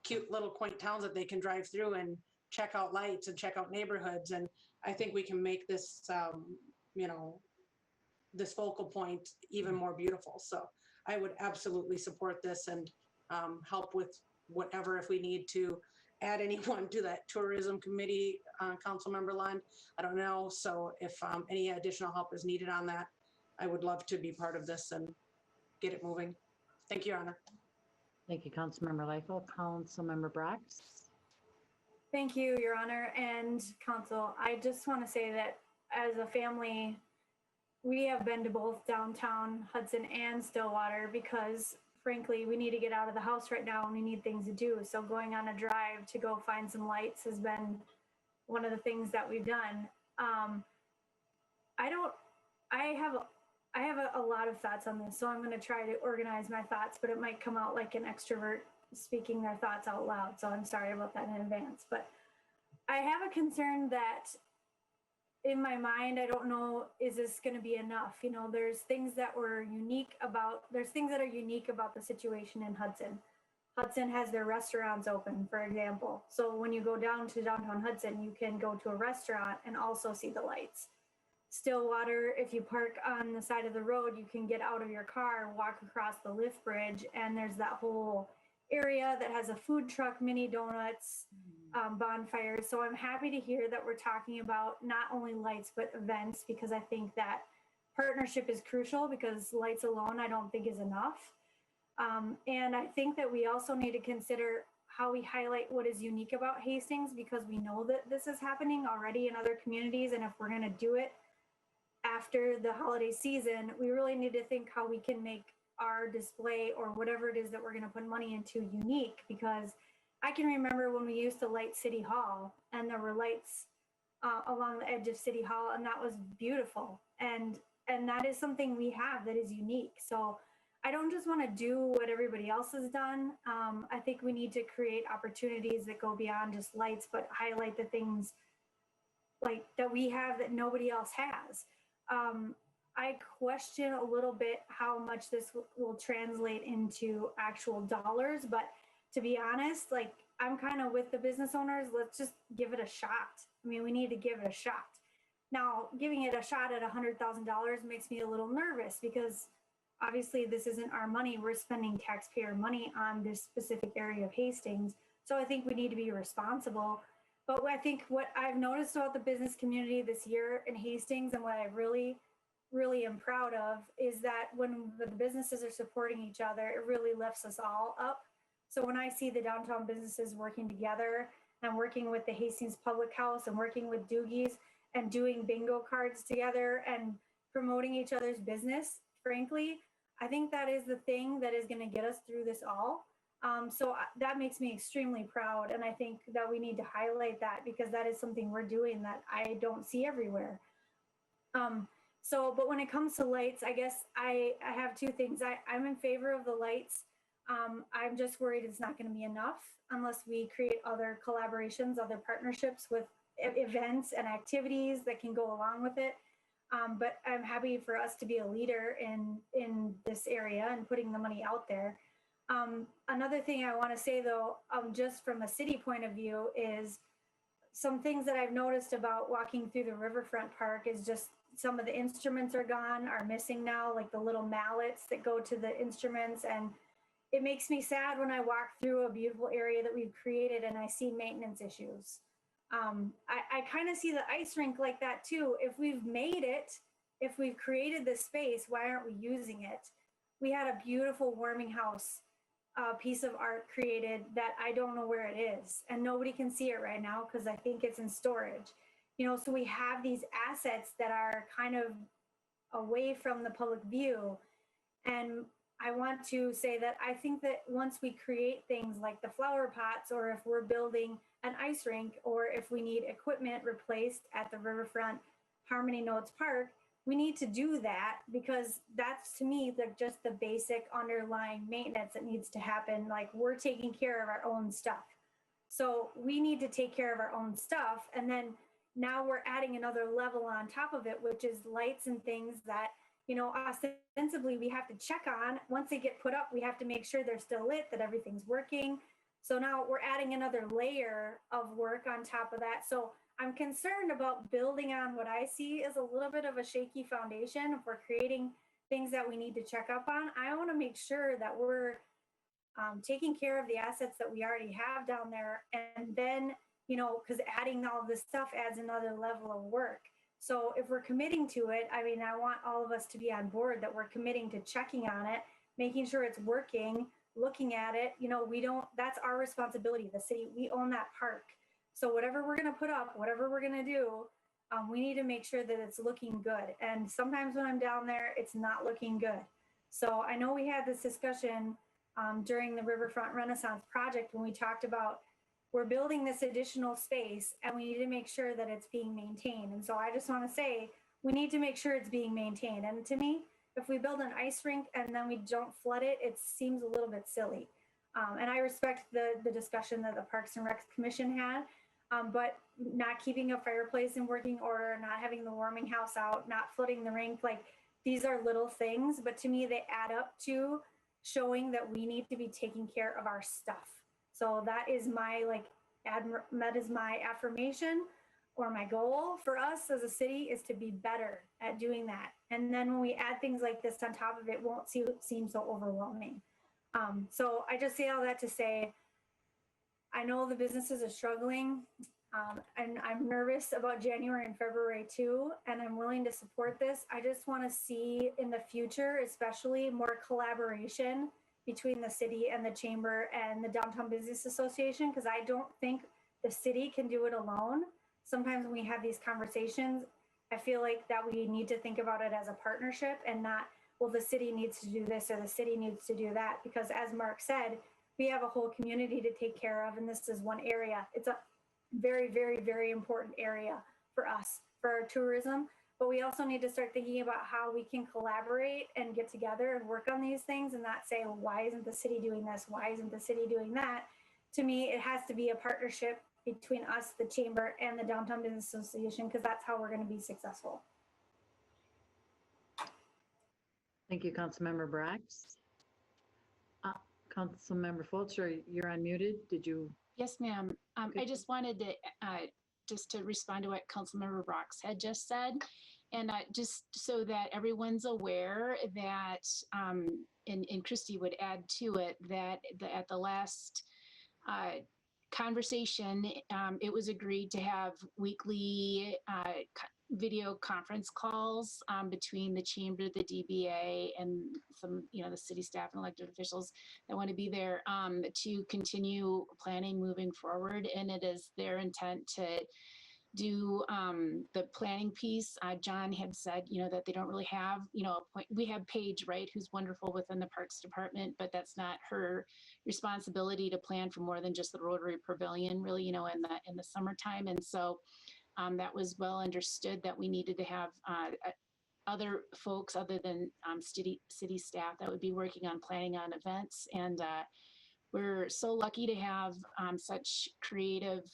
cute little quaint towns that they can drive through and check out lights and check out neighborhoods. And I think we can make this, this focal point even more beautiful. So I would absolutely support this and help with whatever, if we need to add anyone to that tourism committee, Councilmember Lund, I don't know. So if any additional help is needed on that, I would love to be part of this and get it moving. Thank you, Your Honor. Thank you, Councilmember Leifeld. Councilmember Brox. Thank you, Your Honor and Council. I just want to say that as a family, we have been to both downtown Hudson and Stillwater because frankly, we need to get out of the house right now and we need things to do. So going on a drive to go find some lights has been one of the things that we've done. I have a lot of thoughts on this, so I'm going to try to organize my thoughts, but it might come out like an extrovert speaking their thoughts out loud. So I'm sorry about that in advance, but I have a concern that in my mind, I don't know, is this going to be enough? There's things that are unique about the situation in Hudson. Hudson has their restaurants open, for example. So when you go down to downtown Hudson, you can go to a restaurant and also see the lights. Stillwater, if you park on the side of the road, you can get out of your car, walk across the lift bridge, and there's that whole area that has a food truck, mini donuts, bonfires. So I'm happy to hear that we're talking about not only lights, but events, because I think that partnership is crucial, because lights alone, I don't think is enough. And I think that we also need to consider how we highlight what is unique about Hastings, because we know that this is happening already in other communities. And if we're going to do it after the holiday season, we really need to think how we can make our display or whatever it is that we're going to put money into unique. Because I can remember when we used to light City Hall, and there were lights along the edge of City Hall, and that was beautiful. And that is something we have that is unique. So I don't just want to do what everybody else has done. I think we need to create opportunities that go beyond just lights, but highlight the things like that we have that nobody else has. I question a little bit how much this will translate into actual dollars, but to be honest, like, I'm kind of with the business owners. Let's just give it a shot. I mean, we need to give it a shot. Now, giving it a shot at $100,000 makes me a little nervous, because obviously this isn't our money. We're spending taxpayer money on this specific area of Hastings. So I think we need to be responsible. But I think what I've noticed about the business community this year in Hastings, and what I really am proud of, is that when the businesses are supporting each other, it really lifts us all up. So when I see the downtown businesses working together, and working with the Hastings Public House, and working with Doogie's, and doing bingo cards together, and promoting each other's business, frankly, I think that is the thing that is going to get us through this all. So that makes me extremely proud. And I think that we need to highlight that, because that is something we're doing that I don't see everywhere. But when it comes to lights, I guess I have two things. I'm in favor of the lights. I'm just worried it's not going to be enough unless we create other collaborations, other partnerships with events and activities that can go along with it. But I'm happy for us to be a leader in this area and putting the money out there. Another thing I want to say, though, just from a city point of view, is some things that I've noticed about walking through the Riverfront Park is just some of the instruments are missing now, like the little mallets that go to the instruments. And it makes me sad when I walk through a beautiful area that we've created and I see maintenance issues. I kind of see the ice rink like that too. If we've made it, if we've created this space, why aren't we using it? We had a beautiful warming house piece of art created that I don't know where it is, and nobody can see it right now because I think it's in storage. You know, so we have these assets that are kind of away from the public view. And I want to say that I think that once we create things like the flower pots, or if we're building an ice rink, or if we need equipment replaced at the Riverfront Harmony Notes Park, we need to do that, because that's, to me, just the basic underlying maintenance that needs to happen. Like, we're taking care of our own stuff. So we need to take care of our own stuff. And then now we're adding another level on top of it, which is lights and things that, you know, ostensibly we have to check on. Once they get put up, we have to make sure they're still lit, that everything's working. So now we're adding another layer of work on top of that. So I'm concerned about building on what I see as a little bit of a shaky foundation. If we're creating things that we need to check up on, I want to make sure that we're taking care of the assets that we already have down there. And then, you know, because adding all this stuff adds another level of work. So if we're committing to it, I mean, I want all of us to be on board that we're committing to checking on it, making sure it's working, looking at it. You know, that's our responsibility. The city, we own that park. So whatever we're going to put up, whatever we're going to do, we need to make sure that it's looking good. And sometimes when I'm down there, it's not looking good. So I know we had this discussion during the Riverfront Renaissance project when we talked about we're building this additional space and we need to make sure that it's being maintained. And so I just want to say we need to make sure it's being maintained. And to me, if we build an ice rink and then we don't flood it, it seems a little bit silly. And I respect the discussion that the Parks and Rec Commission had. But not keeping a fireplace in working order, not having the warming house out, not flooding the rink, like, these are little things, but to me, they add up to showing that we need to be taking care of our stuff. So that is my, that is my affirmation, or my goal for us as a city, is to be better at doing that. And then when we add things like this on top of it, won't seem so overwhelming. So I just say all that to say, I know the businesses are struggling, and I'm nervous about January and February too, and I'm willing to support this. I just want to see in the future, especially, more collaboration between the city and the chamber and the Downtown Business Association, because I don't think the city can do it alone. Sometimes when we have these conversations, I feel like that we need to think about it as a partnership and not, well, the city needs to do this or the city needs to do that. Because as Mark said, we have a whole community to take care of, and this is one area. It's a very, very, very important area for us, for our tourism. But we also need to start thinking about how we can collaborate and get together and work on these things and not say, well, why isn't the city doing this? Why isn't the city doing that? To me, it has to be a partnership between us, the chamber, and the Downtown Business Association, because that's how we're going to be successful. Thank you, Councilmember Brox. Councilmember Fulcher, you're unmuted. Did you? Yes, ma'am. I just wanted to just to respond to what Councilmember Brox had just said, and just so that everyone's aware that, and Christy would add to it, that at the last conversation, it was agreed to have weekly video conference calls between the chamber, the DBA, and some, the city staff and elected officials that want to be there to continue planning moving forward. And it is their intent to do the planning piece. John had said, that they don't really have, we have Paige, right, who's wonderful within the Parks Department, but that's not her responsibility to plan for more than just the Rotary Pavilion, really, in the summertime. And so that was well understood that we needed to have other folks other than city staff that would be working on planning on events. And we're so lucky to have such creative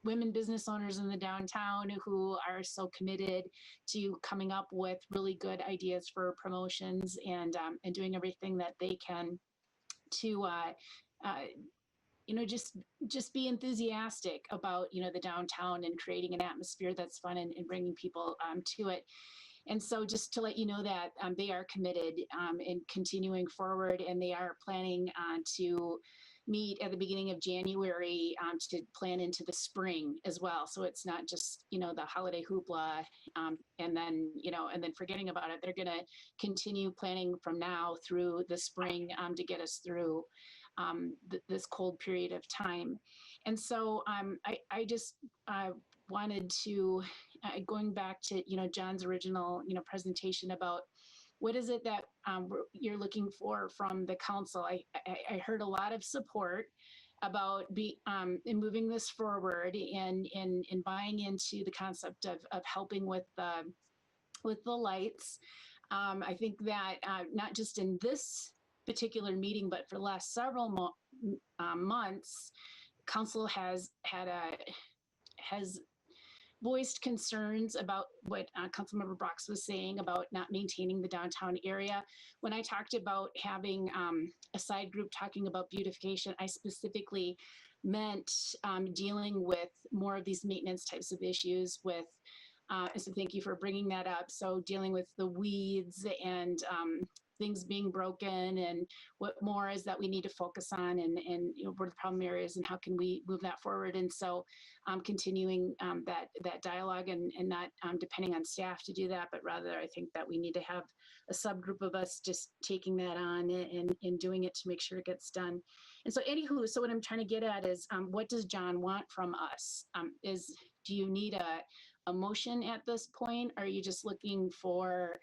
women business owners in the downtown who are so committed to coming up with really good ideas for promotions and doing everything that they can to just be enthusiastic about, the downtown and creating an atmosphere that's fun and bringing people to it. And so just to let you know that they are committed in continuing forward, and they are planning to meet at the beginning of January to plan into the spring as well. So it's not just, the holiday hoopla and then forgetting about it. They're going to continue planning from now through the spring to get us through this cold period of time. And so I just wanted to, going back to, John's original, presentation about what is it that you're looking for from the council. I heard a lot of support about in moving this forward and buying into the concept of helping with the lights. I think that not just in this particular meeting, but for the last several months, council has voiced concerns about what Councilmember Brox was saying about not maintaining the downtown area. When I talked about having a side group talking about beautification, I specifically meant dealing with more of these maintenance types of issues with, so thank you for bringing that up. So dealing with the weeds and things being broken, and what more is that we need to focus on, and what are the problem areas and how can we move that forward. And so continuing that dialogue and not depending on staff to do that, but rather I think that we need to have a subgroup of us just taking that on and doing it to make sure it gets done. And so anywho, so what I'm trying to get at is what does John want from us? Do you need a motion at this point? Are you just looking for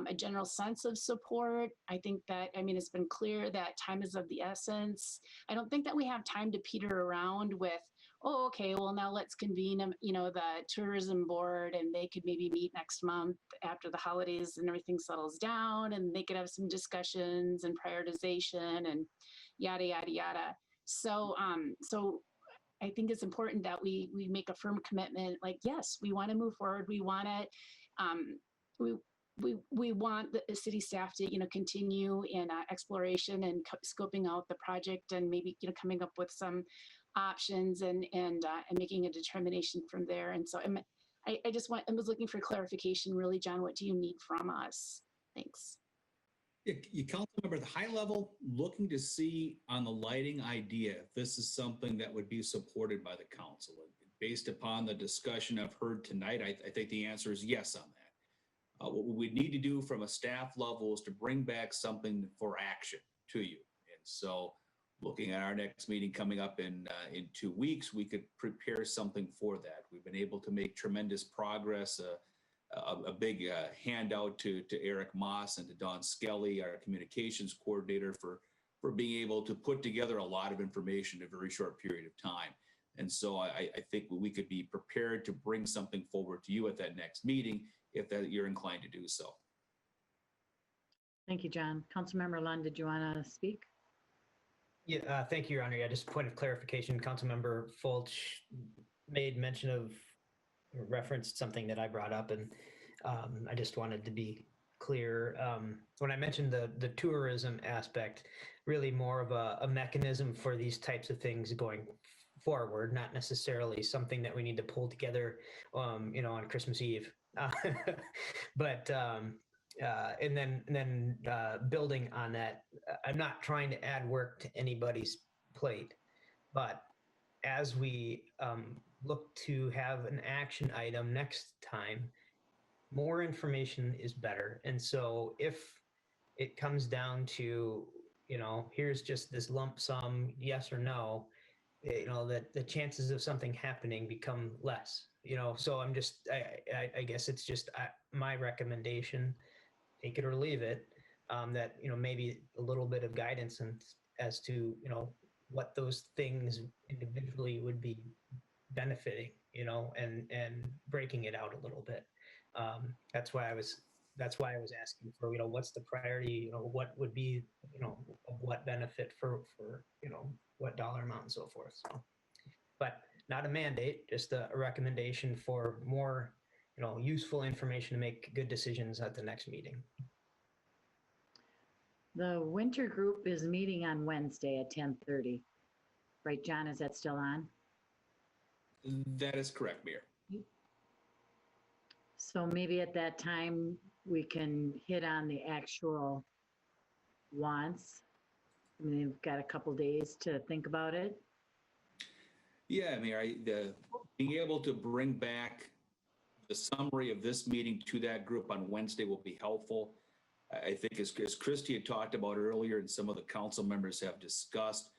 a general sense of support? I think that, it's been clear that time is of the essence. I don't think that we have time to peter around with, oh, okay, well, now let's convene, the tourism board, and they could maybe meet next month after the holidays and everything settles down, and they could have some discussions and prioritization and yada, yada, yada. So, I think it's important that we make a firm commitment, like, yes, we want to move forward. We want to, we want the city staff to, continue in exploration and scoping out the project, and maybe, coming up with some options and making a determination from there. And so I was looking for clarification, really, John. What do you need from us? Thanks. You Councilmember, the high level, looking to see on the lighting idea, if this is something that would be supported by the council. Based upon the discussion I've heard tonight, I think the answer is yes on that. What we need to do from a staff level is to bring back something for action to you. And so looking at our next meeting coming up in 2 weeks, we could prepare something for that. We've been able to make tremendous progress. A big handout to Eric Moss and to Don Skelly, our communications coordinator, for being able to put together a lot of information in a very short period of time. And so I think we could be prepared to bring something forward to you at that next meeting if that you're inclined to do so. Thank you, John. Councilmember Lund, did you want to speak? Yeah, thank you, Your Honor. Yeah, just a point of clarification. Councilmember Fulch made mention of, referenced something that I brought up, and I just wanted to be clear. When I mentioned the tourism aspect, really more of a mechanism for these types of things going forward, not necessarily something that we need to pull together, on Christmas Eve. But and then building on that, I'm not trying to add work to anybody's plate, but as we look to have an action item next time, more information is better. And so if it comes down to, here's just this lump sum, yes or no, that the chances of something happening become less, so I'm just, I guess it's just my recommendation, take it or leave it, that, maybe a little bit of guidance as to, what those things individually would be benefiting, and breaking it out a little bit. That's why I was asking for, what's the priority, what would be, of what benefit for, what dollar amount and so forth. So, but not a mandate, just a recommendation for more, useful information to make good decisions at the next meeting. The winter group is meeting on Wednesday at 10:30. Right, John, is that still on? That is correct, Mayor. So maybe at that time, we can hit on the actual wants. I mean, we've got a couple days to think about it. Yeah, Mayor, being able to bring back the summary of this meeting to that group on Wednesday will be helpful. I think as Christy had talked about earlier and some of the council members have discussed,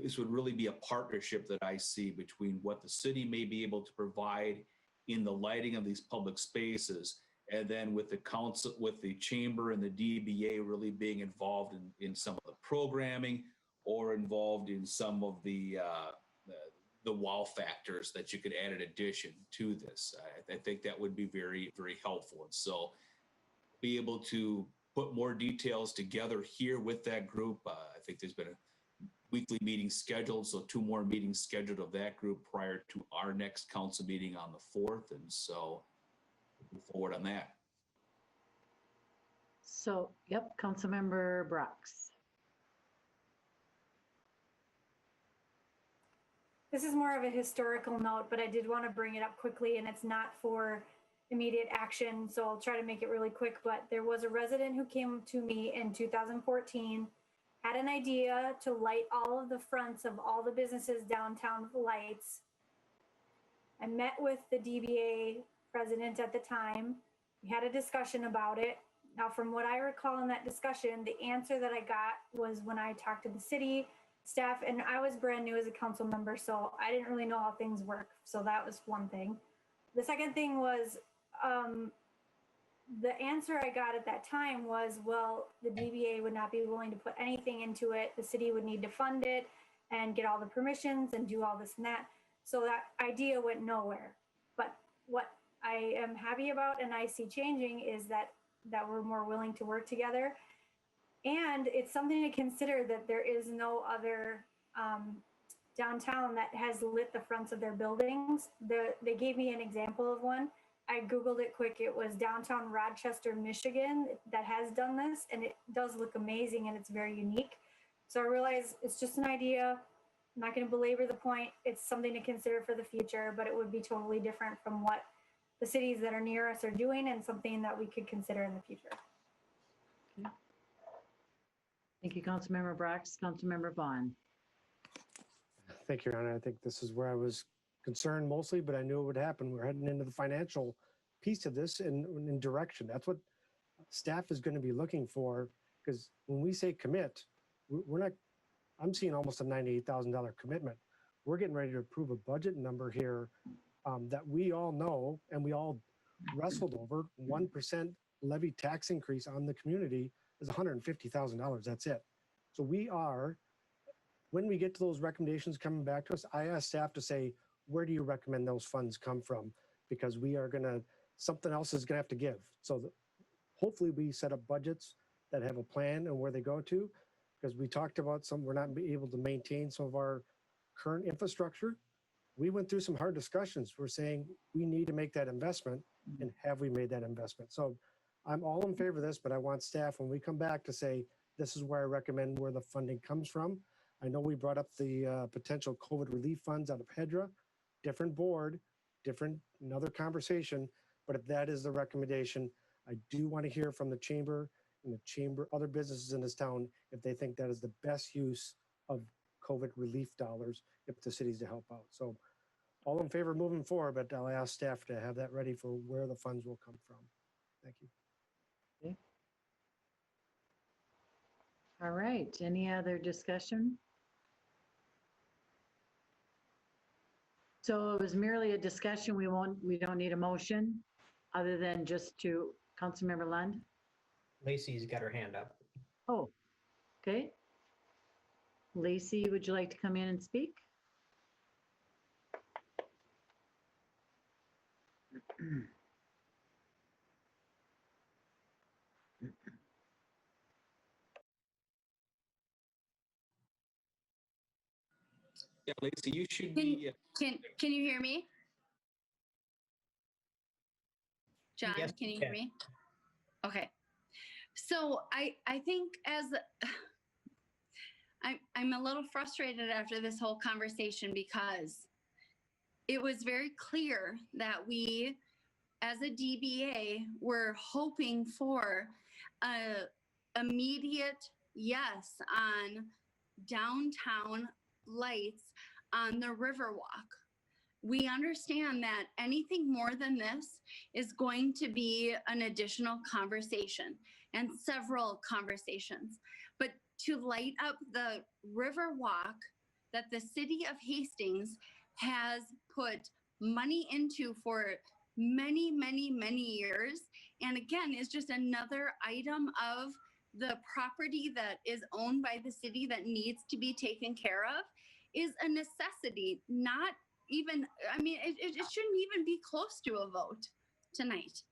this would really be a partnership that I see between what the city may be able to provide in the lighting of these public spaces, and then with the council, with the chamber and the DBA really being involved in some of the programming or involved in some of the wow factors that you could add in addition to this. I think that would be very, very helpful. And so be able to put more details together here with that group. I think there's been a weekly meeting scheduled, so 2 more meetings scheduled of that group prior to our next council meeting on the 4th. And so move forward on that. So, yep, Councilmember Brox. This is more of a historical note, but I did want to bring it up quickly, and it's not for immediate action, so I'll try to make it really quick. But there was a resident who came to me in 2014, had an idea to light all of the fronts of all the businesses downtown with lights. I met with the DBA president at the time. We had a discussion about it. Now, from what I recall in that discussion, the answer that I got was when I talked to the city staff, and I was brand new as a council member, so I didn't really know how things work. So that was one thing. The second thing was, the answer I got at that time was, well, the DBA would not be willing to put anything into it. The city would need to fund it and get all the permissions and do all this and that. So that idea went nowhere. But what I am happy about and I see changing is that we're more willing to work together. And it's something to consider that there is no other downtown that has lit the fronts of their buildings. They gave me an example of one. I Googled it quick. It was downtown Rochester, Michigan that has done this, and it does look amazing and it's very unique. So I realize it's just an idea. I'm not going to belabor the point. It's something to consider for the future, but it would be totally different from what the cities that are near us are doing and something that we could consider in the future. Okay. Thank you, Councilmember Brox. Councilmember Vaughn. Thank you, Your Honor. I think this is where I was concerned mostly, but I knew it would happen. We're heading into the financial piece of this in direction. That's what staff is going to be looking for, because when we say commit, we're not, I'm seeing almost a $98,000 commitment. We're getting ready to approve a budget number here that we all know and we all wrestled over. 1% levy tax increase on the community is $150,000. That's it. So we are, when we get to those recommendations coming back to us, I asked staff to say, where do you recommend those funds come from? Because we are gonna, something else is gonna have to give. So hopefully we set up budgets that have a plan and where they go to, because we talked about we're not able to maintain some of our current infrastructure. We went through some hard discussions. We're saying we need to make that investment, and have we made that investment? So I'm all in favor of this, but I want staff, when we come back, to say, this is where I recommend where the funding comes from. I know we brought up the potential COVID relief funds out of HEDRA, different board, another conversation, but if that is the recommendation, I do want to hear from the chamber and the chamber, other businesses in this town, if they think that is the best use of COVID relief dollars, if the city's to help out. So all in favor of moving forward, but I'll ask staff to have that ready for where the funds will come from. Thank you. Okay. All right, any other discussion? So it was merely a discussion. We don't need a motion other than just to Councilmember Lund. Lacey's got her hand up. Oh, okay. Lacey, would you like to come in and speak? Yeah, Lacey, you should be. Can you hear me? John, Yes, can you hear me? Okay. So I think I'm a little frustrated after this whole conversation, because it was very clear that we, as a DBA, were hoping for a immediate yes on downtown lights on the Riverwalk. We understand that anything more than this is going to be an additional conversation and several conversations. But to light up the Riverwalk that the city of Hastings has put money into for many, many, many years, and again, is just another item of the property that is owned by the city that needs to be taken care of, is a necessity. Not even, I mean, it shouldn't even be close to a vote tonight.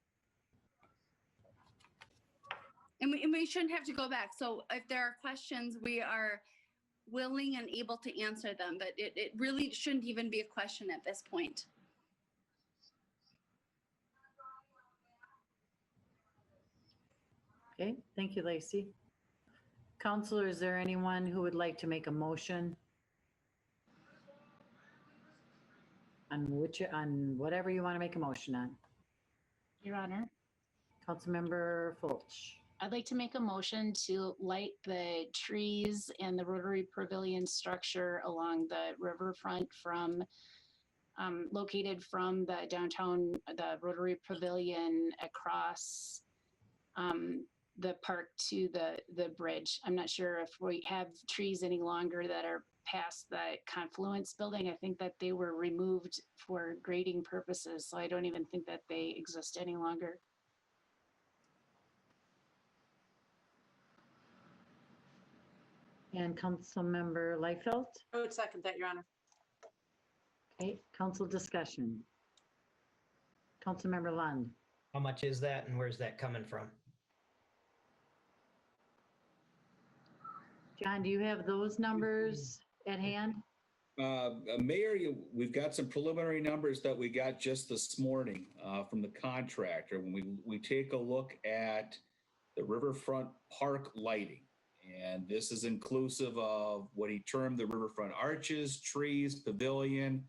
And we shouldn't have to go back. So if there are questions, we are willing and able to answer them, but it really shouldn't even be a question at this point. Okay, thank you, Lacey. Counselor, is there anyone who would like to make a motion on whatever you want to make a motion on? Your Honor, Councilmember Fulch. I'd like to make a motion to light the trees and the Rotary Pavilion structure along the riverfront from located from the downtown, the Rotary Pavilion across the park to the bridge. I'm not sure if we have trees any longer that are past the Confluence building. I think that they were removed for grading purposes, so I don't even think that they exist any longer. And Councilmember Liefeld. I would second that, Your Honor. Okay, council discussion. Councilmember Lund. How much is that, and where's that coming from? John, do you have those numbers at hand? Mayor, we've got some preliminary numbers that we got just this morning from the contractor. When we take a look at the riverfront park lighting, and this is inclusive of what he termed the riverfront arches, trees, pavilion,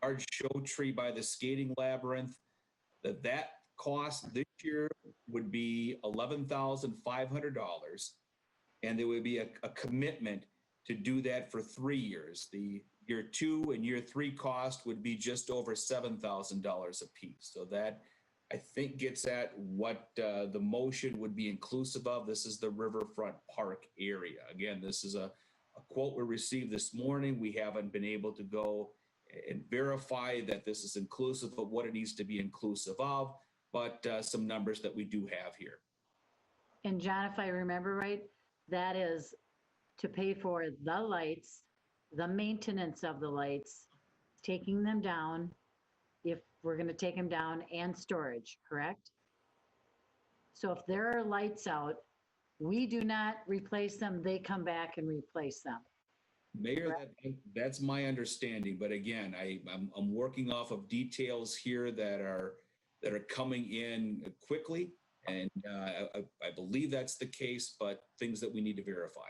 large show tree by the skating labyrinth, that cost this year would be $11,500. And there would be a commitment to do that for 3 years. The year 2 and year 3 cost would be just over $7,000 a piece. So that I think gets at what the motion would be inclusive of. This is the Riverfront Park area. Again, this is a quote we received this morning. We haven't been able to go and verify that this is inclusive of what it needs to be inclusive of, but some numbers that we do have here. And John, if I remember right, that is to pay for the lights, the maintenance of the lights, taking them down, if we're going to take them down, and storage, correct? So if there are lights out, we do not replace them, they come back and replace them. Mayor, that's my understanding, but again, I'm working off of details here that are coming in quickly, and I believe that's the case, but things that we need to verify.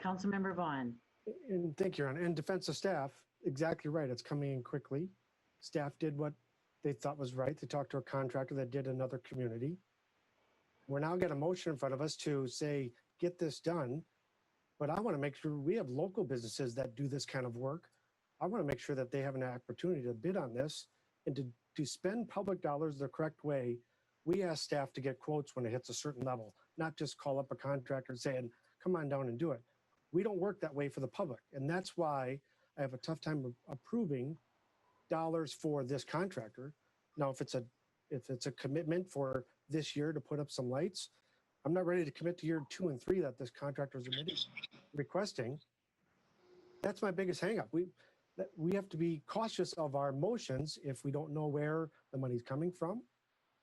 Councilmember Vaughn. And thank you, Ron. And defensive staff, exactly right. It's coming in quickly. Staff did what they thought was right. They talked to a contractor that did another community. We're now getting a motion in front of us to say, get this done. But I want to make sure we have local businesses that do this kind of work. I want to make sure that they have an opportunity to bid on this and to spend public dollars the correct way. We ask staff to get quotes when it hits a certain level, not just call up a contractor saying, come on down and do it. We don't work that way for the public. And that's why I have a tough time approving dollars for this contractor. Now, if it's a commitment for this year to put up some lights, I'm not ready to commit to year 2 and 3 that this contractor is requesting. That's my biggest hangup. We have to be cautious of our motions if we don't know where the money's coming from,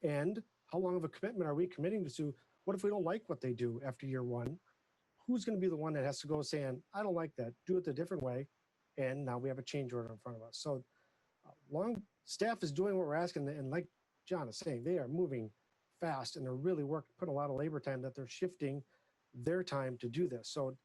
and how long of a commitment are we committing to? What if we don't like what they do after year 1? Who's going to be the one that has to go saying, I don't like that, do it a different way, and now we have a change order in front of us. So staff is doing what we're asking, and like John is saying, they are moving fast, and they're really putting a lot of labor time that they're shifting their time to do this. So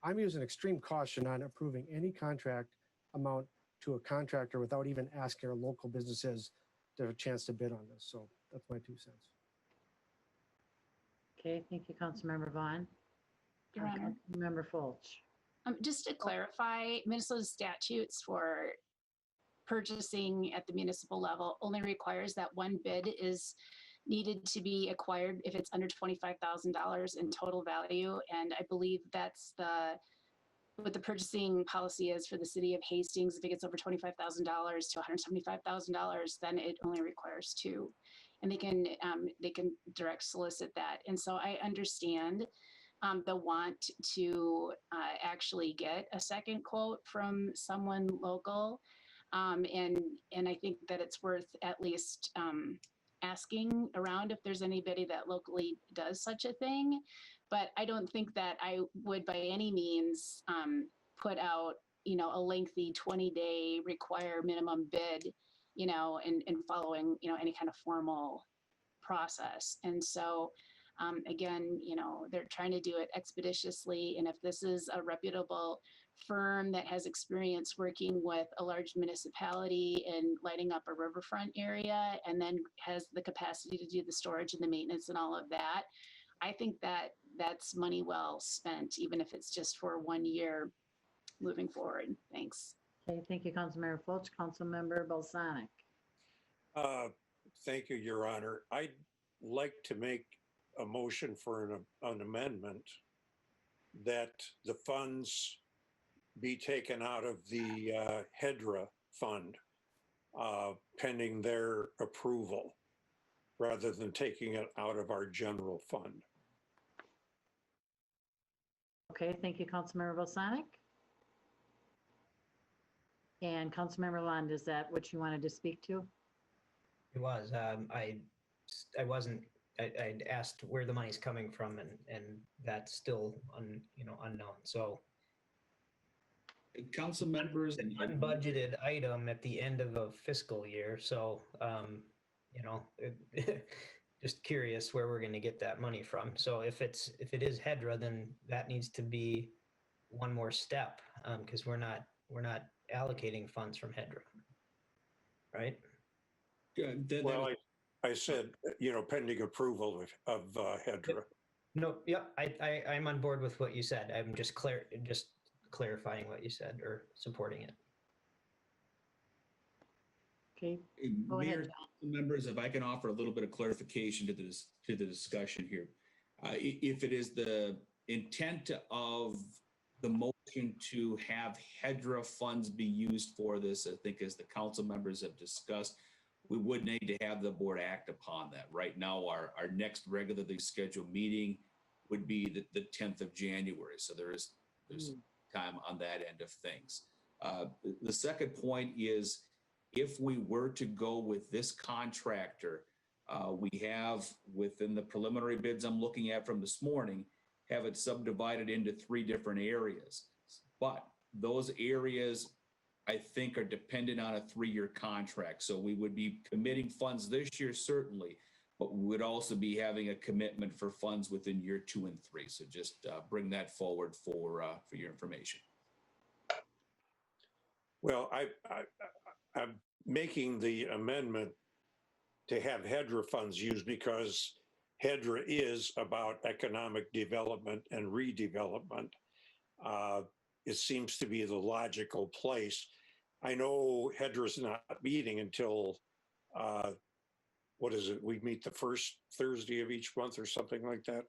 I'm using extreme caution on approving any contract amount to a contractor without even asking our local businesses to have a chance to bid on this. So that's my 2 cents. Okay, thank you, Councilmember Vaughn. Your Honor. Councilmember Fulch. Just to clarify, Minnesota statutes for purchasing at the municipal level only requires that one bid is needed to be acquired if it's under $25,000 in total value. And I believe that's what the purchasing policy is for the city of Hastings. If it gets over $25,000 to $175,000, then it only requires 2. And they can direct solicit that. And so I understand the want to actually get a second quote from someone local. And I think that it's worth at least asking around if there's anybody that locally does such a thing. But I don't think that I would by any means put out, a lengthy 20-day require minimum bid, and following, any kind of formal process. And so again, they're trying to do it expeditiously. And if this is a reputable firm that has experience working with a large municipality and lighting up a riverfront area, and then has the capacity to do the storage and the maintenance and all of that, I think that that's money well spent, even if it's just for 1 year moving forward. Thanks. Okay, thank you, Councilmember Fulch. Councilmember Balsanek. Thank you, Your Honor. I'd like to make a motion for an amendment that the funds be taken out of the HEDRA fund pending their approval, rather than taking it out of our general fund. Okay, thank you, Councilmember Balsanek. And Councilmember Lund, is that what you wanted to speak to? It was. I'd asked where the money's coming from, and that's still unknown. So Council members, an unbudgeted item at the end of a fiscal year. So, just curious where we're going to get that money from. So if it is HEDRA, then that needs to be one more step, because we're not allocating funds from HEDRA, right? Well, I said, pending approval of HEDRA. No, yep, I'm on board with what you said. I'm just clarifying what you said or supporting it. Okay, go Mayor, ahead. members, if I can offer a little bit of clarification to the discussion here. If it is the intent of the motion to have HEDRA funds be used for this, I think as the council members have discussed, we would need to have the board act upon that. Right now, our next regularly scheduled meeting would be the 10th of January. So there's time on that end of things. The second point is, if we were to go with this contractor, we have within the preliminary bids I'm looking at from this morning, have it subdivided into 3 different areas. But those areas, I think, are dependent on a 3-year contract. So we would be committing funds this year, certainly, but we would also be having a commitment for funds within year 2 and 3. So just bring that forward for your information. Well, I'm making the amendment to have HEDRA funds used because HEDRA is about economic development and redevelopment. It seems to be the logical place. I know HEDRA's not meeting until, what is it? We meet the first Thursday of each month or something like that.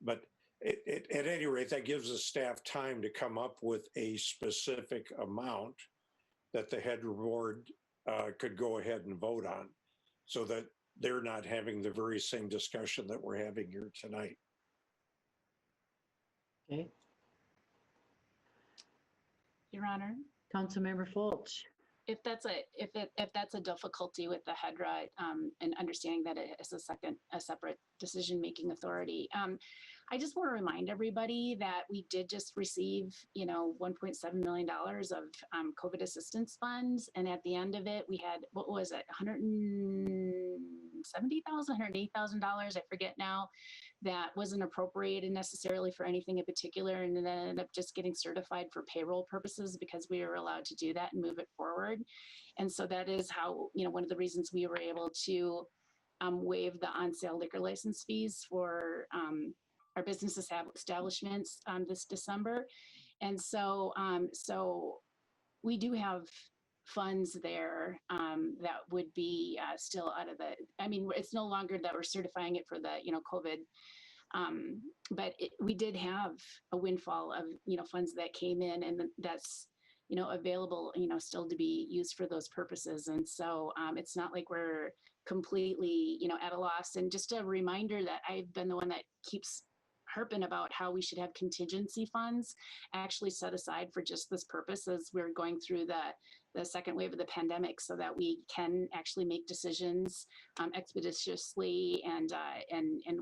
But at any rate, that gives the staff time to come up with a specific amount that the HEDRA board could go ahead and vote on, so that they're not having the very same discussion that we're having here tonight. Okay, Your Honor, Councilmember Fulch. if that's a difficulty with the HEDRA and understanding that it is a separate decision-making authority, I just want to remind everybody that we did just receive, $1.7 million of COVID assistance funds, and at the end of it, we had, what was it, $180,000, I forget now, that wasn't appropriated necessarily for anything in particular, and then ended up just getting certified for payroll purposes because we were allowed to do that and move it forward. And so that is how, one of the reasons we were able to waive the on-sale liquor license fees for our business establishments this December. And so, so we do have funds there that would be still out of the, it's no longer that we're certifying it for the, COVID, but we did have a windfall of, funds that came in, and that's, available, still to be used for those purposes. And so it's not like we're completely, at a loss. And just a reminder that I've been the one that keeps harping about how we should have contingency funds actually set aside for just this purpose as we're going through the second wave of the pandemic, so that we can actually make decisions expeditiously and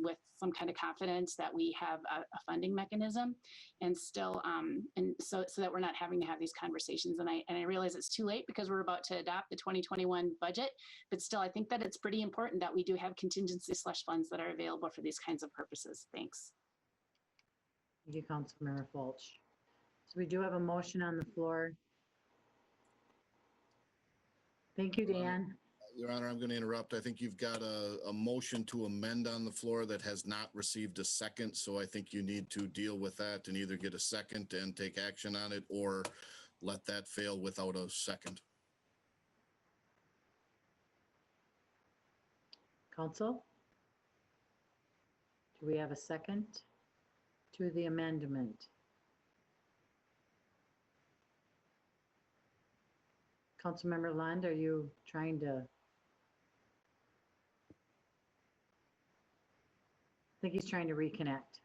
with some kind of confidence that we have a funding mechanism, and still and so that we're not having to have these conversations. And I realize it's too late because we're about to adopt the 2021 budget, but still I think that it's pretty important that we do have contingency funds that are available for these kinds of purposes. Thanks. Thank you, Councilmember Fulch. So we do have a motion on the floor. Thank you, Dan. Your Honor, I'm going to interrupt. I think you've got a motion to amend on the floor that has not received a second. So I think you need to deal with that and either get a second and take action on it, or let that fail without a second. Council? Do we have a second to the amendment? Councilmember Lund, are you trying to? I think he's trying to reconnect.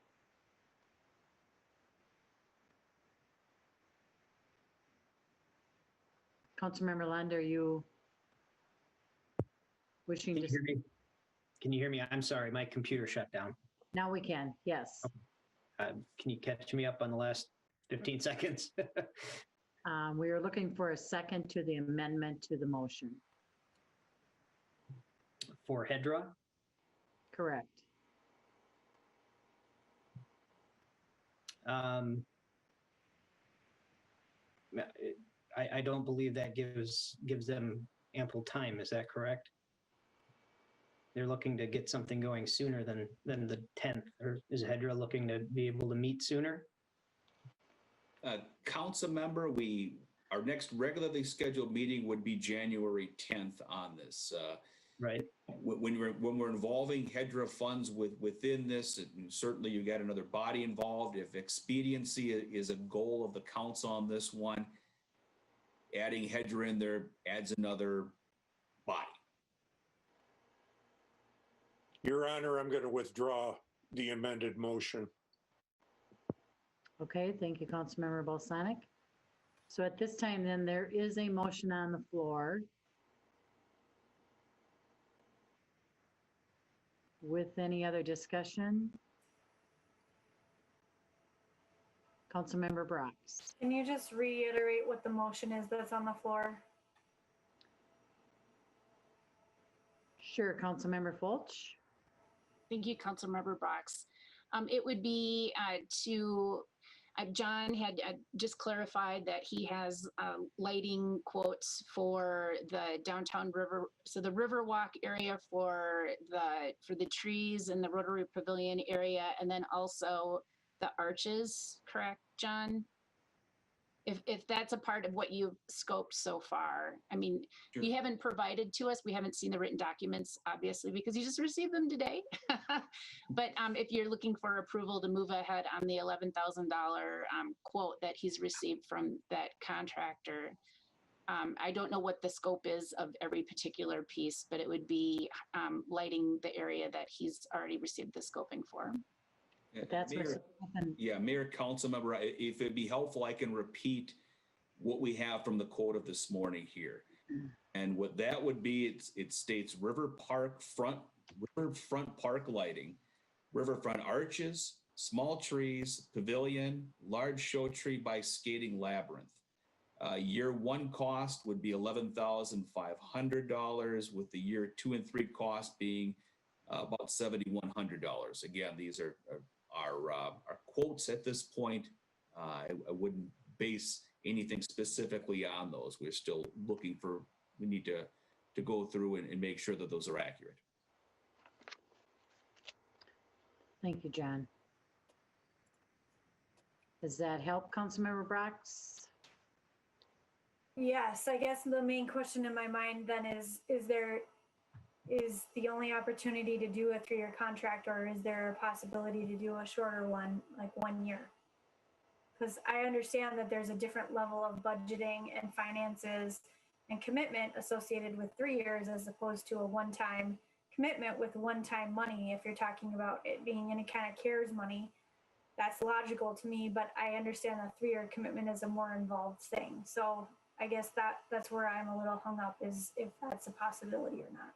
Councilmember Lund, are you wishing to? Can you hear me? I'm sorry, my computer shut down. Now we can, yes. Can you catch me up on the last 15 seconds? We are looking for a second to the amendment to the motion. For HEDRA? Correct. I don't believe that gives them ample time. Is that correct? They're looking to get something going sooner than the 10th, or is HEDRA looking to be able to meet sooner? Council member, we our next regularly scheduled meeting would be January 10th on this. Right. When we're involving HEDRA funds within this, and certainly you got another body involved. If expediency is a goal of the council on this one, adding HEDRA in there adds another body. Your Honor, I'm going to withdraw the amended motion. Okay, thank you, Councilmember Balsanek. So at this time, then, there is a motion on the floor with any other discussion. Councilmember Brox. Can you just reiterate what the motion is that's on the floor? Sure, Councilmember Fulch. Thank you, Councilmember Brox. It would be John had just clarified that he has lighting quotes for the downtown river, so the Riverwalk area for the trees and the Rotary Pavilion area, and then also the arches, correct, John? If that's a part of what you've scoped so far. I mean, Sure. You haven't provided to us, we haven't seen the written documents, obviously, because you just received them today. But if you're looking for approval to move ahead on the $11,000 quote that he's received from that contractor, I don't know what the scope is of every particular piece, but it would be lighting the area that he's already received the scoping for. That's Mayor, Mayor, council member, if it'd be helpful, I can repeat what we have from the quote of this morning here. And what that would be, it states riverfront park lighting, riverfront arches, small trees, pavilion, large show tree by skating labyrinth. Year one cost would be $11,500, with the year 2 and 3 cost being about $7,100. Again, these are our quotes at this point. I wouldn't base anything specifically on those. We're still looking for, we need to go through and make sure that those are accurate. Thank you, John. Does that help, Councilmember Brox? Yes, I guess the main question in my mind then is the only opportunity to do a 3-year contract, or is there a possibility to do a shorter one, like 1 year? Because I understand that there's a different level of budgeting and finances and commitment associated with 3 years as opposed to a one-time commitment with one-time money. If you're talking about it being any kind of CARES money, that's logical to me, but I understand that 3-year commitment is a more involved thing. So I guess that's where I'm a little hung up, is if that's a possibility or not.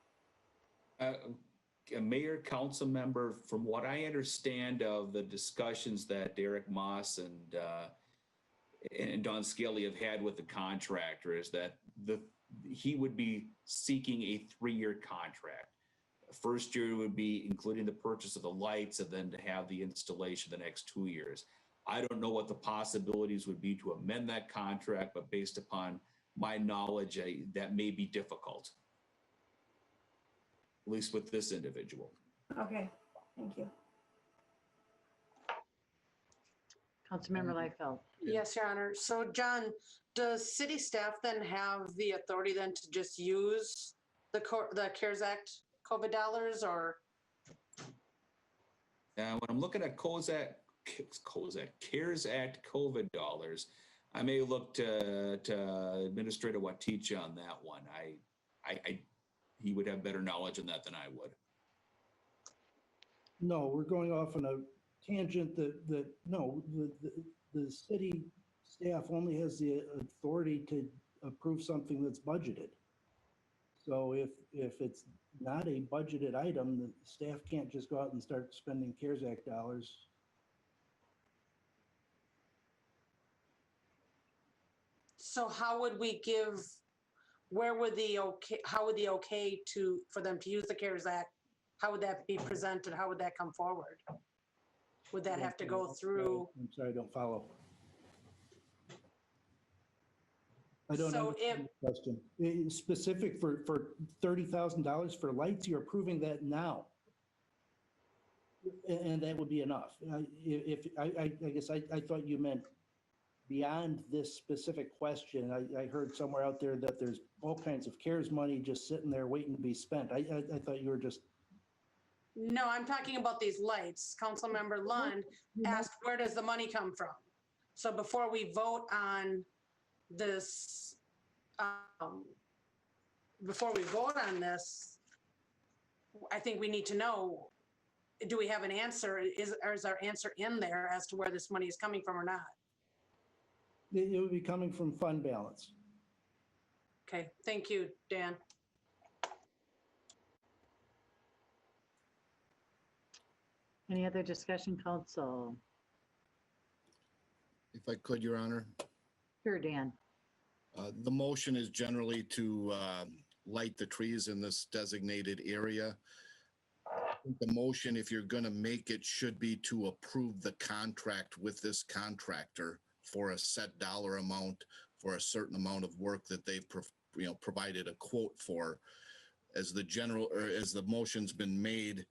Mayor, council member, from what I understand of the discussions that Derek Moss and Don Scaly have had with the contractor, is that he would be seeking a 3-year contract. First year would be including the purchase of the lights, and then to have the installation the next 2 years. I don't know what the possibilities would be to amend that contract, but based upon my knowledge, that may be difficult, at least with this individual. Okay, thank you. Councilmember Liefeld. Yes, Your Honor. So John, does city staff then have the authority then to just use the CARES Act COVID dollars, or? When I'm looking at CARES Act COVID dollars, I may look to Administrator Waticha on that one. He would have better knowledge on that than I would. No, we're going off on a tangent that no, the city staff only has the authority to approve something that's budgeted. So if it's not a budgeted item, the staff can't just go out and start spending CARES Act dollars. So how would we give, how would the okay for them to use the CARES Act, how would that be presented? How would that come forward? Would that have to go through? I'm sorry, I don't follow. I don't So understand the question. It's specific for $30,000 for lights, you're approving that now. And that would be enough. I guess I thought you meant beyond this specific question. I heard somewhere out there that there's all kinds of CARES money just sitting there waiting to be spent. I thought you were just, No, I'm talking about these lights. Councilmember Lund asked, where does the money come from? So before we vote on this, I think we need to know, do we have an answer? Is our answer in there as to where this money is coming from or not? it would be coming from fund balance. Okay, thank you, Dan. Any other discussion, council? If I could, Your Honor. Sure, Dan. The motion is generally to light the trees in this designated area. The motion, if you're going to make it, should be to approve the contract with this contractor for a set dollar amount for a certain amount of work that they've provided a quote for. As the motion's been made,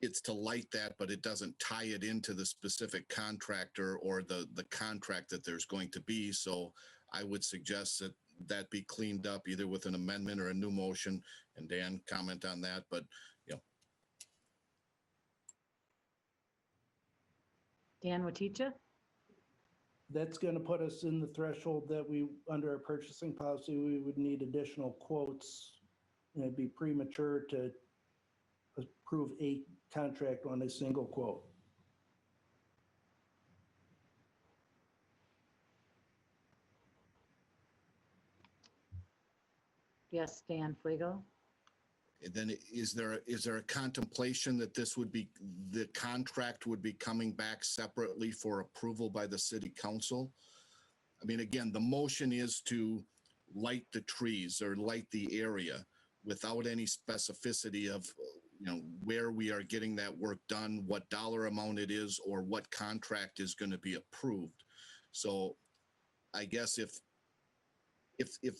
it's to light that, but it doesn't tie it into the specific contractor or the contract that there's going to be. So I would suggest that be cleaned up either with an amendment or a new motion, and Dan comment on that, but Dan Waticha? That's going to put us in the threshold that under our purchasing policy, we would need additional quotes. And it'd be premature to approve a contract on a single quote. Yes, Dan Fuego? then is there a contemplation that the contract would be coming back separately for approval by the city council? I mean, again, the motion is to light the trees or light the area without any specificity of, where we are getting that work done, what dollar amount it is, or what contract is going to be approved. So I guess if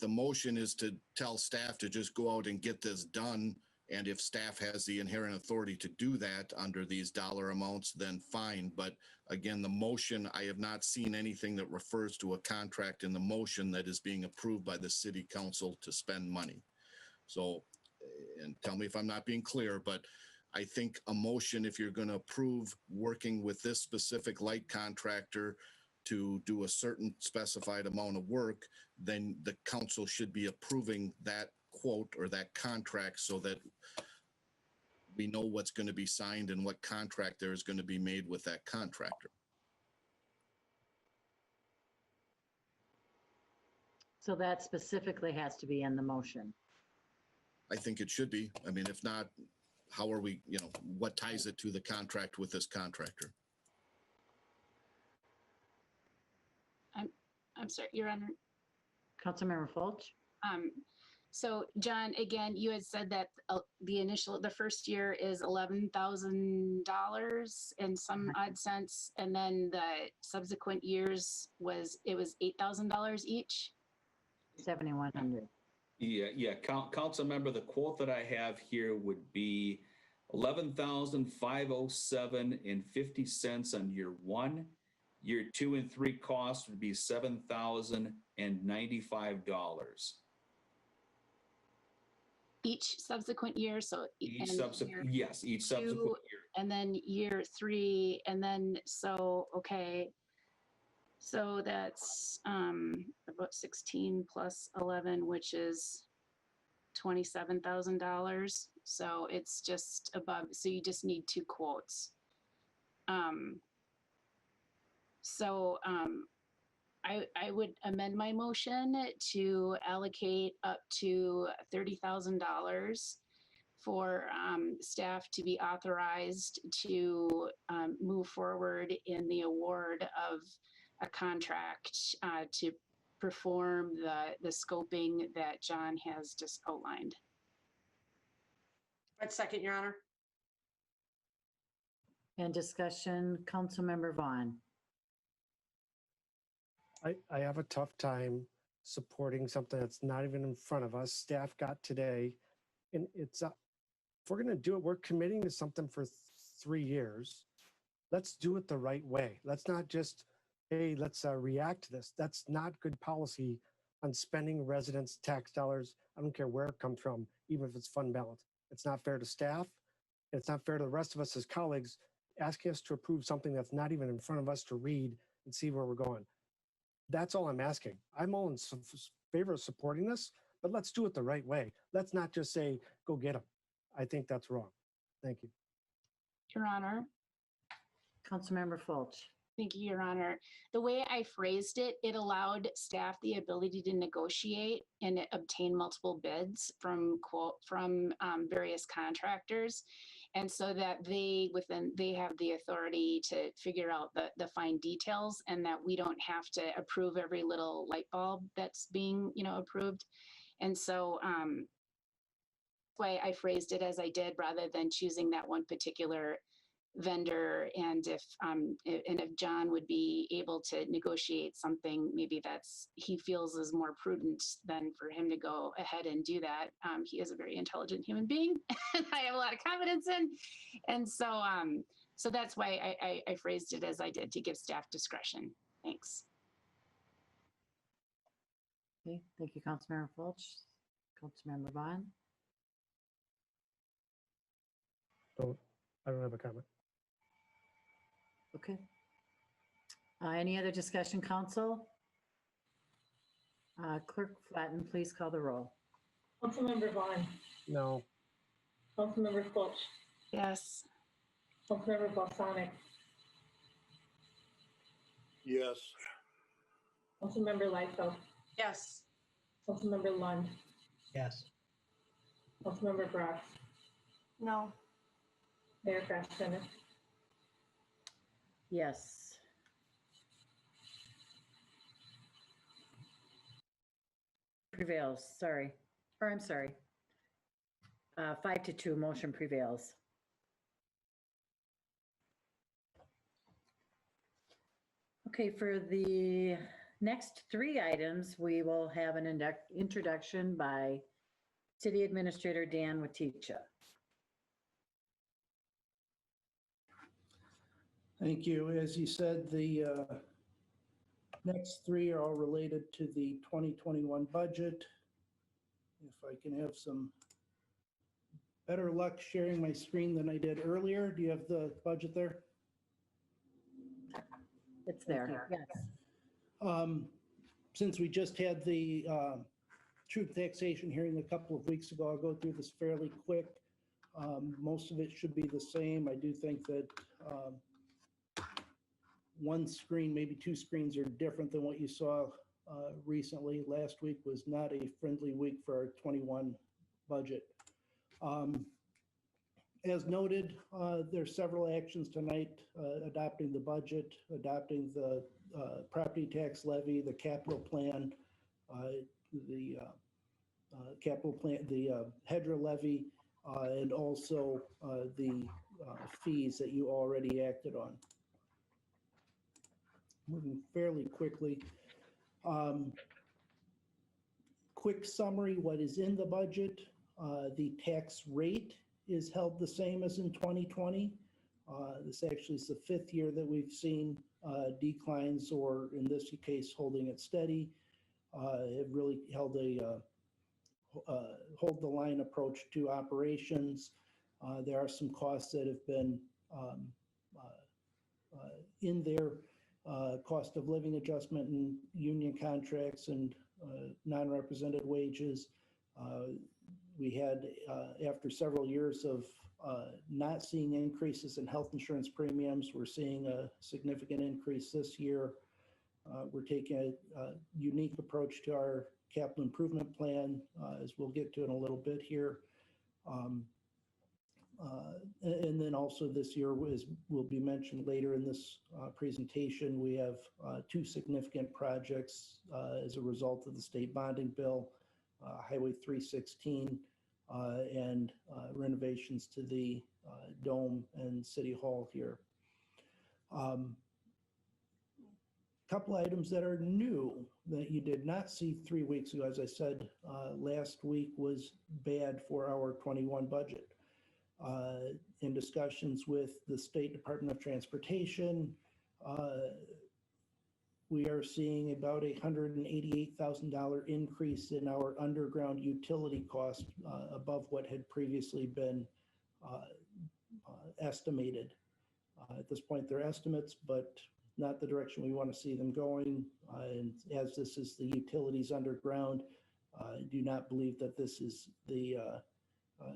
the motion is to tell staff to just go out and get this done, and if staff has the inherent authority to do that under these dollar amounts, then fine. But again, the motion, I have not seen anything that refers to a contract in the motion that is being approved by the city council to spend money. So, and tell me if I'm not being clear, but I think a motion, if you're going to approve working with this specific light contractor to do a certain specified amount of work, then the council should be approving that quote or that contract so that we know what's going to be signed and what contract there is going to be made with that contractor. So that specifically has to be in the motion. I think it should be. I mean, if not, how are we, what ties it to the contract with this contractor? I'm sorry, Your Honor. Councilmember Fulch? So John, again, you had said that the first year is $11,000 and some odd cents, and then the subsequent years was $8,000 each. 7,100. Yeah. Council member, the quote that I have here would be $11,507.50 on year 1. Year 2 and 3 costs would be $7,095. Each subsequent year, so Each subsequent year. And then year 3, and then okay. So that's about 16 plus 11, which is $27,000. So it's just above. So you just need 2 quotes. I would amend my motion to allocate up to $30,000 for staff to be authorized to move forward in the award of a contract to perform the scoping that John has just outlined. I'd second, Your Honor. And discussion, Councilmember Vaughn. I have a tough time supporting something that's not even in front of us. Staff got today, and it's if we're going to do it, we're committing to something for 3 years. Let's do it the right way. Let's not just hey, let's react to this. That's not good policy on spending residents' tax dollars. I don't care where it comes from, even if it's fund balance. It's not fair to staff. It's not fair to the rest of us as colleagues asking us to approve something that's not even in front of us to read and see where we're going. That's all I'm asking. I'm all in favor of supporting this, but let's do it the right way. Let's not just say, go get them. I think that's wrong. Thank you. Your Honor. Councilmember Fulch. Thank you, Your Honor. The way I phrased it, it allowed staff the ability to negotiate and obtain multiple bids from various contractors. And so that they have the authority to figure out the fine details, and that we don't have to approve every little light bulb that's being, approved. And so that's why I phrased it as I did, rather than choosing that one particular vendor. And if John would be able to negotiate something, maybe he feels is more prudent than for him to go ahead and do that. He is a very intelligent human being, and I have a lot of confidence in. And so that's why I phrased it as I did, to give staff discretion. Thanks. Okay, thank you, Councilmember Fulch. Councilmember Vaughn. I don't have a comment. Okay. Any other discussion, council? Clerk Flatten, please call the roll. Councilmember Vaughn. No. Councilmember Fulch. Yes. Councilmember Balsanek. Yes. Councilmember Liefeld. Yes. Councilmember Lund. Yes. Councilmember Brock. No. Mayor Fassbender. Yes. Prevails, sorry. Or I'm sorry. 5-2, motion prevails. Okay, for the next 3 items, we will have an introduction by City Administrator Dan Waticha. Thank you. As you said, the next 3 are all related to the 2021 budget. If I can have some better luck sharing my screen than I did earlier. Do you have the budget there? It's there, yes. Since we just had the truth taxation hearing a couple of weeks ago, I'll go through this fairly quick. Most of it should be the same. I do think that one screen, maybe 2 screens are different than what you saw recently. Last week was not a friendly week for our 21 budget. As noted, there's several actions tonight, adopting the budget, adopting the property tax levy, the capital plan, the HEDRA levy, and also the fees that you already acted on. Moving fairly quickly. Quick summary, what is in the budget. The tax rate is held the same as in 2020. This actually is the 5th year that we've seen declines, or in this case, holding it steady. It really held a hold the line approach to operations. There are some costs that have been in there. Cost of living adjustment and union contracts and non-represented wages. We had, after several years of not seeing increases in health insurance premiums, we're seeing a significant increase this year. We're taking a unique approach to our capital improvement plan, as we'll get to in a little bit here. And then also this year, as will be mentioned later in this presentation, we have 2 significant projects as a result of the state bonding bill, Highway 316 and renovations to the Dome and City Hall here. Couple items that are new that you did not see 3 weeks ago. As I said, last week was bad for our 21 budget. In discussions with the State Department of Transportation, we are seeing about a $188,000 increase in our underground utility cost above what had previously been estimated. At this point, they're estimates, but not the direction we want to see them going. And as this is the utilities underground, I do not believe that this is the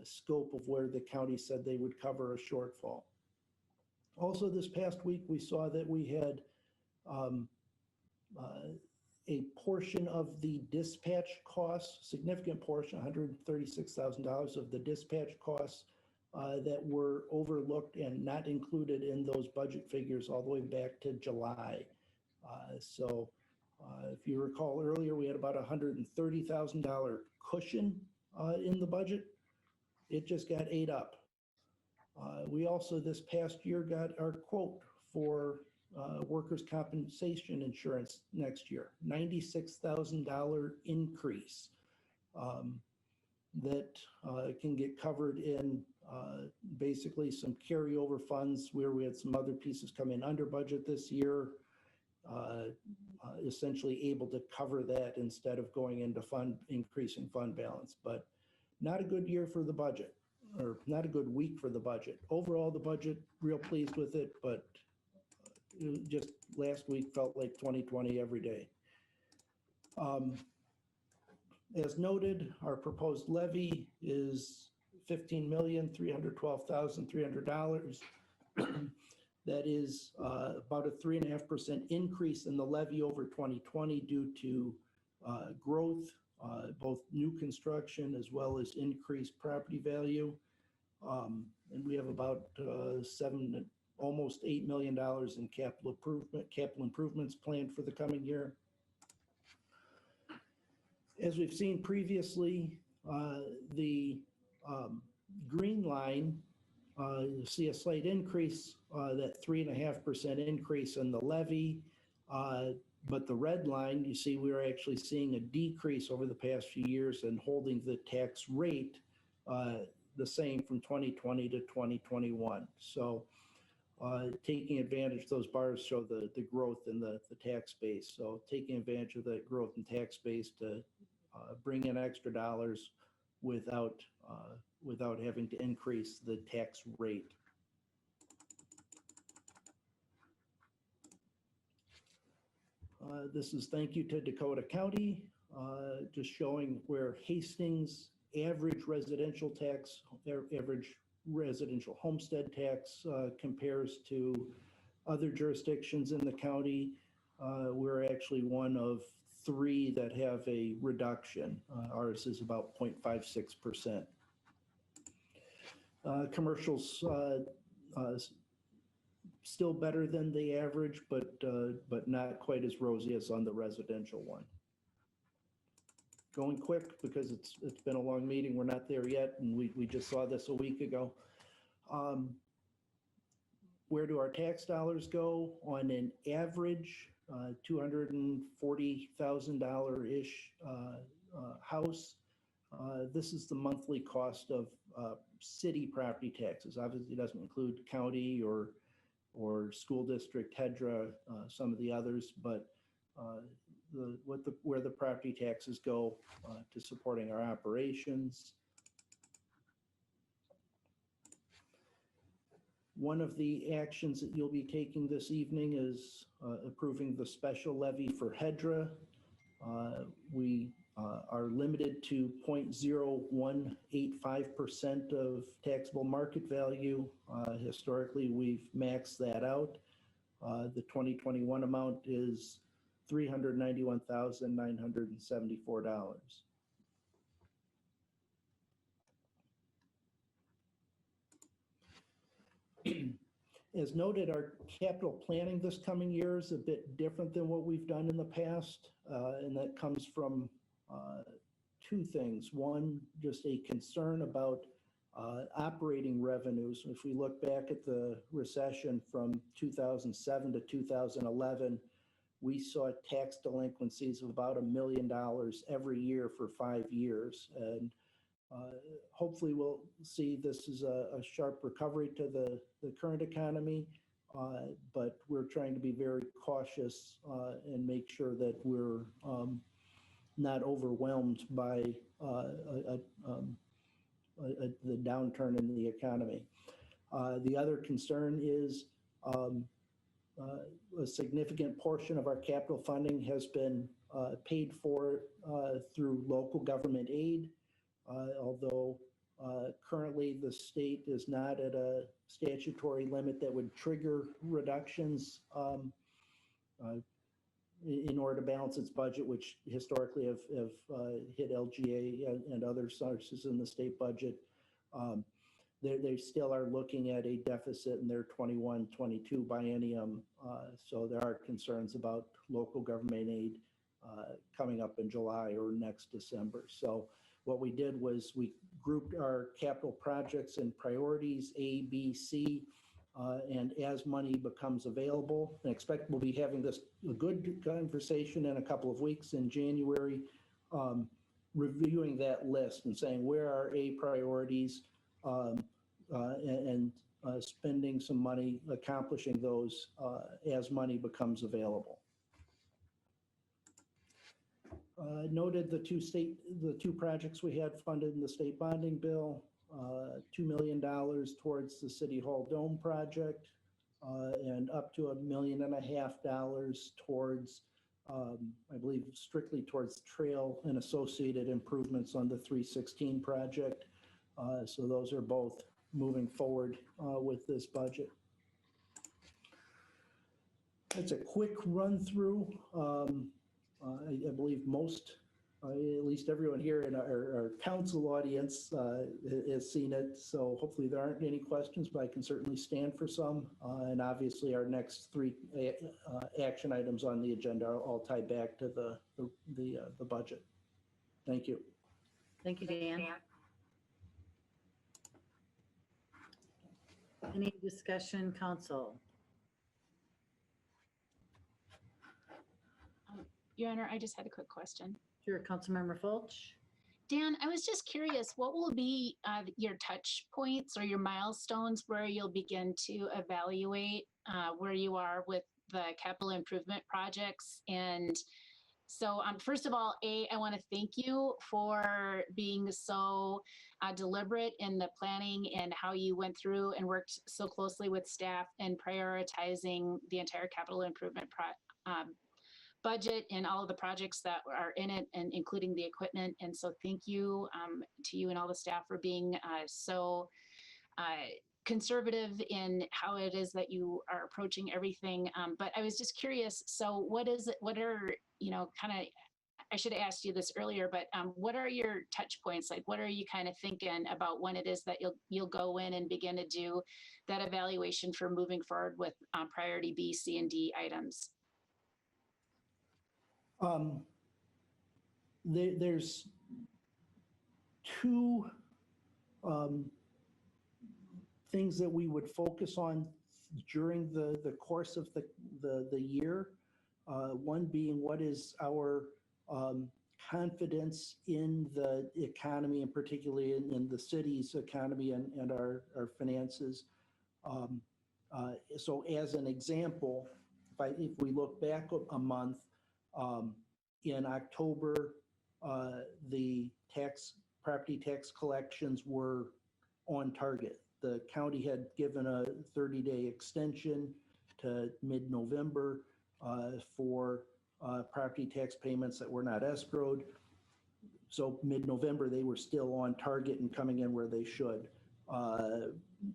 scope of where the county said they would cover a shortfall. Also, this past week, we saw that we had a portion of the dispatch costs, significant portion, $136,000 of the dispatch costs that were overlooked and not included in those budget figures all the way back to July. So if you recall earlier, we had about $130,000 cushion in the budget. It just got ate up. We also this past year got our quote for workers' compensation insurance next year, $96,000 increase that can get covered in basically some carryover funds where we had some other pieces come in under budget this year, essentially able to cover that instead of going into increasing fund balance. But not a good year for the budget, or not a good week for the budget. Overall, the budget, real pleased with it, but just last week felt like 2020 every day. As noted, our proposed levy is $15,312,300. That is about a 3.5% increase in the levy over 2020 due to growth, both new construction as well as increased property value. And we have about almost $8 million in capital improvements planned for the coming year. As we've seen previously, the green line, you'll see a slight increase, that 3.5% increase in the levy. But the red line, you see we're actually seeing a decrease over the past few years and holding the tax rate the same from 2020 to 2021. So taking advantage, those bars show the growth in the tax base. So taking advantage of that growth in tax base to bring in extra dollars without having to increase the tax rate. This is thank you to Dakota County, just showing where Hastings average residential homestead tax compares to other jurisdictions in the county. We're actually one of 3 that have a reduction. Ours is about 0.56%. Commercials still better than the average, but not quite as rosy as on the residential one. Going quick because it's been a long meeting. We're not there yet, and we just saw this a week ago. Where do our tax dollars go? On an average, $240,000-ish house. This is the monthly cost of city property taxes. Obviously, it doesn't include county or school district, HEDRA, some of the others, but where the property taxes go to supporting our operations. One of the actions that you'll be taking this evening is approving the special levy for HEDRA. We are limited to 0.0185% of taxable market value. Historically, we've maxed that out. The 2021 amount is $391,974. As noted, our capital planning this coming year is a bit different than what we've done in the past, and that comes from 2 things. One, just a concern about operating revenues. If we look back at the recession from 2007 to 2011, we saw tax delinquencies of about $1 million every year for 5 years. And hopefully we'll see this as a sharp recovery to the current economy. But we're trying to be very cautious and make sure that we're not overwhelmed by the downturn in the economy. The other concern is a significant portion of our capital funding has been paid for through local government aid, although currently the state is not at a statutory limit that would trigger reductions in order to balance its budget, which historically have hit LGA and other sources in the state budget. They still are looking at a deficit in their 21-22 biennium. So there are concerns about local government aid coming up in July or next December. So what we did was we grouped our capital projects in priorities A, B, C, and as money becomes available, and expect we'll be having a good conversation in a couple of weeks in January, reviewing that list and saying where are A priorities, and spending some money accomplishing those as money becomes available. Noted the two projects we had funded in the state bonding bill, $2 million towards the City Hall Dome project, and up to $1.5 million towards, I believe, strictly towards trail and associated improvements on the 316 project. So those are both moving forward with this budget. That's a quick run through. I believe most, at least everyone here in our council audience has seen it. So hopefully there aren't any questions, but I can certainly stand for some. And obviously our next three action items on the agenda all tie back to the budget. Thank you. Thank you, Dan. Any discussion, council? Your Honor, I just had a quick question. Sure, Councilmember Fulch. Dan, I was just curious, what will be your touch points or your milestones where you'll begin to evaluate where you are with the capital improvement projects? And so first of all, I want to thank you for being so deliberate in the planning and how you went through and worked so closely with staff and prioritizing the entire capital improvement budget and all of the projects that are in it, and including the equipment. And so thank you to you and all the staff for being so conservative in how it is that you are approaching everything. But I was just curious, so what are, I should have asked you this earlier, but what are your touch points? Like, what are you kind of thinking about when it is that you'll go in and begin to do that evaluation for moving forward with priority B, C, and D items? There's two things that we would focus on during the course of the year. One being, what is our confidence in the economy, and particularly in the city's economy and our finances. So as an example, if we look back a month, in October, the property tax collections were on target. The county had given a 30-day extension to mid-November for property tax payments that were not escrowed. So mid-November, they were still on target and coming in where they should. I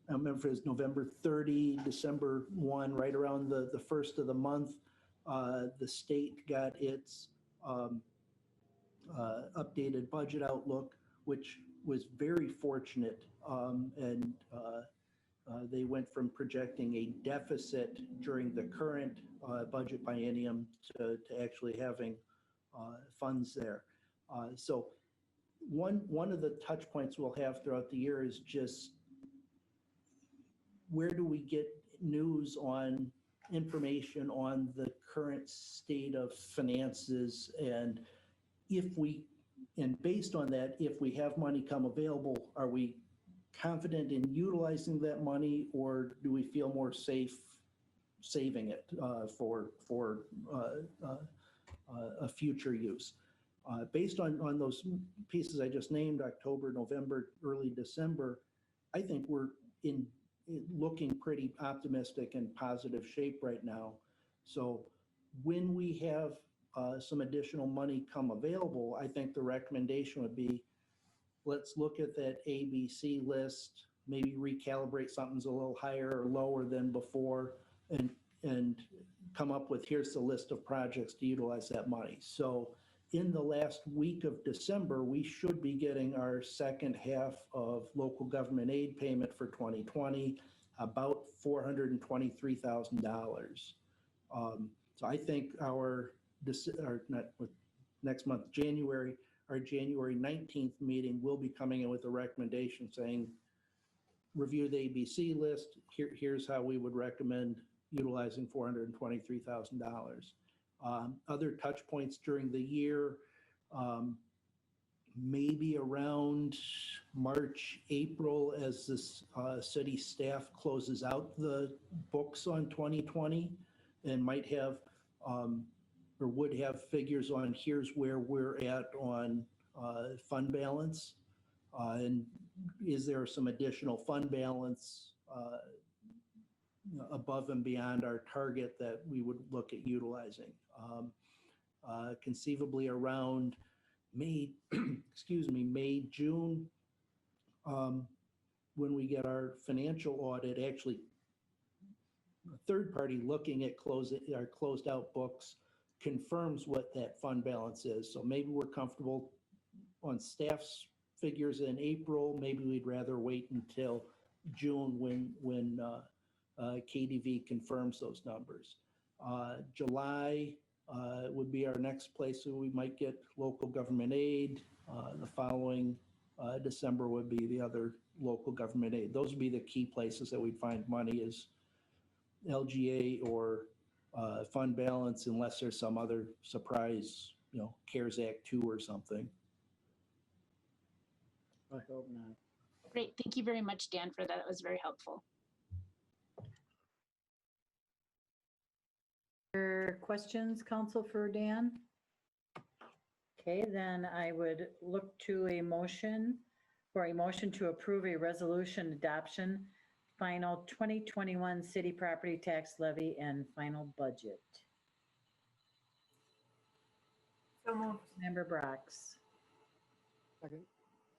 remember it was November 30, December 1, right around the first of the month, the state got its updated budget outlook, which was very fortunate. And they went from projecting a deficit during the current budget biennium to actually having funds there. So one of the touch points we'll have throughout the year is just where do we get news on information on the current state of finances, and based on that, if we have money come available, are we confident in utilizing that money, or do we feel more safe saving it for a future use. Based on those pieces I just named, October, November, early December, I think we're looking pretty optimistic and positive shape right now. So when we have some additional money come available, I think the recommendation would be, let's look at that ABC list, maybe recalibrate something's a little higher or lower than before, and come up with, here's the list of projects to utilize that money. So in the last week of December, we should be getting our second half of local government aid payment for 2020, about $423,000. So I think next month, January, our January 19th meeting will be coming in with a recommendation saying, review the ABC list. Here's how we would recommend utilizing $423,000. Other touch points during the year, maybe around March, April, as this city staff closes out the books on 2020 and might have or would have figures on here's where we're at on fund balance. And is there some additional fund balance above and beyond our target that we would look at utilizing? Conceivably around May, May, June, when we get our financial audit, actually a third party looking at our closed out books confirms what that fund balance is. So maybe we're comfortable on staff's figures in April. Maybe we'd rather wait until June when KDV confirms those numbers. July would be our next place where we might get local government aid. The following December would be the other local government aid. Those would be the key places that we'd find money, is LGA or fund balance, unless there's some other surprise, CARES Act 2 or something. I hope not. Great. Thank you very much, Dan, for that. It was very helpful. Questions, Council, for Dan? Okay, then I would look to a motion to approve a resolution adoption, final 2021 city property tax levy and final budget. So moved. Member Brox Second.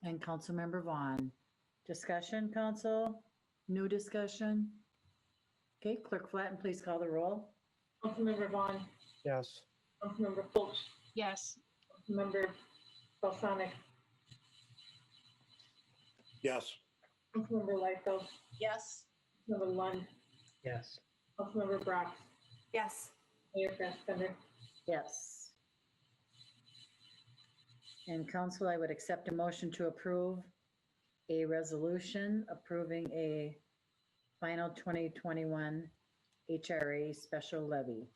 and Councilmember Vaughn. Discussion, Council? New discussion? Okay, Clerk Flatten, please call the roll. Councilmember Vaughn, Yes. Councilmember Fulch, Yes. Councilmember Balsanek, Yes. Councilmember Liefeld, Yes. Councilmember Lund, Yes. Councilmember Brock, Yes. Mayor Fassbender. Yes. And Council, I would accept a motion to approve a resolution approving a final 2021 HRA special levy.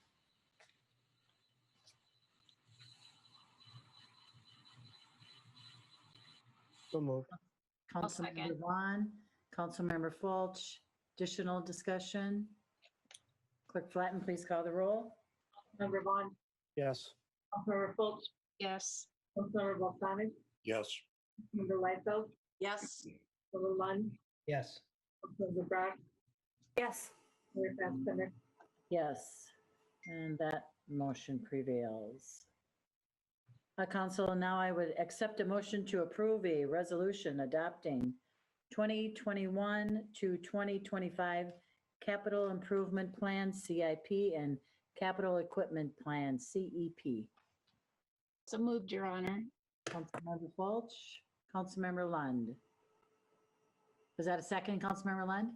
So moved. I'll second. Councilmember Vaughn, Councilmember Fulch, additional discussion? Clerk Flatten, please call the roll. Councilmember Vaughn, Yes. Councilmember Fulch, Yes. Councilmember Balsanek, Yes. Councilmember Liefeld, Yes. Councilmember Lund, Yes. Councilmember Brock, Yes. Mayor Fassbender. Yes, and that motion prevails. Council, now I would accept a motion to approve a resolution adopting 2021 to 2025 Capital Improvement Plan, CIP, and Capital Equipment Plan, CEP. So moved, Your Honor. Councilmember Fulch, Councilmember Lund. Was that a second, Councilmember Lund?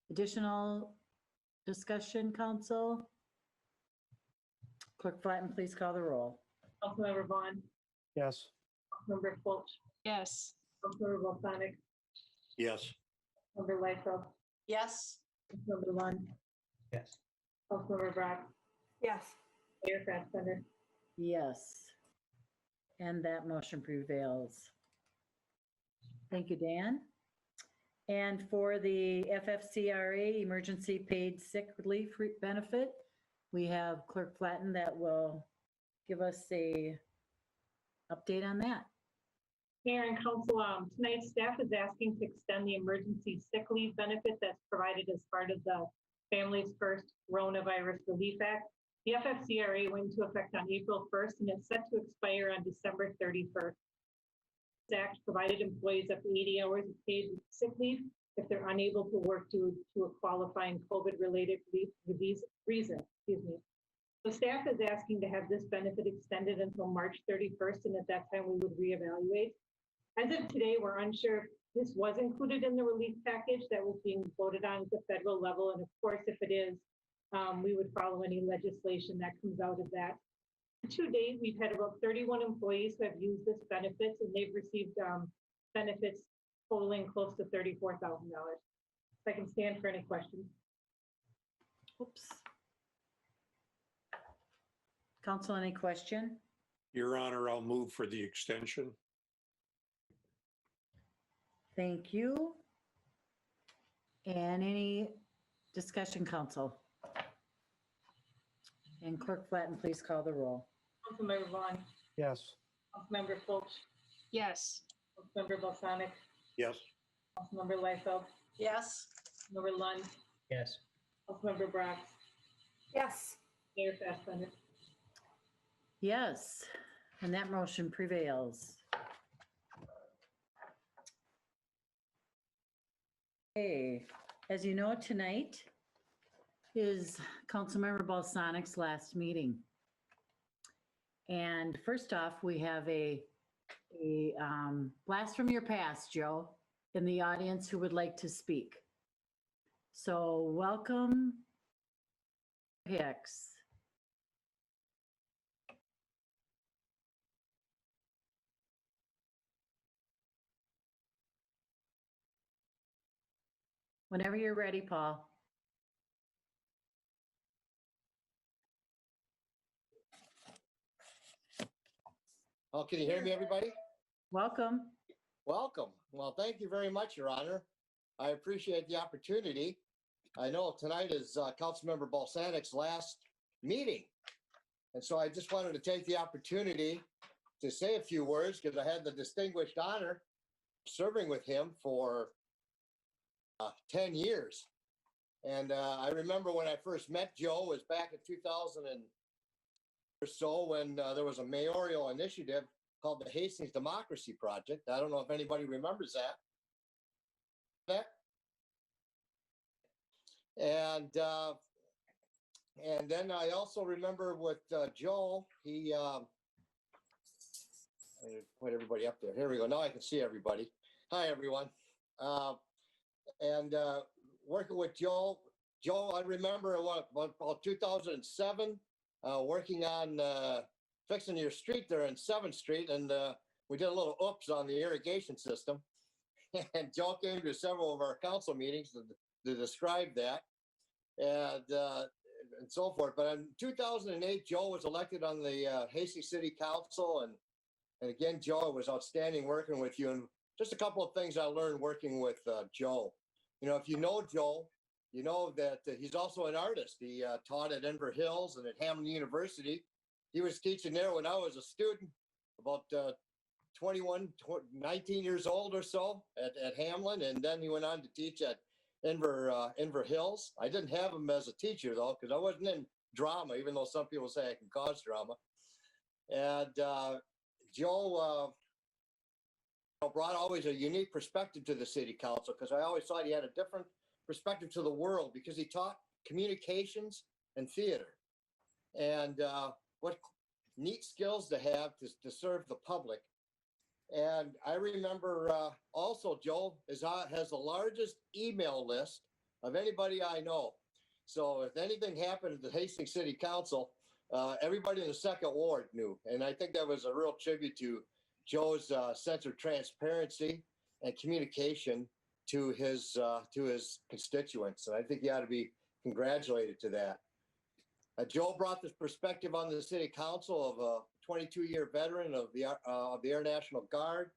Additional discussion, Council? Clerk Flatten, please call the roll. Councilmember Vaughn, Yes. Councilmember Fulch, Yes. Councilmember Balsanek, Yes. Councilmember Liefeld, Yes. Councilmember Lund, Yes. Councilmember Brock, Yes. Mayor Fassbender. Yes. And that motion prevails. Thank you, Dan. And for the FFCRA Emergency Paid Sick Leave Benefit, we have Clerk Flatten that will give us a update on that. Mayor and council, tonight staff is asking to extend the emergency sick leave benefit that's provided as part of the Families First Coronavirus Relief Act. The FFCRA went into effect on April 1st and it's set to expire on December 31st. This act provided employees up to 80 hours of paid sick leave if they're unable to work due to a qualifying COVID-related reason. The staff is asking to have this benefit extended until March 31st, and at that time we would reevaluate. As of today, we're unsure if this was included in the relief package that was being voted on at the federal level, and of course, if it is, we would follow any legislation that comes out of that. To date, we've had about 31 employees who have used this benefits, and they've received benefits totaling close to $34,000. If I can stand for any questions. Oops. Council, any question? Your Honor, I'll move for the extension. Thank you. And any discussion, council? And Clerk Flatten, please call the roll. Councilmember Vaughn, Yes. Councilmember Fulch, Yes. Councilmember Balsanek, Yes. Councilmember Liefeld, Yes. Councilmember Lund, Yes. Councilmember Brock, Yes. Mayor Fassbender. Yes, and that motion prevails. Okay, as you know, tonight is Councilmember Balsanek's last meeting. And first off, we have a blast from your past, Joe, in the audience who would like to speak. So welcome, Hicks. Whenever you're ready, Paul. Oh, can you hear me, everybody? Welcome. Welcome. Well, thank you very much, Your Honor. I appreciate the opportunity. I know tonight is Councilmember Balsanek's last meeting. And so I just wanted to take the opportunity to say a few words because I had the distinguished honor of serving with him for 10 years. And I remember when I first met Joe was back in 2000 or so when there was a mayoral initiative called the Hastings Democracy Project. I don't know if anybody remembers that. And then I also remember with Joe, he put everybody up there. Here we go. Now I can see everybody. Hi, everyone. And working with Joe, I remember about 2007, working on fixing your street there on 7th Street, and we did a little oops on the irrigation system. And Joe came to several of our council meetings to describe that and so forth. But in 2008, Joe was elected on the Hastings City Council, and again, Joe, it was outstanding working with you. And just a couple of things I learned working with Joe. You know, if you know Joe, you know that he's also an artist. He taught at Denver Hills and at Hamlin University. He was teaching there when I was a student, about 19 years old or so at Hamlin. And then he went on to teach at Denver Hills. I didn't have him as a teacher, though, because I wasn't in drama, even though some people say I can cause drama. And Joe brought always a unique perspective to the city council, because I always thought he had a different perspective to the world because he taught communications and theater. And what neat skills to have to serve the public. And I remember also Joe has the largest email list of anybody I know. So if anything happened at the Hastings City Council, everybody in the second ward knew. And I think that was a real tribute to Joe's sense of transparency and communication to his constituents. And I think he ought to be congratulated to that. Joe brought this perspective on the city council of a 22-year veteran of the Air National Guard.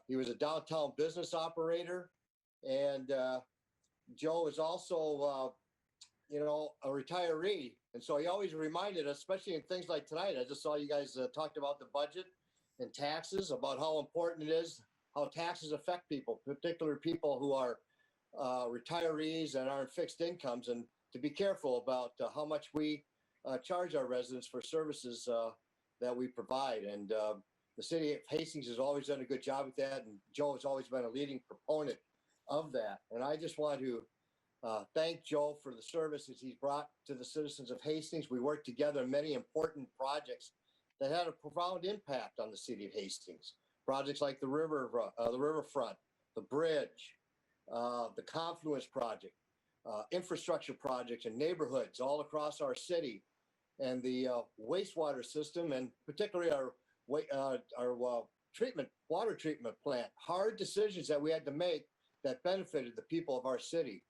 He was a downtown business operator. And Joe is also, a retiree. And so he always reminded us, especially in things like tonight. I just saw you guys talked about the budget and taxes, about how important it is, how taxes affect people, particularly people who are retirees and are in fixed incomes, and to be careful about how much we charge our residents for services that we provide. And the city of Hastings has always done a good job with that, and Joe has always been a leading proponent of that. And I just want to thank Joe for the services he's brought to the citizens of Hastings. We worked together on many important projects that had a profound impact on the city of Hastings. Projects like the riverfront, the bridge, the Confluence project, infrastructure projects in neighborhoods all across our city, and the wastewater system, and particularly our water treatment plant. Hard decisions that we had to make that benefited the people of our city.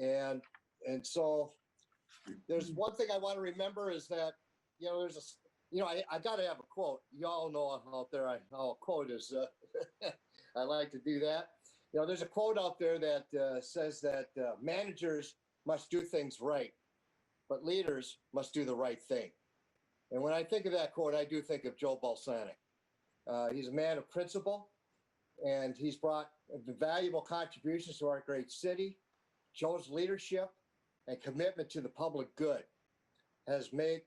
And so there's one thing I want to remember is that, I got to have a quote. You all know out there how a quote is. I like to do that. There's a quote out there that says that managers must do things right, but leaders must do the right thing. And when I think of that quote, I do think of Joe Balsanek. He's a man of principle, and he's brought valuable contributions to our great city. Joe's leadership and commitment to the public good has made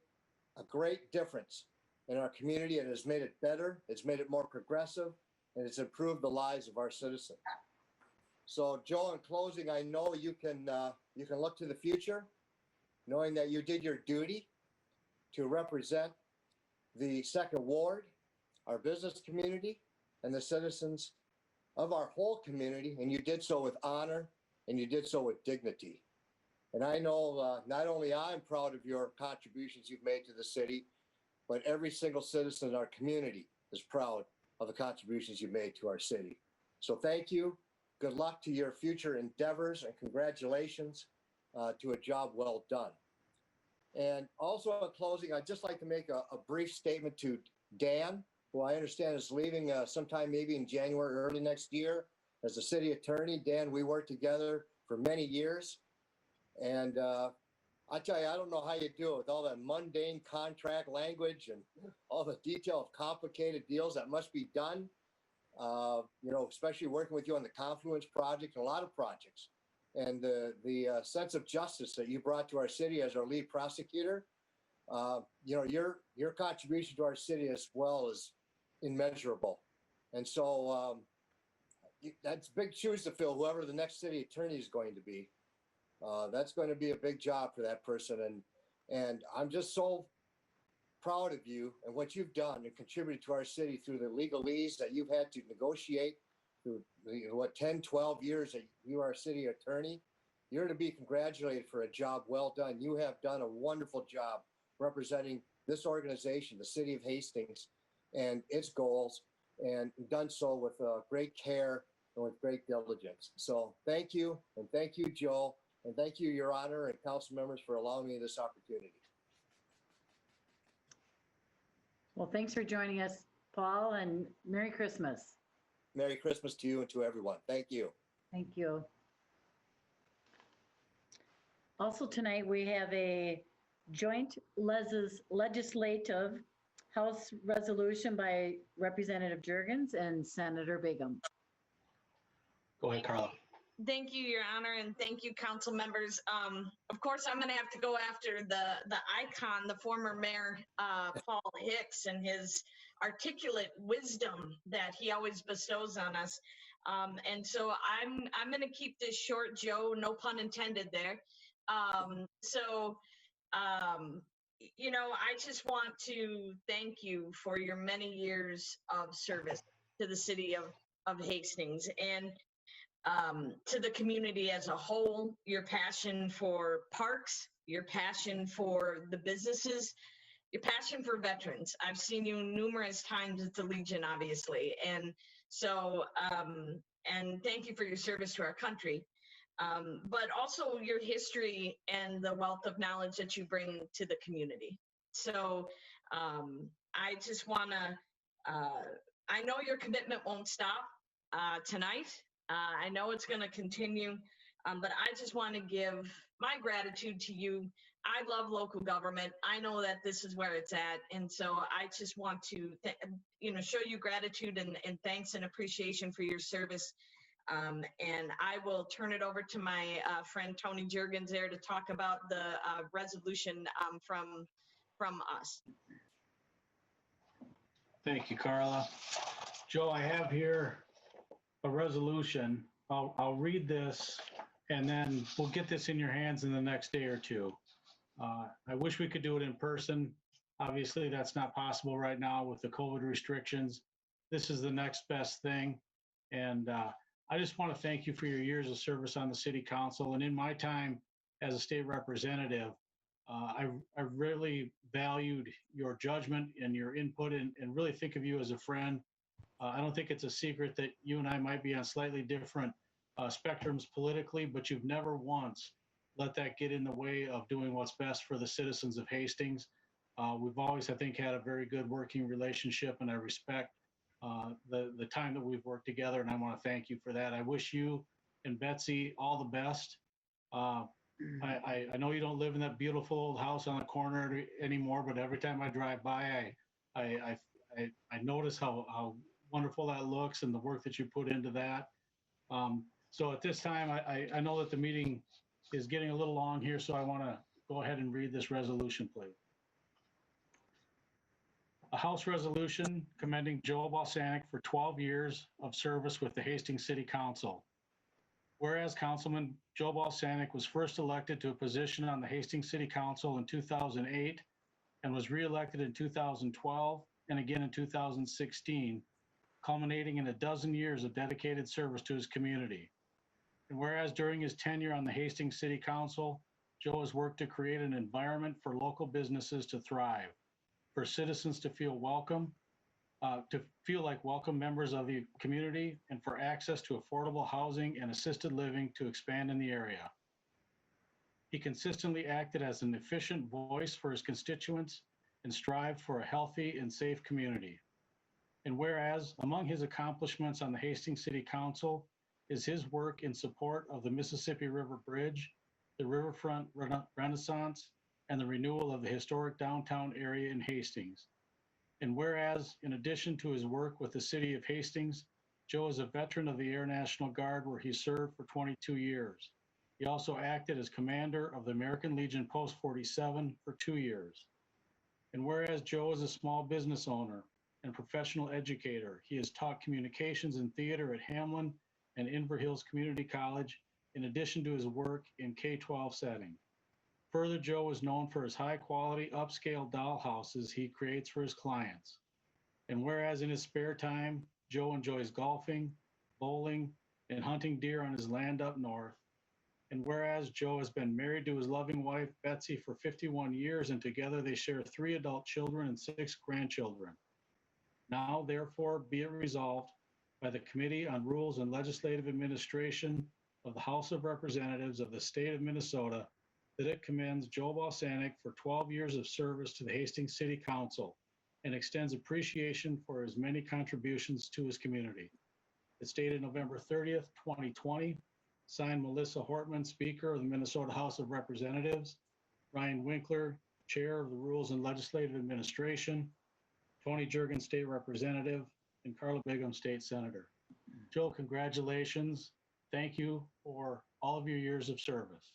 a great difference in our community. It has made it better. It's made it more progressive, and it's improved the lives of our citizens. So, Joe, in closing, I know you can look to the future, knowing that you did your duty to represent the Second Ward, our business community, and the citizens of our whole community, and you did so with honor, and you did so with dignity. And I know not only I'm proud of your contributions you've made to the city, but every single citizen in our community is proud of the contributions you've made to our city. So thank you. Good luck to your future endeavors, and congratulations to a job well done. And also in closing, I'd just like to make a brief statement to Dan, who I understand is leaving sometime maybe in January, early next year as a city attorney. Dan, we worked together for many years. And I tell you, I don't know how you do it with all that mundane contract language and all the detail of complicated deals that must be done. Especially working with you on the Confluence project and a lot of projects, and the sense of justice that you brought to our city as our lead prosecutor. Your contribution to our city as well is immeasurable. And so that's big shoes to fill, whoever the next city attorney is going to be. That's going to be a big job for that person. And I'm just so proud of you and what you've done and contributed to our city through the legalese that you've had to negotiate through 10, 12 years that you are a city attorney. You're to be congratulated for a job well done. You have done a wonderful job representing this organization, the city of Hastings, and its goals, and done so with great care and with great diligence. So thank you, and thank you, Joe, and thank you, Your Honor, and council members, for allowing me this opportunity. Well, thanks for joining us, Paul, and Merry Christmas. Merry Christmas to you and to everyone. Thank you. Thank you. Also tonight, we have a joint legislative House resolution by Representative Jurgens and Senator Begum. Go ahead, Carla. Thank you, Your Honor, and thank you, council members. Of course, I'm going to have to go after the icon, the former mayor, Paul Hicks, and his articulate wisdom that he always bestows on us. And so I'm going to keep this short, Joe, no pun intended there. I just want to thank you for your many years of service to the city of Hastings, and to the community as a whole, your passion for parks, your passion for the businesses, your passion for veterans. I've seen you numerous times at the Legion, obviously. And so, and thank you for your service to our country, but also your history and the wealth of knowledge that you bring to the community. So I just want to, I know your commitment won't stop tonight. I know it's going to continue, but I just want to give my gratitude to you. I love local government. I know that this is where it's at. And so I just want to, show you gratitude and thanks and appreciation for your service. And I will turn it over to my friend Tony Jurgens there to talk about the resolution from us. Thank you, Carla. Joe, I have here a resolution. I'll read this and then we'll get this in your hands in the next day or two. I wish we could do it in person. Obviously, that's not possible right now with the COVID restrictions. This is the next best thing. And I just want to thank you for your years of service on the city council. And in my time as a state representative, I really valued your judgment and your input and really think of you as a friend. I don't think it's a secret that you and I might be on slightly different spectrums politically, but you've never once let that get in the way of doing what's best for the citizens of Hastings. We've always, I think, had a very good working relationship, and I respect the time that we've worked together, and I want to thank you for that. I wish you and Betsy all the best. I know you don't live in that beautiful old house on the corner anymore, but every time I drive by, I notice how wonderful that looks and the work that you put into that. So at this time, I know that the meeting is getting a little long here, so I want to go ahead and read this resolution, please. A House resolution commending Joe Balsanek for 12 years of service with the Hastings City Council. Whereas Councilman Joe Balsanek was first elected to a position on the Hastings City Council in 2008 and was reelected in 2012 and again in 2016, culminating in a dozen years of dedicated service to his community. And whereas during his tenure on the Hastings City Council, Joe has worked to create an environment for local businesses to thrive, for citizens to feel welcome, to feel like welcome members of the community, and for access to affordable housing and assisted living to expand in the area. He consistently acted as an efficient voice for his constituents and strived for a healthy and safe community. And whereas among his accomplishments on the Hastings City Council is his work in support of the Mississippi River Bridge, the Riverfront Renaissance, and the renewal of the historic downtown area in Hastings. And whereas, in addition to his work with the city of Hastings, Joe is a veteran of the Air National Guard where he served for 22 years. He also acted as commander of the American Legion Post 47 for 2 years. And whereas Joe is a small business owner and professional educator, he has taught communications and theater at Hamlin and Inver Hills Community College, in addition to his work in K-12 setting. Further, Joe is known for his high-quality, upscale dollhouses he creates for his clients. And whereas in his spare time, Joe enjoys golfing, bowling, and hunting deer on his land up north. And whereas Joe has been married to his loving wife, Betsy, for 51 years, and together they share 3 adult children and 6 grandchildren. Now, therefore, be it resolved by the Committee on Rules and Legislative Administration of the House of Representatives of the State of Minnesota that it commends Joe Balsanek for 12 years of service to the Hastings City Council and extends appreciation for his many contributions to his community. It's dated November 30th, 2020, signed Melissa Hortman, Speaker of the Minnesota House of Representatives, Ryan Winkler, Chair of the Rules and Legislative Administration, Tony Jurgens, State Representative, and Carla Bigham, State Senator. Joe, congratulations. Thank you for all of your years of service.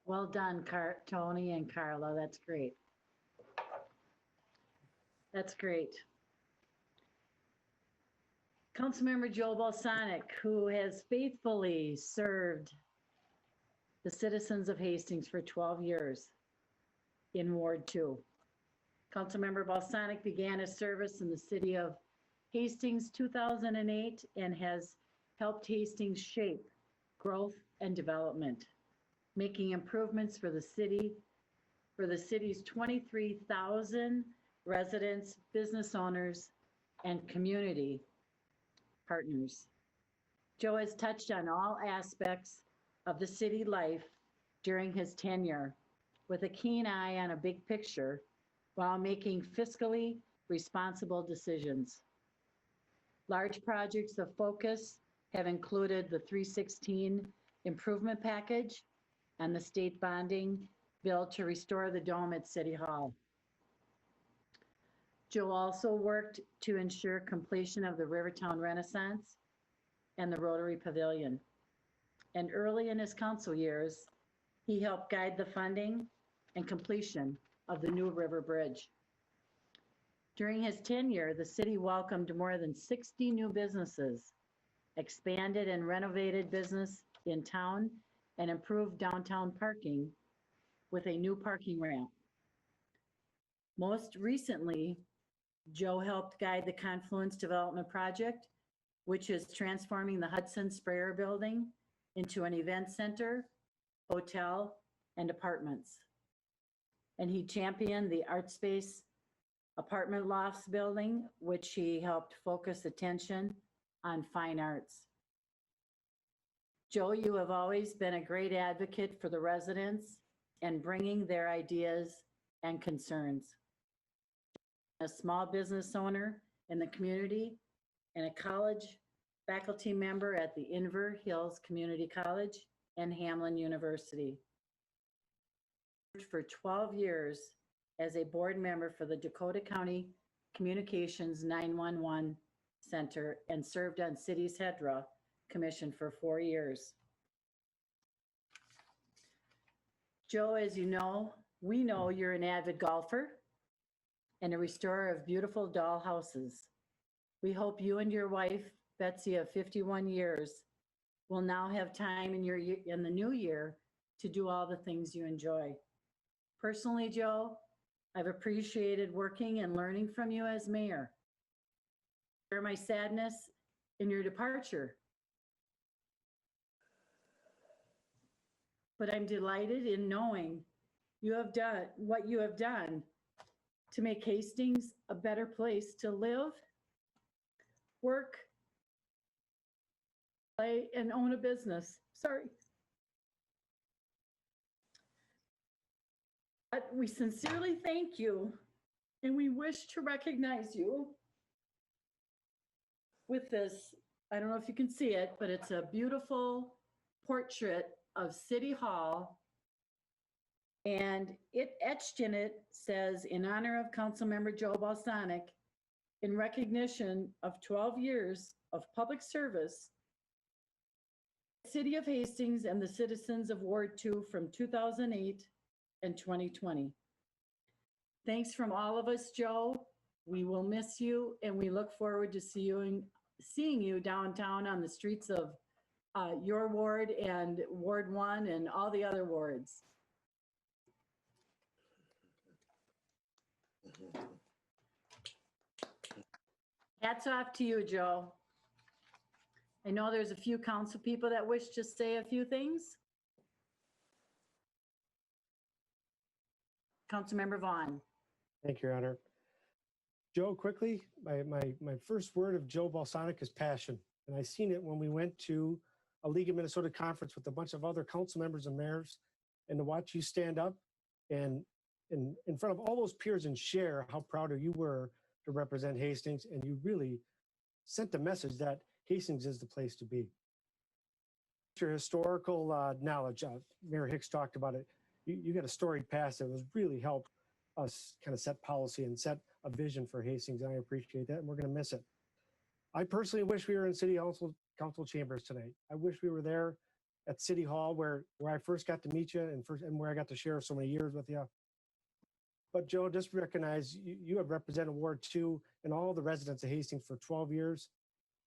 Well done, Tony and Carla. That's great. That's great. Councilmember Joe Balsanek, who has faithfully served the citizens of Hastings for 12 years in Ward 2. Councilmember Balsanek began his service in the city of Hastings 2008 and has helped Hastings shape growth and development, making improvements for the city's 23,000 residents, business owners, and community partners. Joe has touched on all aspects of the city life during his tenure with a keen eye on a big picture while making fiscally responsible decisions. Large projects of focus have included the 316 improvement package and the state bonding bill to restore the dome at City Hall. Joe also worked to ensure completion of the Rivertown Renaissance and the Rotary Pavilion. And early in his council years, he helped guide the funding and completion of the New River Bridge. During his tenure, the city welcomed more than 60 new businesses, expanded and renovated business in town, and improved downtown parking with a new parking ramp. Most recently, Joe helped guide the Confluence Development Project, which is transforming the Hudson Sprayer Building into an event center, hotel, and apartments. And he championed the Art Space Apartment Lofts building, which he helped focus attention on fine arts. Joe, you have always been a great advocate for the residents and bringing their ideas and concerns. A small business owner in the community and a college faculty member at the Inver Hills Community College and Hamlin University. For 12 years as a board member for the Dakota County Communications 911 Center and served on City's HEDRA Commission for 4 years. Joe, as you know, we know you're an avid golfer and a restorer of beautiful doll houses. We hope you and your wife, Betsy, of 51 years, will now have time in the new year to do all the things you enjoy. Personally, Joe, I've appreciated working and learning from you as mayor. I share my sadness in your departure. But I'm delighted in knowing you have done what you have done to make Hastings a better place to live, work, play, and own a business. Sorry. But we sincerely thank you, and we wish to recognize you with this. I don't know if you can see it, but it's a beautiful portrait of City Hall, and it etched in it says, in honor of Councilmember Joe Balsanek, in recognition of 12 years of public service, City of Hastings and the citizens of Ward 2 from 2008 and 2020. Thanks from all of us, Joe. We will miss you, and we look forward to seeing you downtown on the streets of your ward and Ward 1 and all the other wards. Hats off to you, Joe. I know there's a few council people that wish to say a few things. Councilmember Vaughn. Thank you, Your Honor. Joe, quickly, my first word of Joe Balsanek is passion. And I seen it when we went to a League of Minnesota conference with a bunch of other council members and mayors, and to watch you stand up and in front of all those peers and share how proud you were to represent Hastings, and you really sent the message that Hastings is the place to be. Your historical knowledge, Mayor Hicks talked about it. You got a storied past that was really helped us kind of set policy and set a vision for Hastings, and I appreciate that, and we're going to miss it. I personally wish we were in City Council chambers tonight. I wish we were there at City Hall where I first got to meet you and where I got to share so many years with you. But Joe, just recognize you have represented Ward 2 and all the residents of Hastings for 12 years,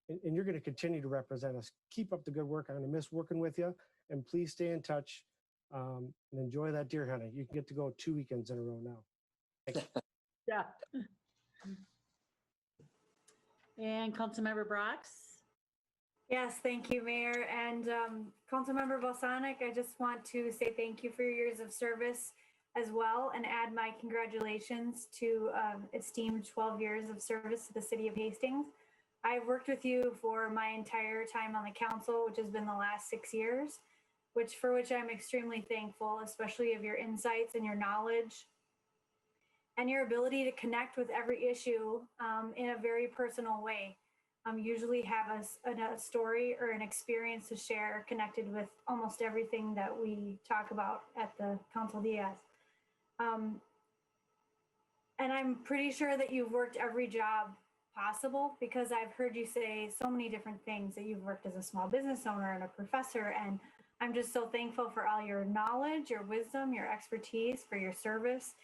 and you're going to continue to represent us. Keep up the good work. I'm going to miss working with you, and please stay in touch and enjoy that deer hunting. You can get to go 2 weekends in a row now. Thanks. Yeah. And Councilmember Brox. Yes, thank you, Mayor. And Councilmember Balsanek, I just want to say thank you for your years of service as well, and add my congratulations to esteemed 12 years of service to the city of Hastings. I've worked with you for my entire time on the council, which has been the last 6 years, for which I'm extremely thankful, especially of your insights and your knowledge. and your ability to connect with every issue in a very personal way. Usually have a story or an experience to share connected with almost everything that we talk about at the Council Diaz. And I'm pretty sure that you've worked every job possible, because I've heard you say so many different things, that you've worked as a small business owner and a professor. And I'm just so thankful for all your knowledge, your wisdom, your expertise, for your service.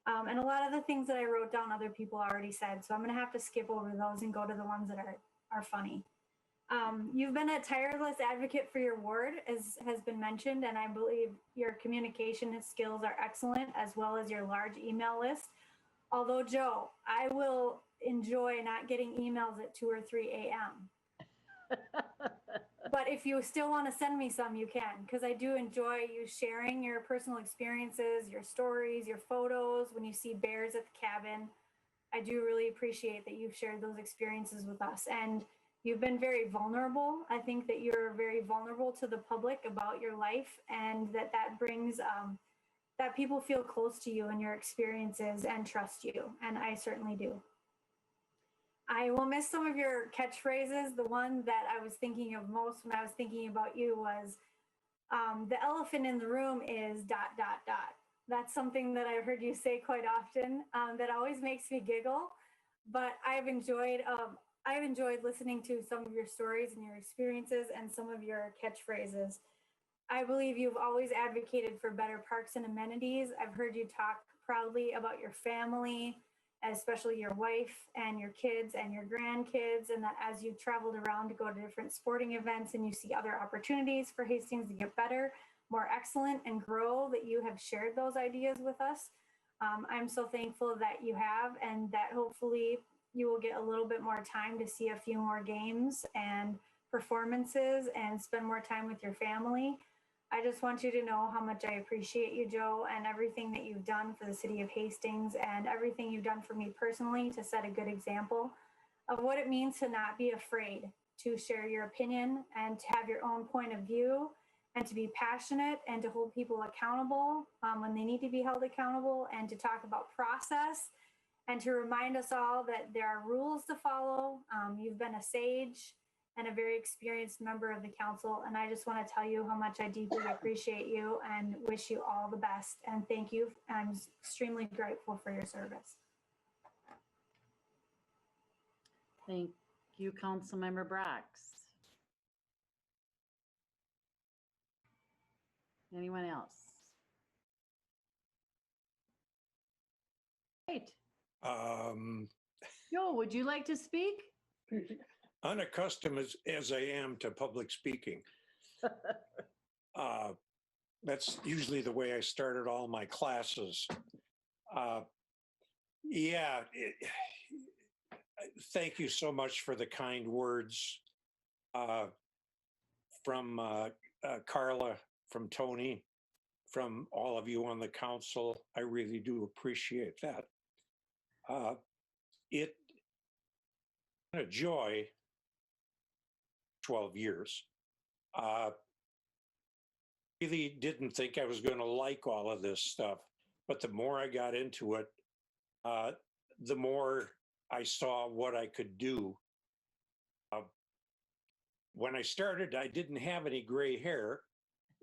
And a lot of the things that I wrote down, other people already said. So I'm going to have to skip over those and go to the ones that are funny. You've been a tireless advocate for your ward, as has been mentioned, and I believe your communication skills are excellent, as well as your large email list. Although, Joe, I will enjoy not getting emails at 2 or 3 a.m. But if you still want to send me some, you can, because I do enjoy you sharing your personal experiences, your stories, your photos, when you see bears at the cabin. I do really appreciate that you've shared those experiences with us. And you've been very vulnerable. I think that you're very vulnerable to the public about your life, and that brings that people feel close to you and your experiences and trust you. And I certainly do. I will miss some of your catchphrases. The one that I was thinking of most when I was thinking about you was, the elephant in the room is ... That's something that I've heard you say quite often, that always makes me giggle. But I've enjoyed listening to some of your stories and your experiences and some of your catchphrases. I believe you've always advocated for better parks and amenities. I've heard you talk proudly about your family, especially your wife and your kids and your grandkids, and that as you've traveled around to go to different sporting events and you see other opportunities for Hastings to get better, more excellent, and grow, that you have shared those ideas with us. I'm so thankful that you have, and that hopefully you will get a little bit more time to see a few more games and performances and spend more time with your family. I just want you to know how much I appreciate you, Joe, and everything that you've done for the city of Hastings, and everything you've done for me personally to set a good example of what it means to not be afraid to share your opinion and to have your own point of view, and to be passionate and to hold people accountable when they need to be held accountable, and to talk about process, and to remind us all that there are rules to follow. You've been a sage and a very experienced member of the council. And I just want to tell you how much I deeply appreciate you and wish you all the best. And thank you. I'm extremely grateful for your service. Thank you, Councilmember Brox. Anyone else? Great. Joe, would you like to speak? Unaccustomed as I am to public speaking. That's usually the way I started all my classes. Thank you so much for the kind words from Carla, from Tony, from all of you on the council. I really do appreciate that. It's been a joy. 12 years. Really didn't think I was going to like all of this stuff, but the more I got into it, the more I saw what I could do. When I started, I didn't have any gray hair,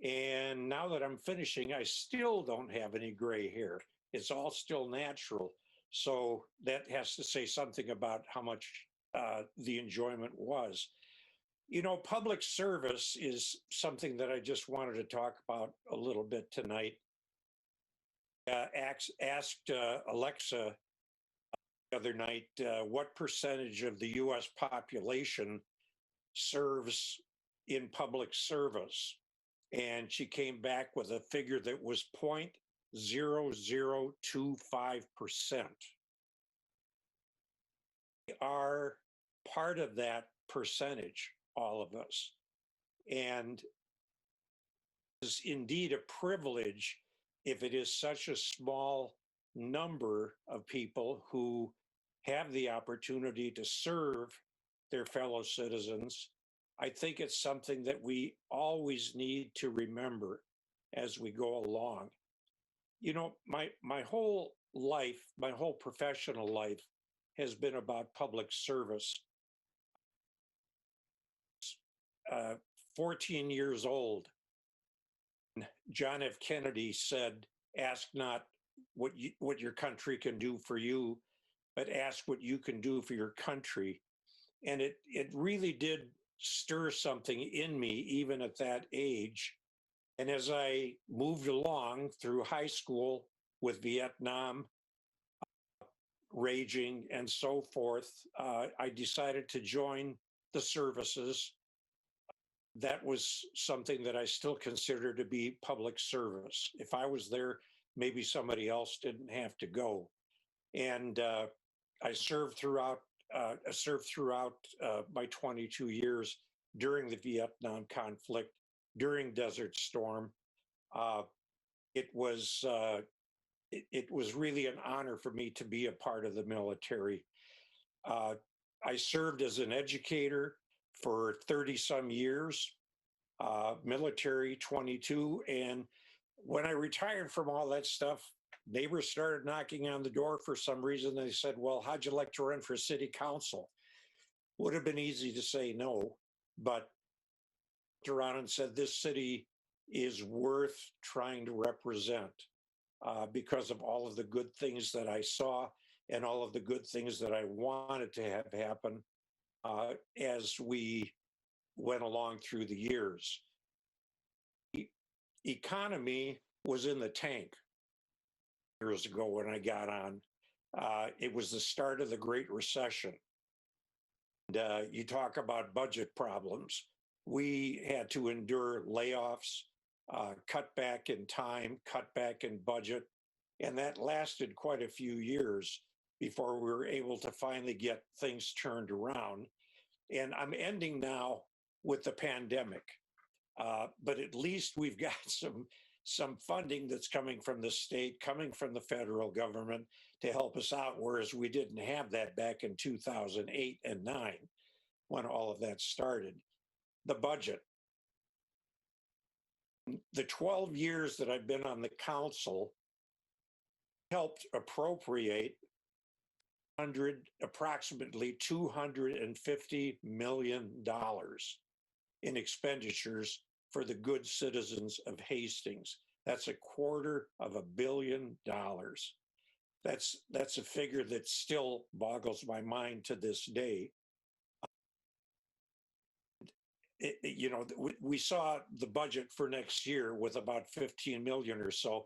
and now that I'm finishing, I still don't have any gray hair. It's all still natural. So that has to say something about how much the enjoyment was. You know, public service is something that I just wanted to talk about a little bit tonight. Asked Alexa the other night, what percentage of the US population serves in public service? And she came back with a figure that was 0.0025%. We are part of that percentage, all of us. And it is indeed a privilege if it is such a small number of people who have the opportunity to serve their fellow citizens. I think it's something that we always need to remember as we go along. You know, my whole life, my whole professional life has been about public service. 14 years old, John F. Kennedy said, ask not what your country can do for you, but ask what you can do for your country. And it really did stir something in me, even at that age. And as I moved along through high school with Vietnam raging and so forth, I decided to join the services. That was something that I still consider to be public service. If I was there, maybe somebody else didn't have to go. And I served throughout my 22 years during the Vietnam conflict, during Desert Storm. It was really an honor for me to be a part of the military. I served as an educator for 30 some years, military 22. And when I retired from all that stuff, neighbors started knocking on the door for some reason. They said, well, how'd you like to run for city council? Would have been easy to say no, but I looked around and said, this city is worth trying to represent because of all of the good things that I saw and all of the good things that I wanted to have happen as we went along through the years. The economy was in the tank years ago when I got on. It was the start of the Great Recession. And you talk about budget problems. We had to endure layoffs, cut back in time, cut back in budget. And that lasted quite a few years before we were able to finally get things turned around. And I'm ending now with the pandemic. But at least we've got some funding that's coming from the state, coming from the federal government to help us out, whereas we didn't have that back in 2008 and 9 when all of that started. The budget. The 12 years that I've been on the council helped appropriate approximately $250 million in expenditures for the good citizens of Hastings. That's $250 million. That's a figure that still boggles my mind to this day. We saw the budget for next year with about 15 million or so,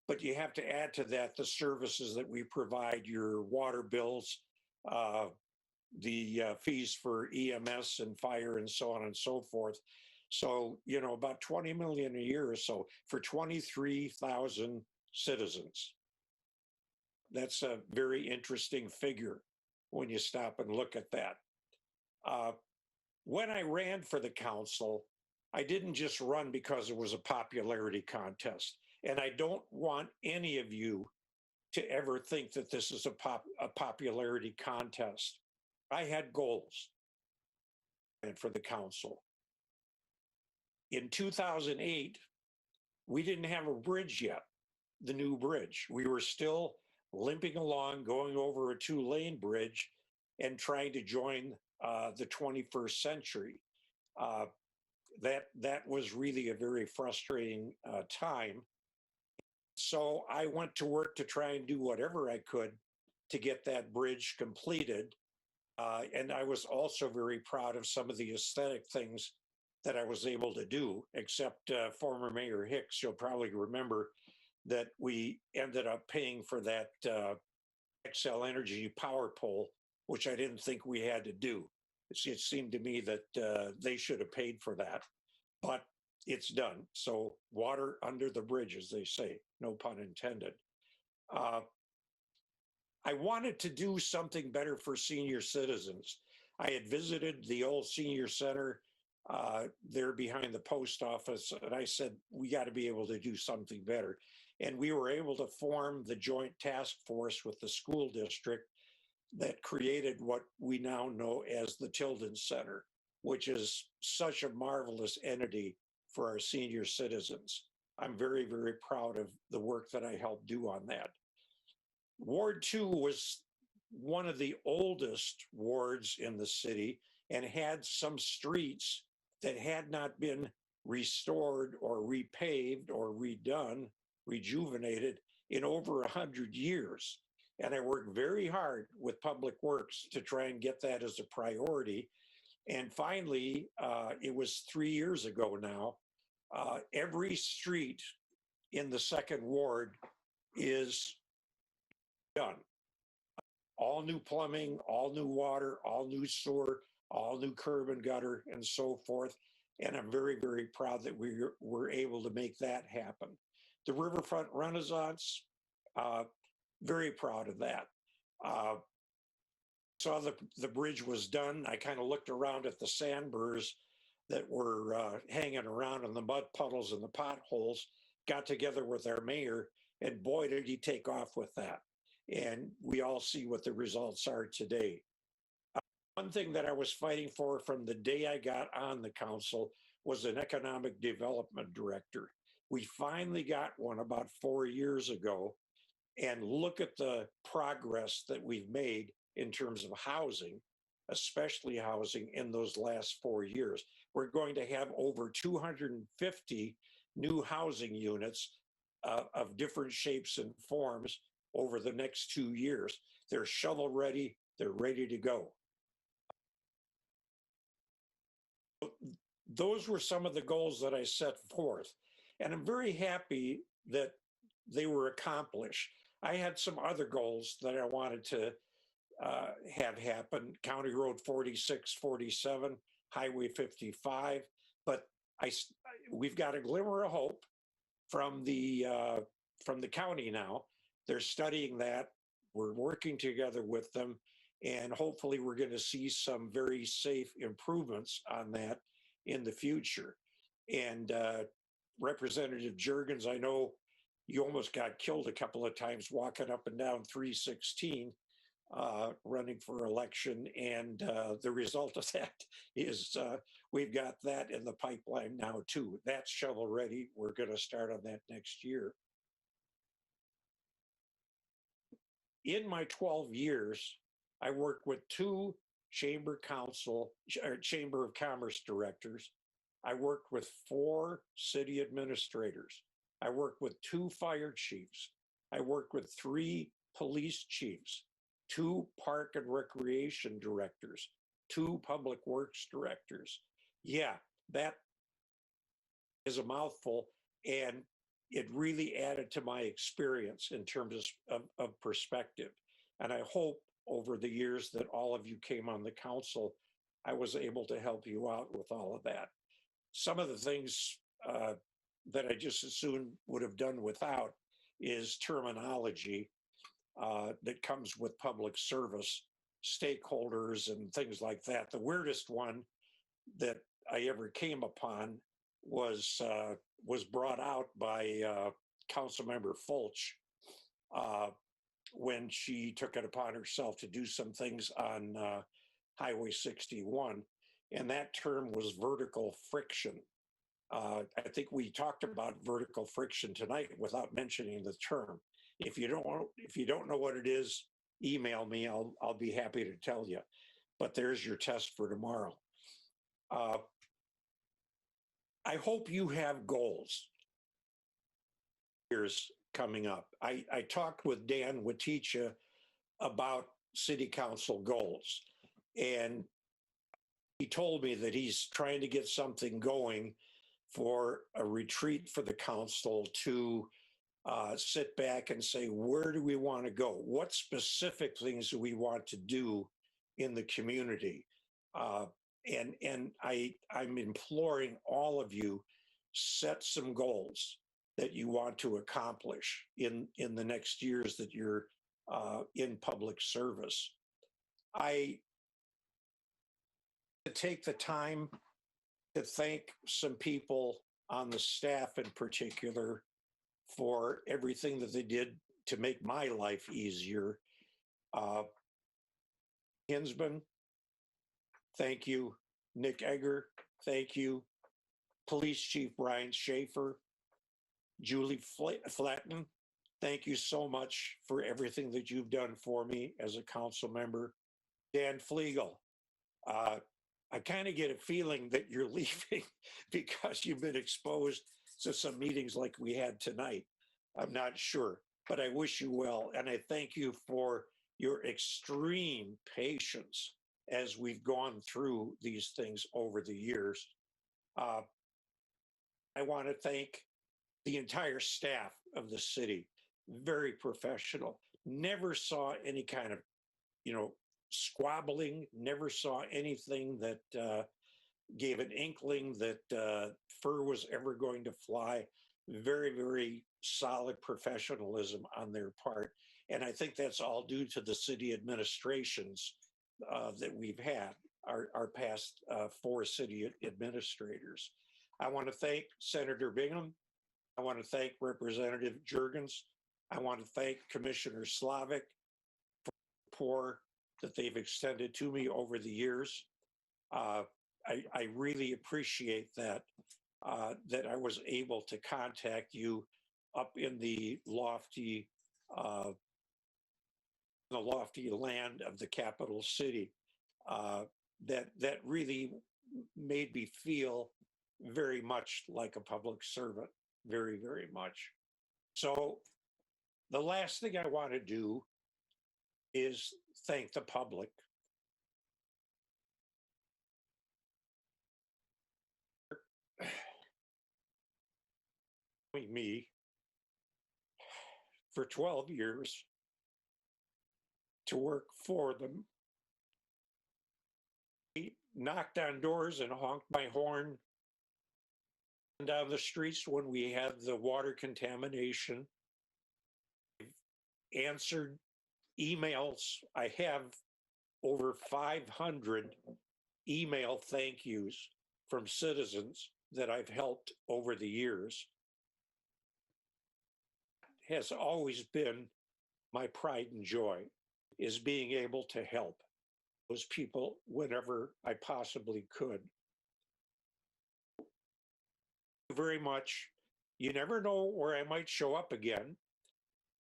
but you have to add to that the services that we provide, your water bills, the fees for EMS and fire and so on and so forth. So, about 20 million a year or so for 23,000 citizens. That's a very interesting figure when you stop and look at that. When I ran for the council, I didn't just run because it was a popularity contest. And I don't want any of you to ever think that this is a popularity contest. I had goals for the council. In 2008, we didn't have a bridge yet, the new bridge. We were still limping along, going over a 2-lane bridge and trying to join the 21st century. That was really a very frustrating time. So I went to work to try and do whatever I could to get that bridge completed. And I was also very proud of some of the aesthetic things that I was able to do, except former Mayor Hicks, you'll probably remember that we ended up paying for that Xcel Energy power pole, which I didn't think we had to do. It seemed to me that they should have paid for that, but it's done. So water under the bridge, as they say, no pun intended. I wanted to do something better for senior citizens. I had visited the old senior center there behind the post office, and I said, we got to be able to do something better. And we were able to form the joint task force with the school district that created what we now know as the Tilden Center, which is such a marvelous entity for our senior citizens. I'm very, very proud of the work that I helped do on that. Ward 2 was one of the oldest wards in the city and had some streets that had not been restored or repaved or redone, rejuvenated in over 100 years. And I worked very hard with Public Works to try and get that as a priority. And finally, it was 3 years ago now, every street in the second ward is done. All new plumbing, all new water, all new sewer, all new curb and gutter, and so forth. And I'm very, very proud that we were able to make that happen. The Riverfront Renaissance, very proud of that. Saw the bridge was done. I kind of looked around at the sandburrs that were hanging around in the mud puddles and the potholes, got together with our mayor, and boy, did he take off with that. And we all see what the results are today. One thing that I was fighting for from the day I got on the council was an economic development director. We finally got one about 4 years ago, and look at the progress that we've made in terms of housing, especially housing in those last 4 years. We're going to have over 250 new housing units of different shapes and forms over the next 2 years. They're shovel ready, they're ready to go. Those were some of the goals that I set forth. And I'm very happy that they were accomplished. I had some other goals that I wanted to have happen: County Road 46, 47, Highway 55. But we've got a glimmer of hope from the county now. They're studying that. We're working together with them, and hopefully we're going to see some very safe improvements on that in the future. And Representative Juergens, I know you almost got killed a couple of times walking up and down 316 running for election. And the result of that is we've got that in the pipeline now too. That's shovel ready. We're going to start on that next year. In my 12 years, I worked with 2 Chamber of Commerce directors. I worked with 4 city administrators. I worked with 2 fire chiefs. I worked with 3 police chiefs, 2 park and recreation directors, 2 public works directors. Yeah, that is a mouthful, and it really added to my experience in terms of perspective. And I hope over the years that all of you came on the council, I was able to help you out with all of that. Some of the things that I just as soon would have done without is terminology that comes with public service, stakeholders and things like that. The weirdest one that I ever came upon was brought out by Councilmember Fulch when she took it upon herself to do some things on Highway 61. And that term was vertical friction. I think we talked about vertical friction tonight without mentioning the term. If you don't know what it is, email me. I'll be happy to tell you. But there's your test for tomorrow. I hope you have goals. Years coming up. I talked with Dan Waticha about city council goals, and he told me that he's trying to get something going for a retreat for the council to sit back and say, where do we want to go? What specific things do we want to do in the community? And I'm imploring all of you, set some goals that you want to accomplish in the next years that you're in public service. I take the time to thank some people on the staff in particular for everything that they did to make my life easier. Hinsman, thank you. Nick Egger, thank you. Police Chief Brian Schaefer, Julie Flatten, thank you so much for everything that you've done for me as a council member. Dan Flegel, I kind of get a feeling that you're leaving because you've been exposed to some meetings like we had tonight. I'm not sure, but I wish you well. And I thank you for your extreme patience as we've gone through these things over the years. I want to thank the entire staff of the city, very professional. Never saw any kind of, squabbling, never saw anything that gave an inkling that fur was ever going to fly. Very, very solid professionalism on their part. And I think that's all due to the city administrations that we've had, our past 4 city administrators. I want to thank Senator Bingham. I want to thank Representative Jurgens. I want to thank Commissioner Slavik for the support that they've extended to me over the years. I really appreciate that, that I was able to contact you up in the lofty land of the capital city. That really made me feel very much like a public servant, very, very much. So the last thing I want to do is thank the public. Me for 12 years to work for them. He knocked on doors and honked my horn down the streets when we had the water contamination. Answered emails. I have over 500 email thank yous from citizens that I've helped over the years. Has always been my pride and joy, is being able to help those people whenever I possibly could. Thank you very much. You never know where I might show up again.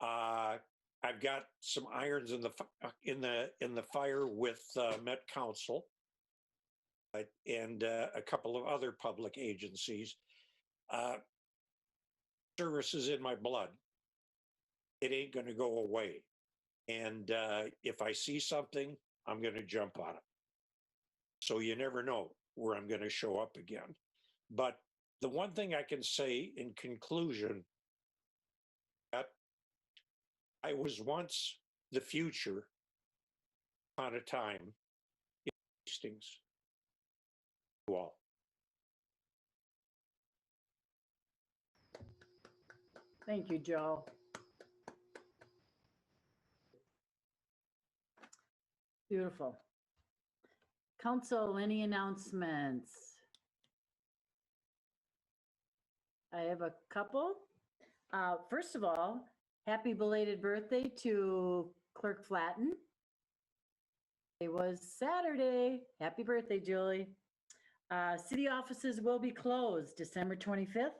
I've got some irons in the fire with Met Council and a couple of other public agencies. Service is in my blood. It ain't going to go away. And if I see something, I'm going to jump on it. So you never know where I'm going to show up again. But the one thing I can say in conclusion, that I was once the future upon a time in Hastings. You all. Thank you, Joe. Beautiful. Council, any announcements? I have a couple. First of all, happy belated birthday to Clerk Flatten. It was Saturday. Happy birthday, Julie. City offices will be closed December 25th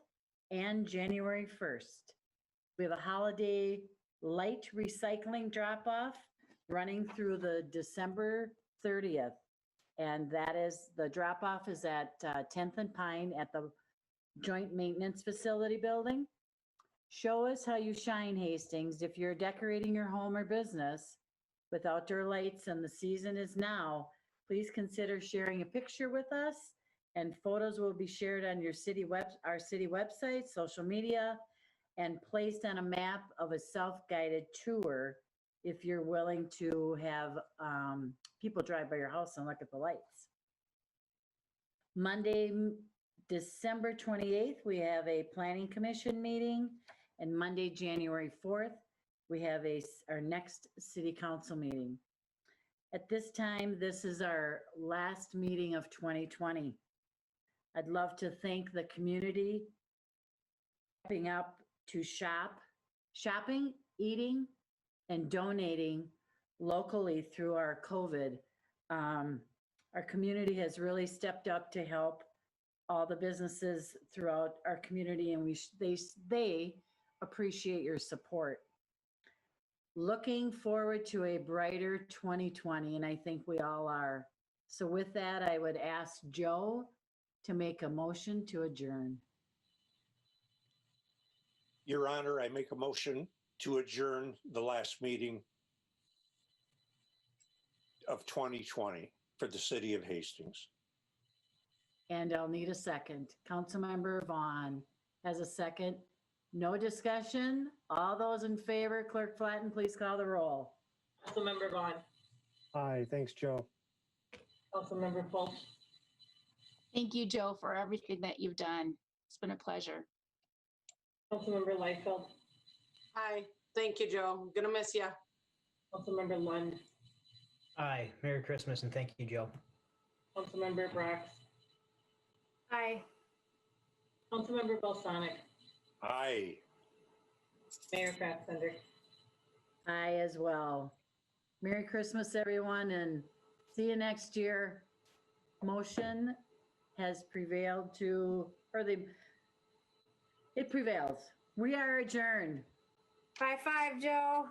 and January 1st. We have a holiday light recycling drop-off running through the December 30th. And that is, the drop-off is at 10th and Pine at the Joint Maintenance Facility building. Show us how you shine, Hastings. If you're decorating your home or business with outdoor lights and the season is now, please consider sharing a picture with us, and photos will be shared on your our city website, social media, and placed on a map of a self-guided tour if you're willing to have people drive by your house and look at the lights. Monday, December 28th, we have a planning commission meeting, and Monday, January 4th, we have our next city council meeting. At this time, this is our last meeting of 2020. I'd love to thank the community stepping up to shopping, eating, and donating locally through our COVID. Our community has really stepped up to help all the businesses throughout our community, and they appreciate your support. looking forward to a brighter 2020, and I think we all are. So with that, I would ask Joe to make a motion to adjourn. Your Honor, I make a motion to adjourn the last meeting of 2020 for the city of Hastings. And I'll need a second. Councilmember Vaughn has a second. No discussion? All those in favor, Clerk Flatten, please call the roll. Councilmember Vaughn. Aye, thanks, Joe. Councilmember Fultz. Thank you, Joe, for everything that you've done. It's been a pleasure. Councilmember Lightfoot. Hi, thank you, Joe. Gonna miss you. Councilmember Lund. Aye, Merry Christmas and thank you, Joe. Councilmember Brax. Aye. Councilmember Balsanek. Aye. Mayor Faxender. Aye as well. Merry Christmas, everyone, and see you next year. Motion has prevailed it prevails. We are adjourned. High five, Joe.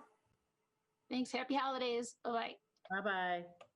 Thanks. Happy holidays. Bye-bye. Bye-bye.